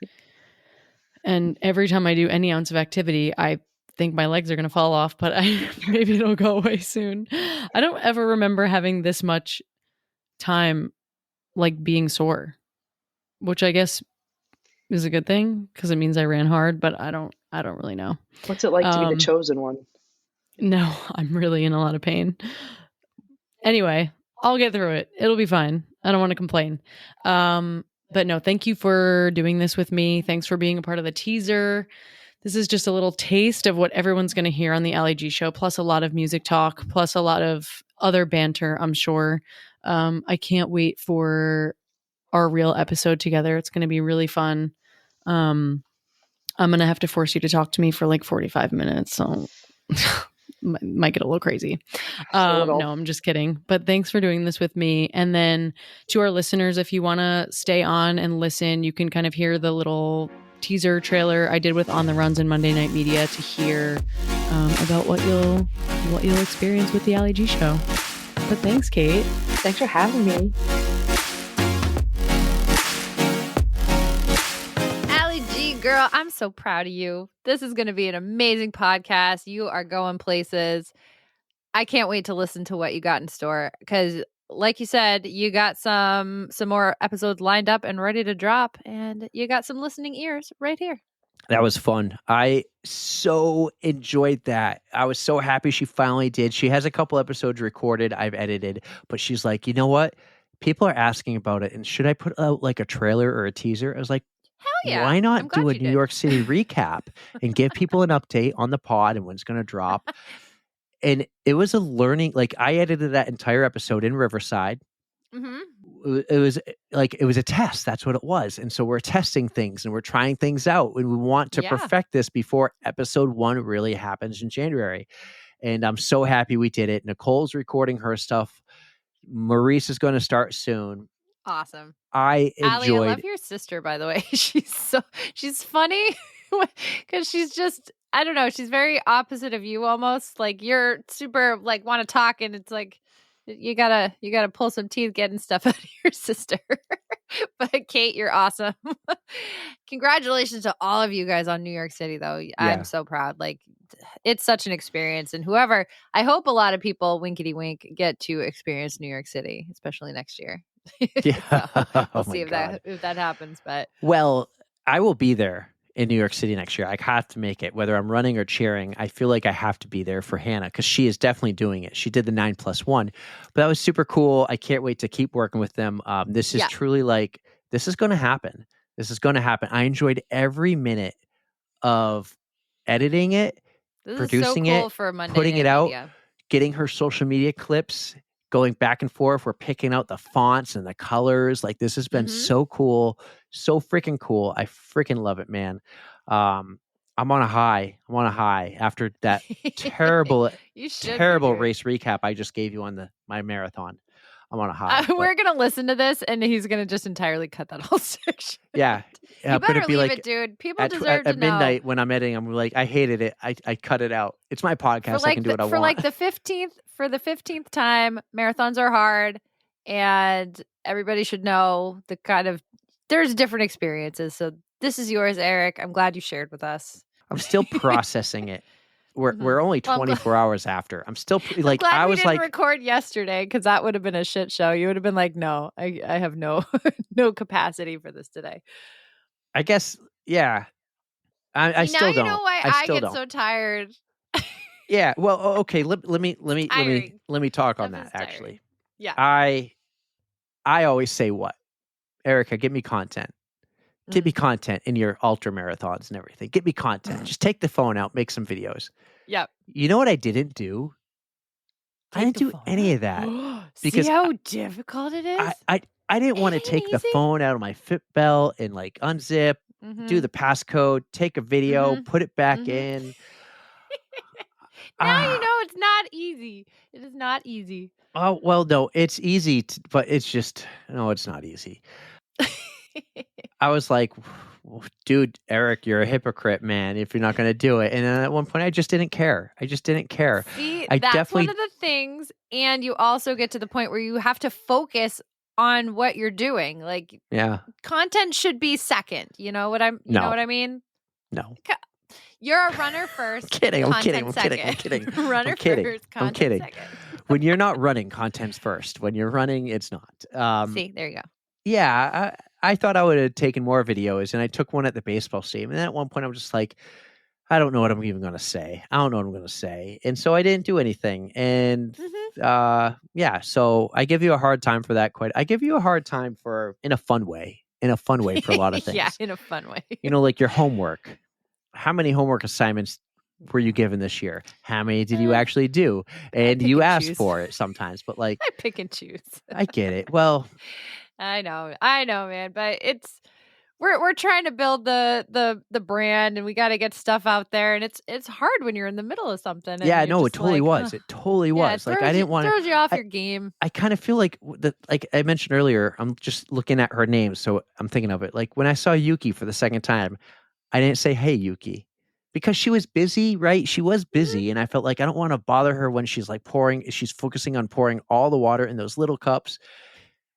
And every time I do any ounce of activity, I think my legs are going to fall off, but maybe it'll go away soon. I don't ever remember having this much time like being sore, which I guess is a good thing, because it means I ran hard, but I don't really know. What's it like to be the chosen one? No, I'm really in a lot of pain. Anyway, I'll get through it. It'll be fine. I don't want to complain. But no, thank you for doing this with me. Thanks for being a part of the teaser. This is just a little taste of what everyone's going to hear on the Ali G show, plus a lot of music talk, plus a lot of other banter, I'm sure. I can't wait for our real episode together. It's going to be really fun. I'm going to have to force you to talk to me for like 45 minutes. So might get a little crazy. No, I'm just kidding. But thanks for doing this with me. And then to our listeners, if you want to stay on and listen, you can kind of hear the little teaser trailer I did with On the Runs and Monday Night Media to hear about what you'll experience with the Ali G show. But thanks, Kate. Thanks for having me. Ali G, girl, I'm so proud of you. This is going to be an amazing podcast. You are going places. I can't wait to listen to what you got in store because, like you said, you got some more episodes lined up and ready to drop, and you got some listening ears right here. That was fun. I so enjoyed that. I was so happy she finally did. She has a couple episodes recorded. I've edited, but she's like, you know what? People are asking about it, and should I put out like a trailer or a teaser? I was like, Hell yeah. why I'm not glad do a you New did. York City recap and give people an update on the pod and when it's going to drop? And it was a learning, like I edited that entire episode in Riverside. Mm-hmm. It was a test. That's what it was. And so we're testing things and we're trying things out, and we want to Yeah. perfect this before episode 1 really happens in January. And I'm so happy we did it. Nicole's recording her stuff. Maurice is going to start soon. Awesome. I Ali, I enjoyed. love your sister, by the way. She's funny because she's just, I don't know, she's very opposite of you almost. Like you're super like want to talk, and it's like you gotta pull some teeth getting stuff out of your sister. But Kate, you're awesome. Congratulations to all of you guys on New York City, though. I'm so proud. Like it's such an experience, and I hope a lot of people, winkety wink, get to experience New York City, especially next year. Yeah. So we'll Oh see my if that happens. But Well, I will be there in New York City next year. I have to make it, whether I'm running or cheering. I feel like I have to be there for Hannah because she is definitely doing it. She did the 9+1, but that was super cool. I can't wait to keep working with them. This is truly like, this is going to happen. This is going to happen. I enjoyed every minute of editing it, this producing is so cool it, for Monday putting Night it out, Media. getting her social media clips, going back and forth. We're picking out the fonts and the colors. Like this has been so cool, so freaking cool. I freaking love it, man. I'm on a high. I'm on a high after that terrible race recap I just gave you on my marathon. I'm on a high. We're gonna listen to this, and he's gonna just entirely cut that whole section. Yeah, you better be leave like it, dude. People deserve to at know. midnight when I'm editing. I'm like, I hated it. I cut it out. It's my podcast. I can do what I want. For like the 15th time, marathons are hard, and everybody should know there's different experiences. So this is yours, Eric. I'm glad you shared with us. I'm still processing it. We're only 24 hours after. I'm still like, I'm glad I we was didn't like, record yesterday because that would have been a shit show. You would have been like, no, I have no no capacity for this today. I guess, yeah. I See, still now don't. you know why I get so tired. Yeah. Well, okay. Let me talk on that. Actually, yeah. I always say what, Erica, give me content. Give me content in your ultra marathons and everything. Give me content. Just take the phone out, make some videos. Yep. You know what I didn't do? I didn't do any of that. Because see how difficult it is? I didn't want to take the phone out of my Fit belt and like unzip, do the passcode, take a video, put it back in. Now you know it's not easy. It is not easy. Oh, well, no, it's easy, but it's just, no, it's not easy. I was like, dude, Eric, you're a hypocrite, man, if you're not going to do it. And then at one point, I just didn't care. See, that's one of the things. And you also get to the point where you have to focus on what you're doing. Like, content should be second. You know what you know what I mean? No. You're a runner first. I'm kidding. Runner first, content second. When you're not running, content's first. When you're running, it's not. See, there you go. Yeah, I thought I would have taken more videos, and I took one at the baseball stadium. And then at one point, I was just like, I don't know what I'm even going to say. And so I didn't do anything. And so I give you a hard time for that. I give you a hard time in a fun way for a lot of things. Yeah, in a fun way. You know, like your homework. How many homework assignments were you given this year? How many did you actually do? And you ask for it sometimes, but like I pick and choose. I get it. Well, I know, man, but we're trying to build the brand, and we got to get stuff out there, and it's hard when you're in the middle of something. And yeah, no, it totally was. It totally was. Like I didn't want to. Throws you off your game. I kind of feel like like I mentioned earlier. I'm just looking at her name, so I'm thinking of it. Like when I saw Yuki for the second time, I didn't say, "Hey, Yuki," because she was busy, right? She was busy, and I felt like I don't want to bother her when she's like she's focusing on pouring all the water in those little cups.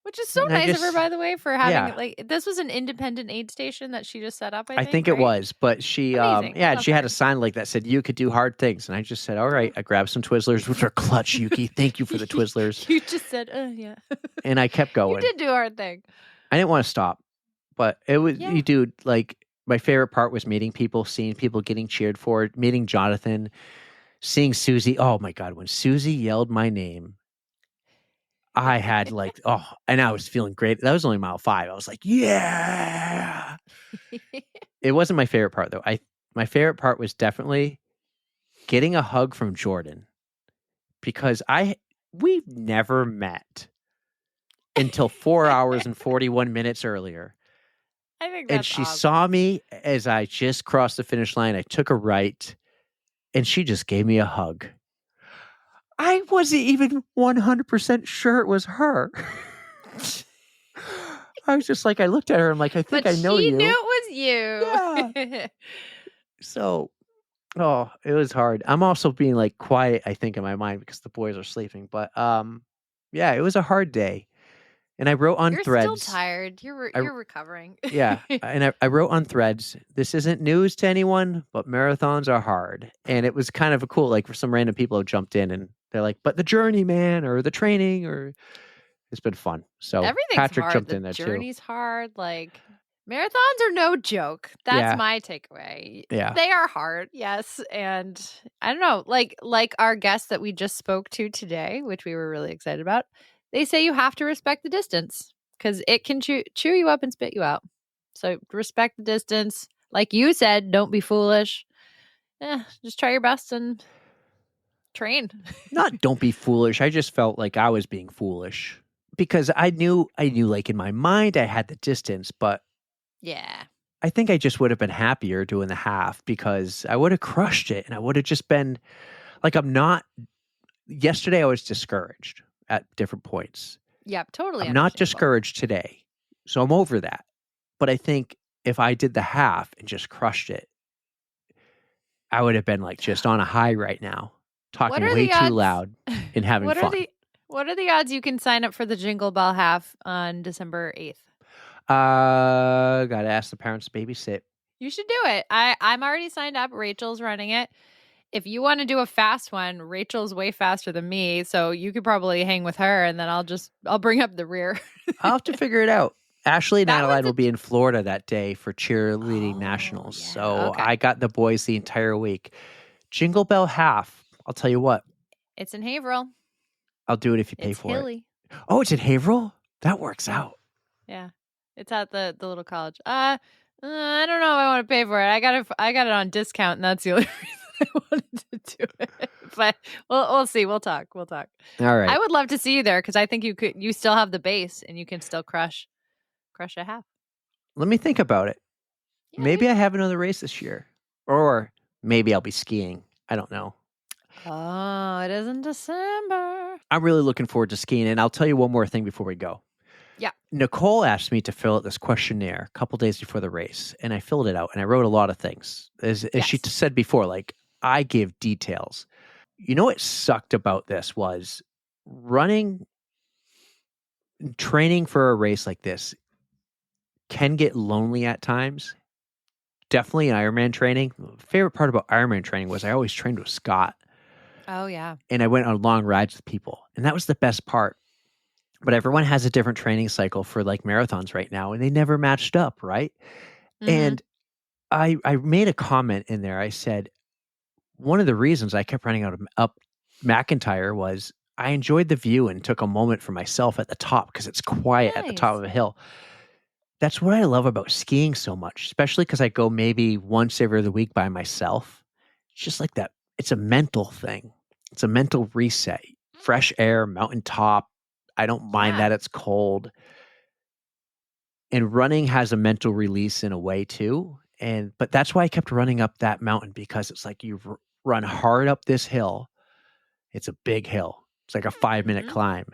Which is so And I nice of her, just, by the way, for having yeah, like this was an independent aid station that she just set up, I I think, think it right? was, but she, Amazing. I yeah, love she had her. a sign like that said you could do hard things, and I just said, "All right." I grabbed some Twizzlers, which are clutch, Yuki. Thank you for the Twizzlers, You just said, yeah. and I kept You going. did do a hard thing. I didn't want to stop, but it was, Yeah. you dude, like my favorite part was meeting people, seeing people getting cheered for, meeting Jonathan, seeing Susie. Oh my God, when Susie yelled my name, I had like, oh, and I was feeling great. That was only mile 5. I was like, yeah. It wasn't my favorite part though. My favorite part was definitely getting a hug from Jordan, because we've never met until 4 hours and 41 minutes earlier. I think And that's she awesome. saw me as I just crossed the finish line. I took a right, and she just gave me a hug. I wasn't even 100% sure it was her. I was just like, I looked at her. I'm like, I think But I know she you. knew it was you. So, oh, it was hard. I'm also being like quiet, I think, in my mind because the boys are sleeping. But yeah, it was a hard day. And I wrote on You're Threads. still tired. You're recovering. Yeah. And I wrote on Threads, this isn't news to anyone, but marathons are hard. And it was kind of a cool, like for some random people who jumped in and they're like, but the journey, man, or the training, or it's been fun. So Everything's Patrick hard. jumped The in there too. journey's hard. Like marathons are no joke. That's Yeah. my takeaway. Yeah. They are hard, yes. And I don't know, like our guest that we just spoke to today, which we were really excited about. They say you have to respect the distance because it can chew you up and spit you out. So respect the distance. Like you said, don't be foolish. Just try your best and train. Not don't be foolish. I just felt like I was being foolish because I knew like in my mind I had the distance, but Yeah. I think I just would have been happier doing the half because I would have crushed it and I would have just been like, yesterday I was discouraged at different points. Yep, totally. I'm not understandable. discouraged today. So I'm over that. But I think if I did the half and just crushed it, I would have been like just on a high right now, talking way too loud and having fun. What are the odds you can sign up for the Jingle Bell Half on December 8th? Gotta ask the parents to babysit. You should do it. I'm already signed up. Rachel's running it. If you want to do a fast one, Rachel's way faster than me, so you could probably hang with her, and then I'll bring up the rear. I'll have to figure it out. Ashley and That Adeline one's will be in Florida that day for cheerleading nationals. yeah, So okay. I got the boys the entire week. Jingle Bell Half. I'll tell you what. It's in Haverhill. I'll do it if you pay It's for hilly. it. Oh, it's in Haverhill? That works out. Yeah. It's at the little college. I don't know if I want to pay for it. I got it on discount, and that's the only reason I wanted to do it. But we'll see. We'll talk. All right. I would love to see you there because I think you still have the base and you can still crush a half. Let me think about it. Yeah, Maybe I have another race this year. Or maybe I'll be skiing. I don't know. Oh, it is in December. I'm really looking forward to skiing. And I'll tell you one more thing before we go. Yeah. Nicole asked me to fill out this questionnaire a couple days before the race. And I filled it out and I wrote a lot of things. As she said before, like I give details. You know what sucked about this was training for a race like this can get lonely at times. Definitely in Ironman training. The favorite part about Ironman training was I always trained with Scott. Oh, yeah. And I went on long rides with people. And that was the best part. But everyone has a different training cycle for like marathons right now. And they never matched up, right? Mhm. And I made a comment in there. I said, one of the reasons I kept running up McIntyre was I enjoyed the view and took a moment for myself at the top because it's quiet at the top Nice. of a hill. That's what I love about skiing so much, especially because I go maybe once every other week by myself. It's just like that. It's a mental thing. It's a mental reset. Fresh air, mountaintop. I don't mind that it's cold. And running has a mental release in a way too. But that's why I kept running up that mountain because it's like you run hard up this hill. It's a big hill. It's like a 5-minute climb.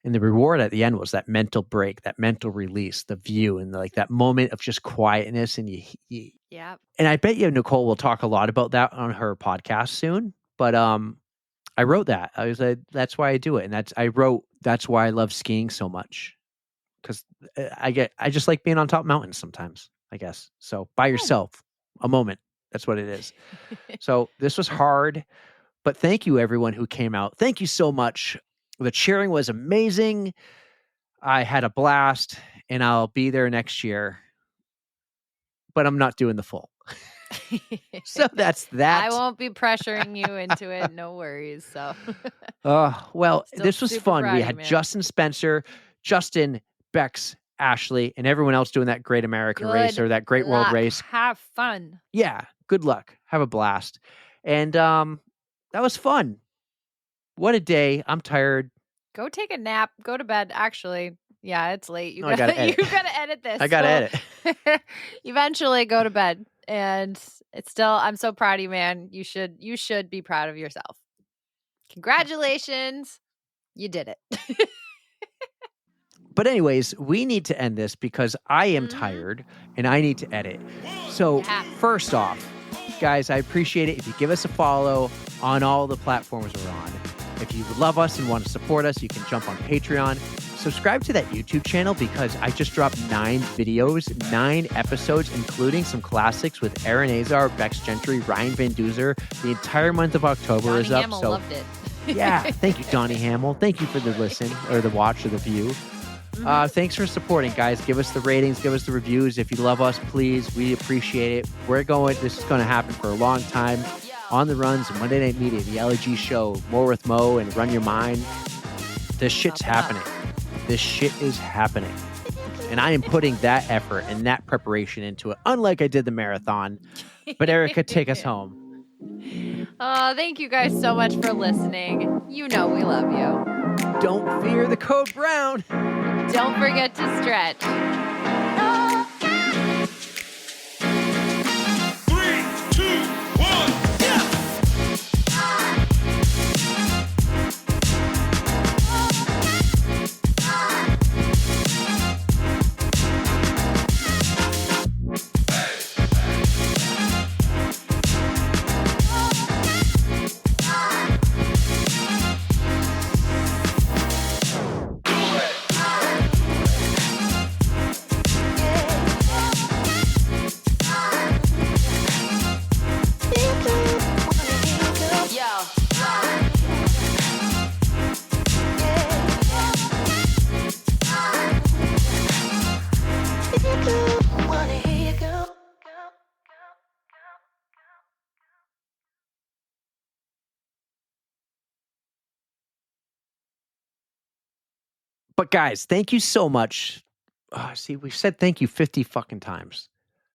And the reward at the end was that mental break, that mental release, the view, and like that moment of just quietness. And Yeah. and I bet you Nicole will talk a lot about that on her podcast soon. But I wrote that. I was like, that's why I do it. And that's why I love skiing so much. Because I just like being on top mountains sometimes, I guess. So by yourself, a moment. That's what it is. So this was hard, but thank you everyone who came out. Thank you so much. The cheering was amazing. I had a blast, and I'll be there next year. But I'm not doing the full. So that's that. I won't be pressuring you into it. No worries. So, well, Still this was super fun. proud We of you, had man. Justin Spencer, Justin, Bex, Ashley, and everyone else doing that great America race or that great world luck. race. Have fun. Yeah, good luck. Have a blast. And that was fun. What a day. I'm tired. Go take a nap. Go to bed. Actually, yeah, it's late. You No, I gotta edit. you gotta edit this. I gotta edit. Eventually, go to bed. And it's still. I'm so proud of you, man. You should be proud of yourself. Congratulations, you did it. But anyways, we need to end this because I am Mhm. tired and I need to edit. So Yeah. first off, guys, I appreciate it if you give us a follow on all the platforms we're on. If you love us and want to support us, you can jump on Patreon. Subscribe to that YouTube channel because I just dropped 9 videos, 9 episodes, including some classics with Aaron Azar, Bex Gentry, Ryan Van Duzer. The entire month of October Donnie is up. Hamill So loved it. yeah, thank you, Donnie Hamill. Thank you for the listen or the watch or the view. Thanks for supporting, guys. Give us the ratings, give us the reviews. If you love us, please, we appreciate it. This is going to happen for a long time. On the Runs, Monday Night Media, the LG Show, More with Mo, and Run Your Mind. This shit's happening. This shit is happening. And I am putting that effort and that preparation into it, unlike I did the marathon. But Erika, take us home. Thank you guys so much for listening. You know we love you. Don't fear the code brown. Don't forget to stretch. 3, 2, 1. But guys, thank you so much. See, we've said thank you 50 fucking times.